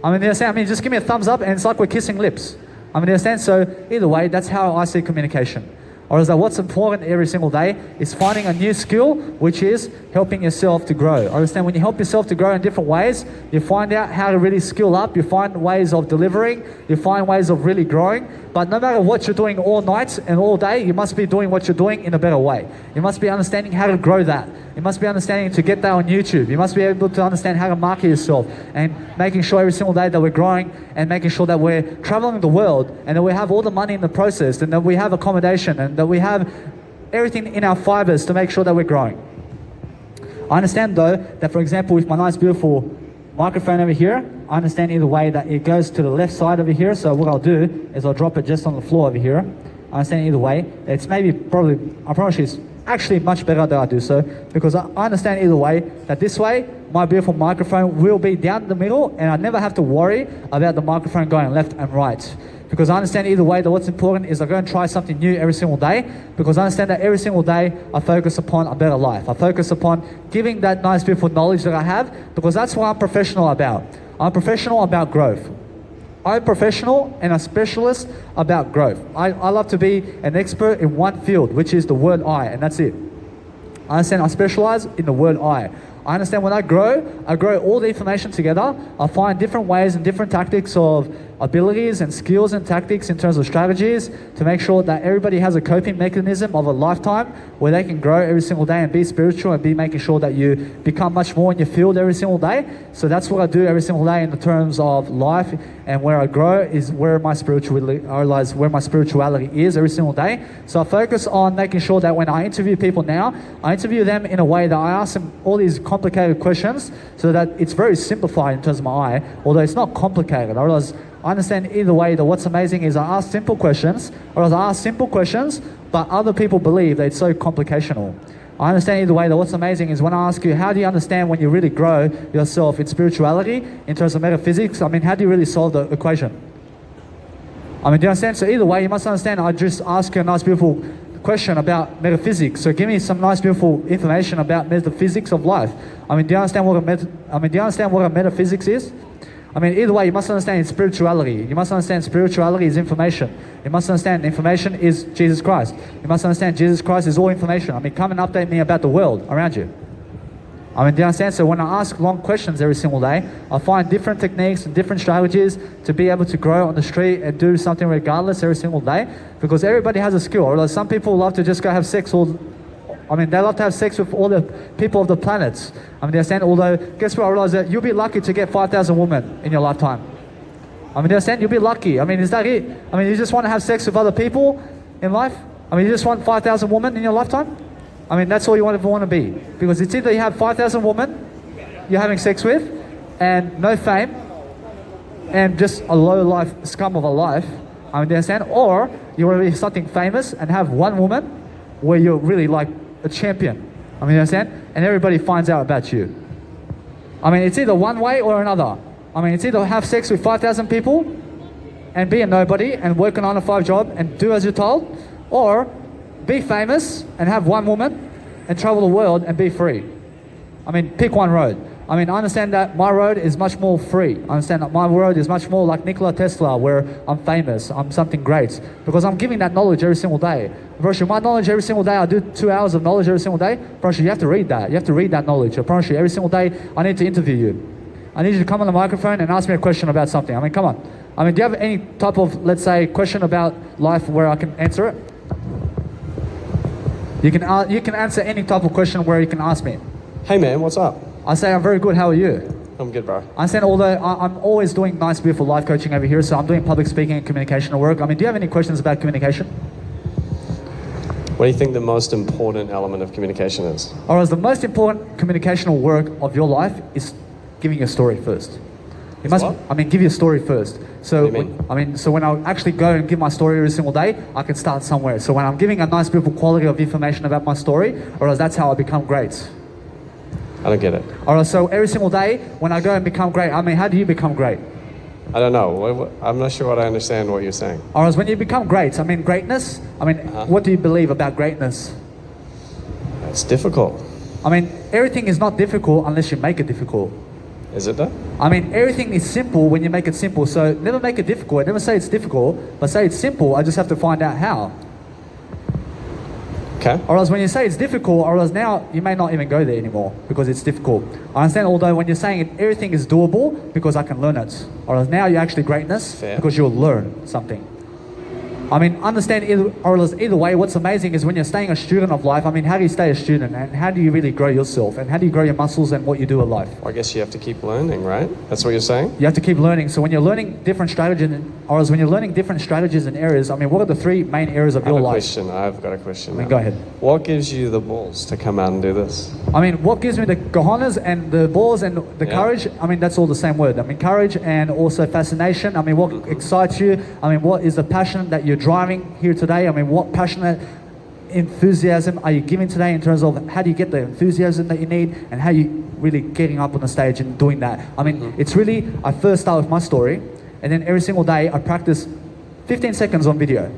I mean, you understand? I mean, just give me a thumbs up and it's like we're kissing lips. I mean, you understand? So either way, that's how I see communication. Or is that what's important every single day is finding a new skill, which is helping yourself to grow. I understand when you help yourself to grow in different ways, you find out how to really skill up, you find ways of delivering, you find ways of really growing. But no matter what you're doing all night and all day, you must be doing what you're doing in a better way. You must be understanding how to grow that. You must be understanding to get that on YouTube. You must be able to understand how to market yourself and making sure every single day that we're growing and making sure that we're traveling the world and that we have all the money in the process and that we have accommodation and that we have everything in our fibers to make sure that we're growing. I understand though that, for example, with my nice beautiful microphone over here, I understand either way that it goes to the left side over here. So what I'll do is I'll drop it just on the floor over here I understand either way. It's maybe probably, I promise you, it's actually much better that I do so, because I understand either way that this way, my beautiful microphone will be down the middle and I never have to worry about the microphone going left and right. Because I understand either way that what's important is I go and try something new every single day, because I understand that every single day I focus upon a better life. I focus upon giving that nice, beautiful knowledge that I have, because that's what I'm professional about. I'm professional about growth. I'm professional and a specialist about growth. I love to be an expert in one field, which is the word I, and that's it. I understand I specialize in the word I. I understand when I grow all the information together. I find different ways and different tactics of abilities and skills and tactics in terms of strategies to make sure that everybody has a coping mechanism of a lifetime where they can grow every single day and be spiritual and be making sure that you become much more in your field every single day. So that's what I do every single day in the terms of life, and where I grow is where my spirituality, I realize where my spirituality is every single day. So I focus on making sure that when I interview people now, I interview them in a way that I ask them all these complicated questions so that it's very simplified in terms of my eye, although it's not complicated. I realize I understand either way that what's amazing is I ask simple questions, or I ask simple questions, but other people believe that it's so complicational. I understand either way that what's amazing is when I ask you, how do you understand when you really grow yourself in spirituality, in terms of metaphysics? I mean, how do you really solve the equation? I mean, do you understand? So either way, you must understand, I just ask you a nice, beautiful question about metaphysics. So give me some nice, beautiful information about metaphysics of life. I mean, do you understand what a metaphysics is? I mean, either way, you must understand spirituality. You must understand spirituality is information. You must understand information is Jesus Christ. You must understand Jesus Christ is all information. I mean, come and update me about the world around you. I mean, do you understand? So when I ask long questions every single day, I find different techniques and different strategies to be able to grow on the street and do something regardless every single day, because everybody has a skill. Although some people love to just go have sex they love to have sex with all the people of the planets. I mean, they understand, although, guess what, I realize that you'll be lucky to get 5,000 women in your lifetime. I mean, they understand, you'll be lucky. I mean, is that it? I mean, you just want to have sex with other people in life? I mean, you just want 5,000 women in your lifetime? I mean, that's all you ever want to be. Because it's either you have 5,000 women you're having sex with, and no fame, and just a low life, scum of a life. I mean, they understand? Or you want to be something famous and have one woman where you're really like a champion. I mean, you understand? And everybody finds out about you. I mean, it's either one way or another. I mean, it's either have sex with 5,000 people and be a nobody and work a 9-to-5 job and do as you're told, or be famous and have one woman and travel the world and be free. I mean, pick one road. I mean, I understand that my road is much more free. I understand that my road is much more like Nikola Tesla, where I'm famous, I'm something great, because I'm giving that knowledge every single day. Promise you, my knowledge every single day, I do 2 hours of knowledge every single day. Promise you, you have to read that. You have to read that knowledge. I promise you, every single day, I need to interview you. I need you to come on the microphone and ask me a question about something. I mean, come on. I mean, do you have any type of, let's say, question about life where I can answer it? You can answer any type of question where you can ask me. Hey man, what's up? I say, I'm very good, how are you? I'm good, bro. I understand, although I'm always doing nice, beautiful life coaching over here, so I'm doing public speaking and communication work. I mean, do you have any questions about communication? What do you think the most important element of communication is? Or is the most important communicational work of your life is giving your story first. You must, what? I mean, give your story first. So, What do you mean? so when I actually go and give my story every single day, I can start somewhere. So when I'm giving a nice, beautiful quality of information about my story, or else that's how I become great. I don't get it. All right, so every single day when I go and become great, I mean, how do you become great? I don't know. I'm not sure what I understand what you're saying. Or else when you become great, I mean, greatness, I mean, what do you believe about greatness? It's difficult. I mean, everything is not difficult unless you make it difficult. Is it though? I mean, everything is simple when you make it simple. So never make it difficult. Never say it's difficult, but say it's simple. I just have to find out how. Okay. Or else when you say it's difficult, or else now you may not even go there anymore because it's difficult. I understand, although when you're saying everything is doable because I can learn it. Or else now you're actually greatness Fair. because you'll learn something. I mean, understand either way, what's amazing is when you're staying a student of life, I mean, how do you stay a student and how do you really grow yourself and how do you grow your muscles and what you do in life? Well, I guess you have to keep learning, right? That's what you're saying? You have to keep learning. So when you're learning different strategies, or else when you're learning different strategies and areas, I mean, what are the 3 main areas of your life? I've got a question. I mean, now. go ahead. What gives you the balls to come out and do this? I mean, what gives me the cojones and the balls and the courage? I mean, that's all the same word. I mean, courage and also fascination. I mean, what excites you? I mean, what is the passion that you're driving here today? I mean, what passionate enthusiasm are you giving today in terms of how do you get the enthusiasm that you need and how you really getting up on the stage and doing that? I mean, it's really, I first start with my story, and then every single day I practice 15 seconds on video.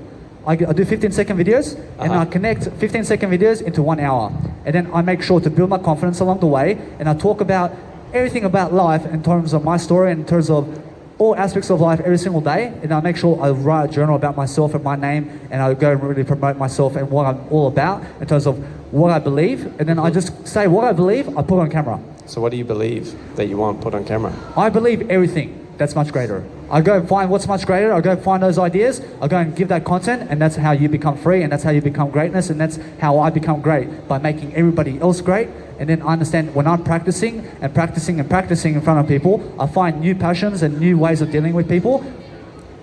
I do 15-second videos, and I connect 15-second videos into 1 hour. And then I make sure to build my confidence along the way, and I talk about everything about life in terms of my story, in terms of all aspects of life every single day. And I make sure I write a journal about myself and my name, and I go and really promote myself and what I'm all about in terms of what I believe. And then I just say what I believe, I put on camera. So what do you believe that you want put on camera? I believe everything that's much greater. I go and find what's much greater, I go and find those ideas, I go and give that content, and that's how you become free, and that's how you become greatness, and that's how I become great, by making everybody else great. And then I understand when I'm practicing and practicing and practicing in front of people, I find new passions and new ways of dealing with people.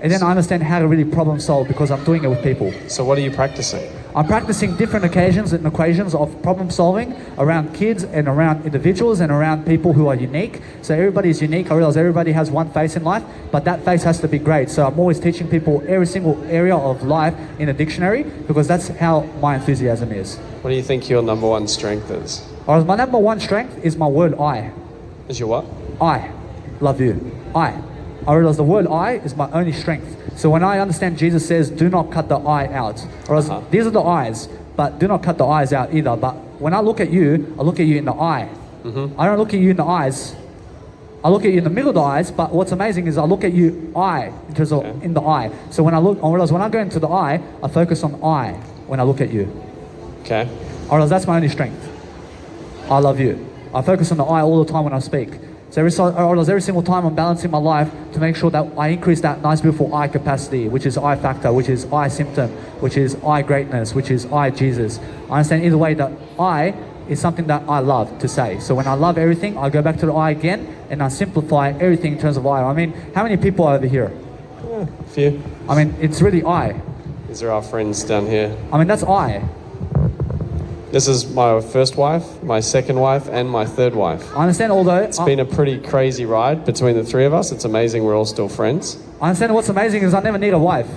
And then I understand how to really problem solve because I'm doing it with people. So what are you practicing? I'm practicing different occasions and equations of problem solving around kids and around individuals and around people who are unique. So everybody is unique. I realize everybody has one face in life, but that face has to be great. So I'm always teaching people every single area of life in a dictionary because that's how my enthusiasm is. What do you think your number one strength is? Or my number one strength is my word I. Is your what? I love you. I realize the word I is my only strength. So when I understand Jesus says, do not cut the I out. Or else, these are the I's, but do not cut the I's out either. But when I look at you in the eye. I don't look at you in the eyes. I look at you in the middle of the eyes, but what's amazing is I look at you in terms of in the eye. So when I realize when I go into the eye, I focus on I when I look at you. Okay. I realize that's my only strength. I love you. I focus on the I all the time when I speak. So every single time I'm balancing my life to make sure that I increase that nice beautiful I capacity, which is I factor, which is I symptom, which is I greatness, which is I Jesus. I understand either way that I is something that I love to say. So when I love everything, I go back to the I again and I simplify everything in terms of I. I mean, how many people are over here? A few. I mean, it's really I. These are our friends down here. I mean, that's I. This is my first wife, my second wife, and my third wife. I understand, although It's been a pretty crazy ride between the three of us. It's amazing we're all still friends. I understand what's amazing is I never need a wife.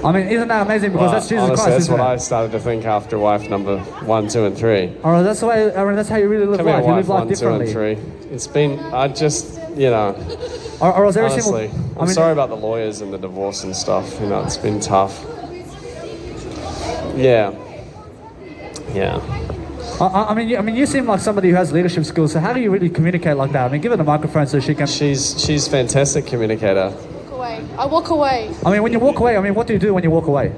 I mean, isn't that amazing? Because that's Jesus honestly, Christ, that's isn't what it? I started to think after wife number 1, 2, and 3. All right, that's the way. I mean, that's how you really live Come life. here, You wife live life 1, 2, and differently. 3. It's been, I just, you know, Or else every honestly, single. I'm sorry about the lawyers and the divorce and stuff. You know, it's been tough. Yeah. Yeah. I mean, you seem like somebody who has leadership skills. So how do you really communicate like that? I mean, give her the microphone so she can. She's fantastic communicator. Walk away. I walk away. I mean, when you walk away, I mean, what do you do when you walk away?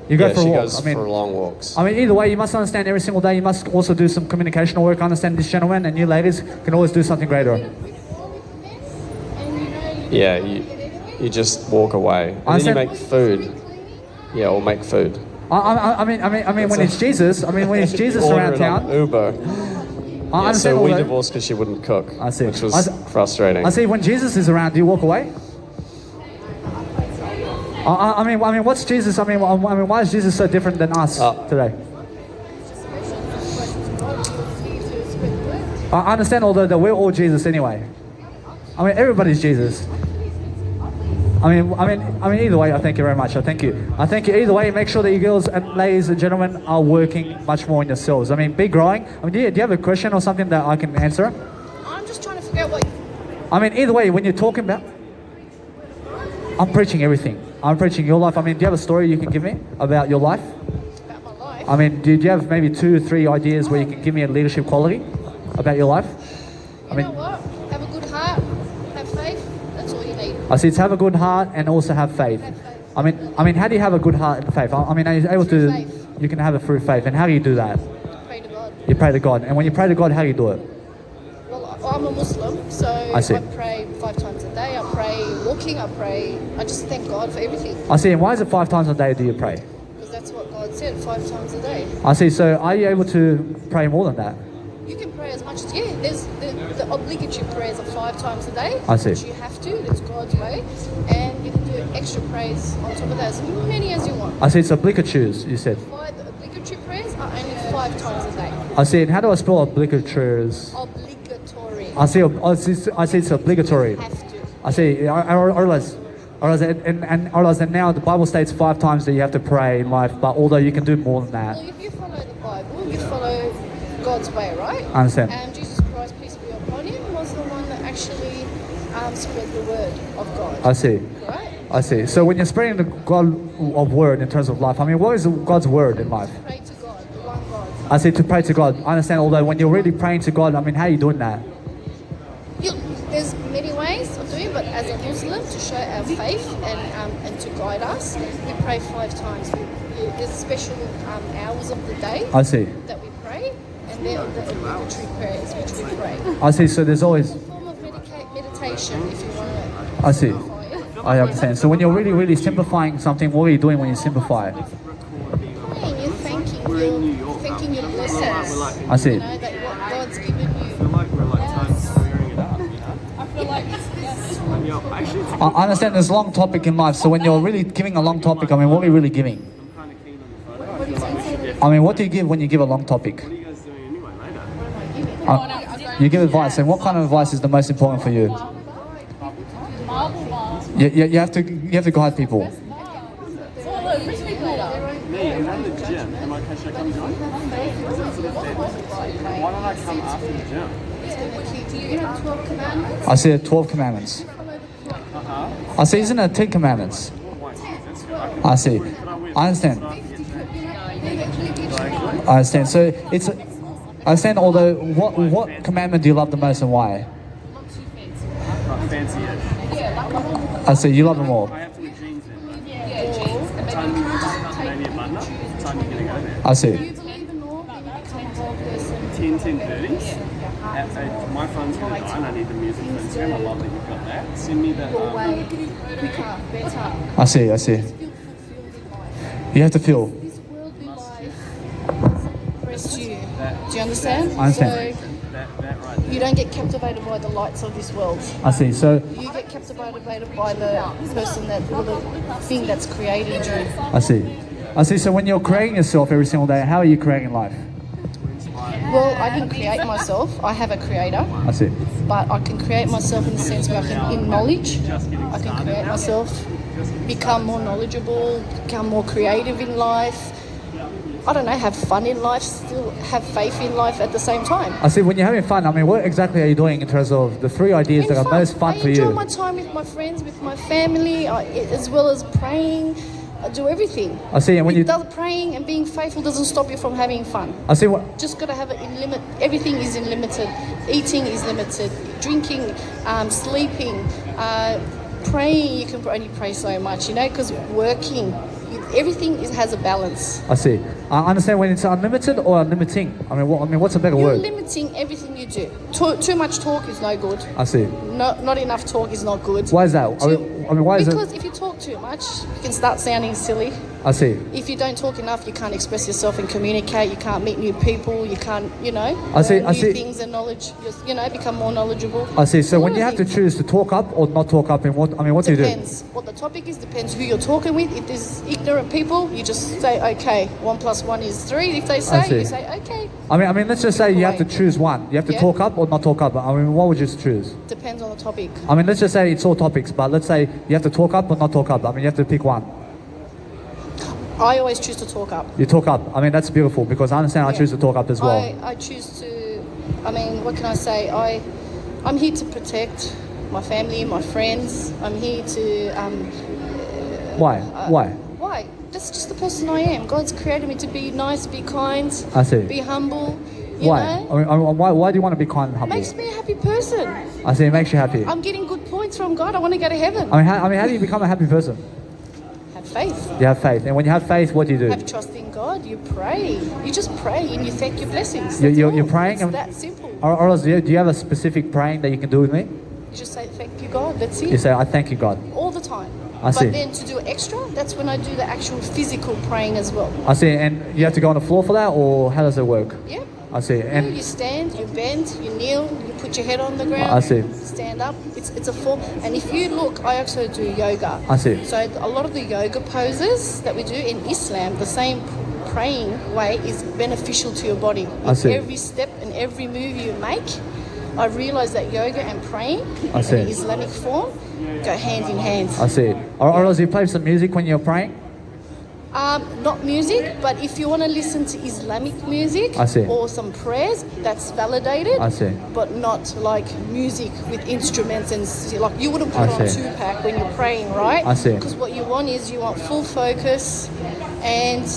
You go for a she walk. goes I mean, for long walks. I mean, either way, you must understand every single day. You must also do some communicational work. I understand this gentleman and you ladies can always do something greater. Yeah, you just walk away. And then you make food. Yeah, or make food. I mean, when it's Jesus, when it's Jesus around town. Uber. I understand so all we that. divorced because she wouldn't cook. I see. Which was frustrating. I see. When Jesus is around, do you walk away? I mean, what's Jesus? I mean, why is Jesus so different than us today? I understand, although that we're all Jesus anyway. I mean, everybody's Jesus. I mean, either way, I thank you very much. I thank you. I thank you either way. Make sure that you girls and ladies and gentlemen are working much more on yourselves. I mean, be growing. I mean, do you have a question or something that I can answer? I'm just trying to figure out what. I mean, either way, when you're talking about, I'm preaching everything. I'm preaching your life. I mean, do you have a story you can give me about your life? About my life. I mean, do you have maybe 2 or 3 ideas where you can give me a leadership quality about your life? You know what? Have a good heart. Have faith. That's all you need. I see. It's have a good heart and also have faith. I mean, how do you have a good heart and faith? I mean, are you able to? Through faith. You can have it through faith. And how do you do that? Pray to God. You pray to God. And when you pray to God, how do you do it? Well, I'm a Muslim, so I see. pray 5 times a day. I pray walking. I just thank God for everything. I see. And why is it 5 times a day do you pray? Because that's what God said, 5 times a day. I see. So are you able to pray more than that? You can pray as much as there's the obligatory prayers are 5 times a day. I see. Which you have to. It's God's way, and you can do extra prayers on top of that, as many as you want. I see. It's obligatories, you said. The obligatory prayers are only 5 times a day. I see. And how do I spell obligatories? Obligatory. I see it's obligatory. You have to. I see. I realize. And now the Bible states 5 times that you have to pray in life, but although you can do more than that. Well, if you follow the Bible, you follow God's way, right? I understand. And Jesus Christ, peace be upon him, was the one that actually spread the word of God. I see. Right? I see. So when you're spreading the God of word in terms of life, I mean, what is God's word in life? Pray to God, the one God. I see, to pray to God. I understand, although when you're really praying to God, I mean, how are you doing that? There's many ways of doing it, but as a Muslim, to show our faith and to guide us, we pray 5 times. There's special hours of the day I see. that we pray, and they're the obligatory prayers which we pray. I see. So there's always. It's a form of meditation, if you want to. I see. I understand. So when you're really, really simplifying something, what are you doing when you simplify it? Praying, you're thanking your blessings. I see. You know, that what God's given you. I understand there's a long topic in life. So when you're really giving a long topic, I mean, what are you really giving? I mean, what do you give when you give a long topic? You give advice, and what kind of advice is the most important for you? You have to guide people. Me, and I'm the gym. Am I okay? Should I come join? Why don't I come after the gym? You have 12 commandments. I see 12 commandments. I see, isn't it 10 commandments? I see. I understand. I understand. So it's. I understand. Although, what commandment do you love the most and why? Fancy it. I see. You love them all. I have to wear jeans then. What time maybe a button up? What time are you going to go there? I see. 10:30. My phone's going to die and I need the music for Instagram. I love that you've got that. Send me the... I see. I see. You have to feel. This worldly life rest you. Do you understand? I understand. That right there. You don't get captivated by the lights of this world. I see. So You get captivated by the person or the thing that's created you. I see. I see. So when you're creating yourself every single day, how are you creating life? Well, I didn't create myself. I have a creator. I see. But I can create myself in the sense where I can, in knowledge, I can create myself, become more knowledgeable, become more creative in life. I don't know, have fun in life, still have faith in life at the same time. I see. When you're having fun, I mean, what exactly are you doing in terms of the 3 ideas that are most fun for I enjoy you? my time with my friends, with my family, as well as praying. I do everything. I see. And when you, Praying and being faithful doesn't stop you from having fun. I see what. Just got to have it in limit. Everything is in limited. Eating is limited. Drinking, sleeping, praying. You can only pray so much, you know, because working, everything has a balance. I see. I understand when it's unlimited or unlimiting. I mean, what's a better You're word? limiting everything you do. Too much talk is no good. I see. Not enough talk is not good. Why is that? I mean, why is it? Because if you talk too much, you can start sounding silly. I see. If you don't talk enough, you can't express yourself and communicate. You can't meet new people. You can't, I see. learn new things and knowledge. Just, become more knowledgeable. I see. So All when of you have to it choose to talk up or not talk up, and what do you do? Depends what the topic is. Depends who you're talking with. If there's ignorant people, you just say, okay, 1 + 1 is 3. If they say, see. you say, okay. I mean, let's just say you have to choose one. You have to Yeah. talk up or not talk up. I mean, what would you choose? Depends on the topic. I mean, let's just say it's all topics, but let's say you have to talk up or not talk up. I mean, you have to pick one. I always choose to talk up. You talk up. I mean, that's beautiful because I understand I Yeah. choose to talk up as well. I choose to. I mean, what can I say? I'm here to protect my family, my friends. I'm here to. Why? Why? Why? That's just the person I am. God's created me to be nice, be kind, I see. be humble. You Why? know? I mean, why do you want to be kind and humble? Makes me a happy person. I see. It makes you happy. I'm getting good points from God. I want to go to heaven. I mean, how do you become a happy person? Have faith. You have faith, and when you have faith, what do you do? Have trust in God. You pray. You just pray and you thank your blessings. You're That's all. praying It's and- that simple. Or else, do you have a specific praying that you can do with me? You just say thank you, God. That's it. You say, I thank you, God. All the time. I see. But then to do extra, that's when I do the actual physical praying as well. I see. And you have to go on the floor for that, or how does it work? Yeah. I see. You And stand, you bend, you kneel, you put your head on the ground. I see. Stand up. It's a form. And if you look, I also do yoga. I see. So a lot of the yoga poses that we do in Islam, the same praying way is beneficial to your body. I see. Every step and every move you make I realised that yoga and praying I in see. the Islamic form go hand in hand. I see. Or else you play some music when you're praying? Not music, but if you want to listen to Islamic music I see. or some prayers, that's validated. I see. But not like music with instruments and like you wouldn't put I on see. Tupac when you're praying, right? I see. Because what you want is you want full focus and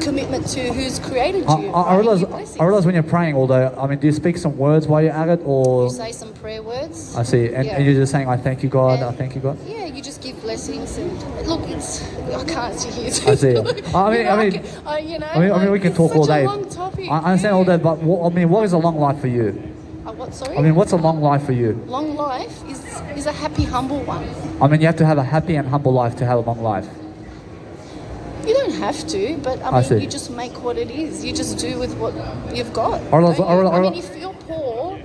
commitment to who's created you. I right? realize, Your blessings. I realize when you're praying, although, I mean, do you speak some words while you're at it, or? You say some prayer words. I see, and, Yeah. and you're just saying, I thank you, God, I And- thank you, God. Yeah, you just give blessings and look, it's I can't sit here. I see. We can talk all day. Such a long topic. I understand all that, but what is a long life for you? What? Sorry. I mean, what's a long life for you? Long life is a happy, humble one. I mean, you have to have a happy and humble life to have a long life. You don't have to, but I see. you just make what it is. You just do with what you've got. Or else- don't you? or- I or- mean, if you're poor,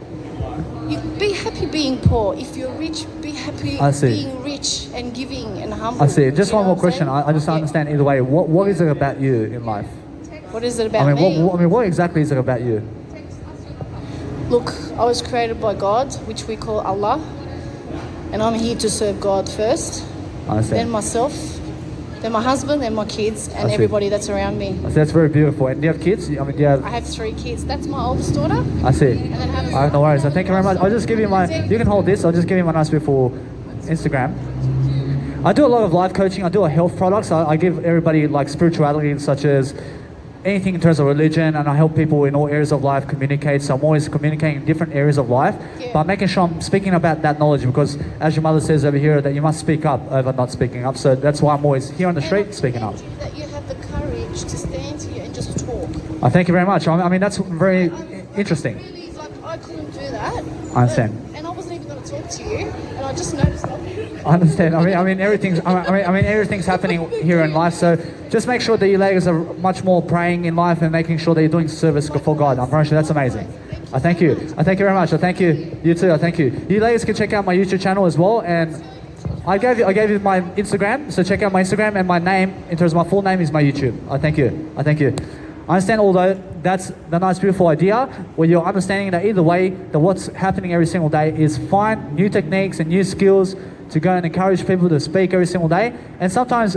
you be happy being poor. If you're rich, be happy I see. being rich and giving and humble. I see. Just You one know more what I'm question. saying? I just don't Yeah. understand either way. What is it about you in life? What is it about I mean, me? what exactly is it about you? Look, I was created by God, which we call Allah, and I'm here to serve God first, I understand. then myself, then my husband, then my kids, and see. everybody that's around me. I see, that's very beautiful. And do you have kids? I mean, do you have? I have 3 kids. That's my oldest daughter. I see. And then have I have no worries. So thank you very much. I'll just give you my. You can hold this. I'll just give you my nice beautiful Instagram. I do a lot of life coaching. I do a health products. I give everybody like spirituality, such as anything in terms of religion, and I help people in all areas of life communicate. So I'm always communicating in different areas of life, Yeah. but making sure I'm speaking about that knowledge, because as your mother says over here, that you must speak up over not speaking up. So that's why I'm always here on the street speaking up. That you have the courage to stand here and just talk. I thank you very much. I mean, that's very interesting. Really, like I couldn't do that. I understand. And I wasn't even going to talk to you, and I just noticed. I understand. I mean, everything's. I mean, everything's happening here in life. So just make sure that you ladies are much more praying in life and making sure that you're doing service for God. I'm very sure that's amazing. I thank you. I thank you very much. I thank you. You too. I thank you. You ladies can check out my YouTube channel as well. And I gave you my Instagram. So check out my Instagram, and my name, in terms of my full name, is my YouTube. I thank you. I thank you. I understand, although that's the nice, beautiful idea, where you're understanding that either way, that what's happening every single day is find new techniques and new skills to go and encourage people to speak every single day. And sometimes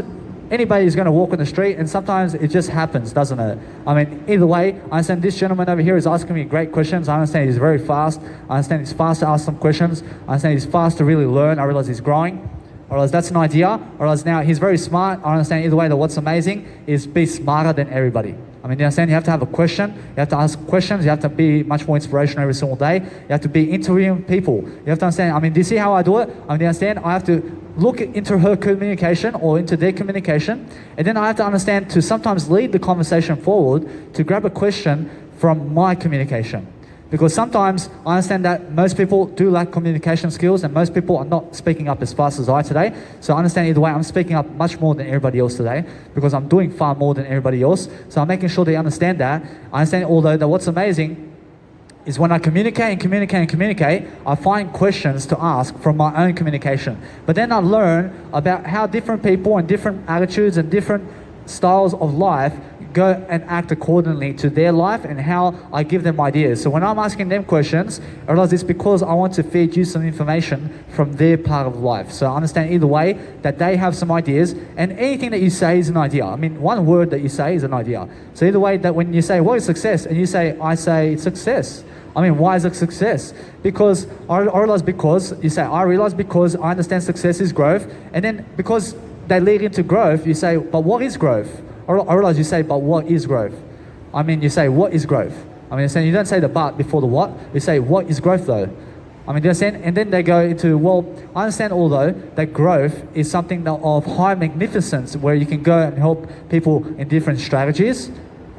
anybody is going to walk on the street, and sometimes it just happens, doesn't it? I mean, either way, I understand this gentleman over here is asking me great questions. I understand he's very fast. I understand he's fast to ask some questions. I understand he's fast to really learn. I realize he's growing. I realize that's an idea. I realize now he's very smart. I understand either way that what's amazing is be smarter than everybody. I mean, you understand, you have to have a question, you have to ask questions, you have to be much more inspirational every single day, you have to be interviewing people. You have to understand, I mean, do you see how I do it? I mean, do you understand, I have to look into her communication or into their communication, and then I have to understand to sometimes lead the conversation forward to grab a question from my communication. Because sometimes I understand that most people do lack communication skills, and most people are not speaking up as fast as I today. So I understand either way, I'm speaking up much more than everybody else today, because I'm doing far more than everybody else. So I'm making sure they understand that. I understand, although, that what's amazing is when I communicate, I find questions to ask from my own communication. But then I learn about how different people and different attitudes and different styles of life go and act accordingly to their life, and how I give them ideas. So when I'm asking them questions, I realize it's because I want to feed you some information from their part of life. So I understand either way that they have some ideas, and anything that you say is an idea. I mean, one word that you say is an idea. So either way, that when you say, what is success? And you say, I say success. I mean, why is it success? Because I realize because I understand success is growth, and then because they lead into growth, you say, but what is growth? I realize you say, but what is growth? I mean, you say, what is growth? I mean, you don't say the but before the what. You say, what is growth though? I mean, do you understand? And then they go into, well, I understand although that growth is something of high magnificence, where you can go and help people in different strategies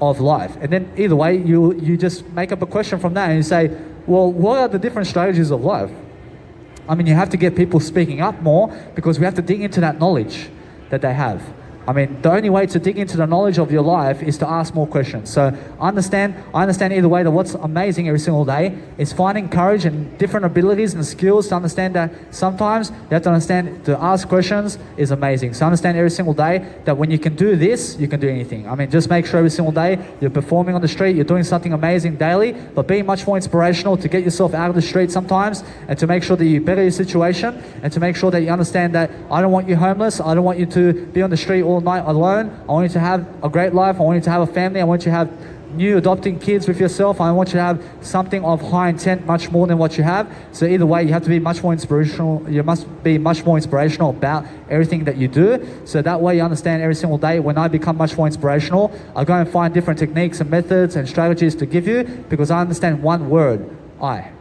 of life. And then either way, you just make up a question from that, and you say, well, what are the different strategies of life? I mean, you have to get people speaking up more, because we have to dig into that knowledge that they have. I mean, the only way to dig into the knowledge of your life is to ask more questions. So I understand either way that what's amazing every single day is finding courage and different abilities and skills to understand that sometimes you have to understand to ask questions is amazing. So understand every single day that when you can do this, you can do anything. I mean, just make sure every single day you're performing on the street, you're doing something amazing daily, but being much more inspirational to get yourself out of the street sometimes and to make sure that you better your situation and to make sure that you understand that I don't want you homeless, I don't want you to be on the street all night alone. I want you to have a great life, I want you to have a family, I want you to have new adopting kids with yourself. I want you to have something of high intent much more than what you have. So either way, you have to be much more inspirational. You must be much more inspirational about everything that you do. So that way you understand every single day, when I become much more inspirational, I go and find different techniques and methods and strategies to give you because I understand one word, I.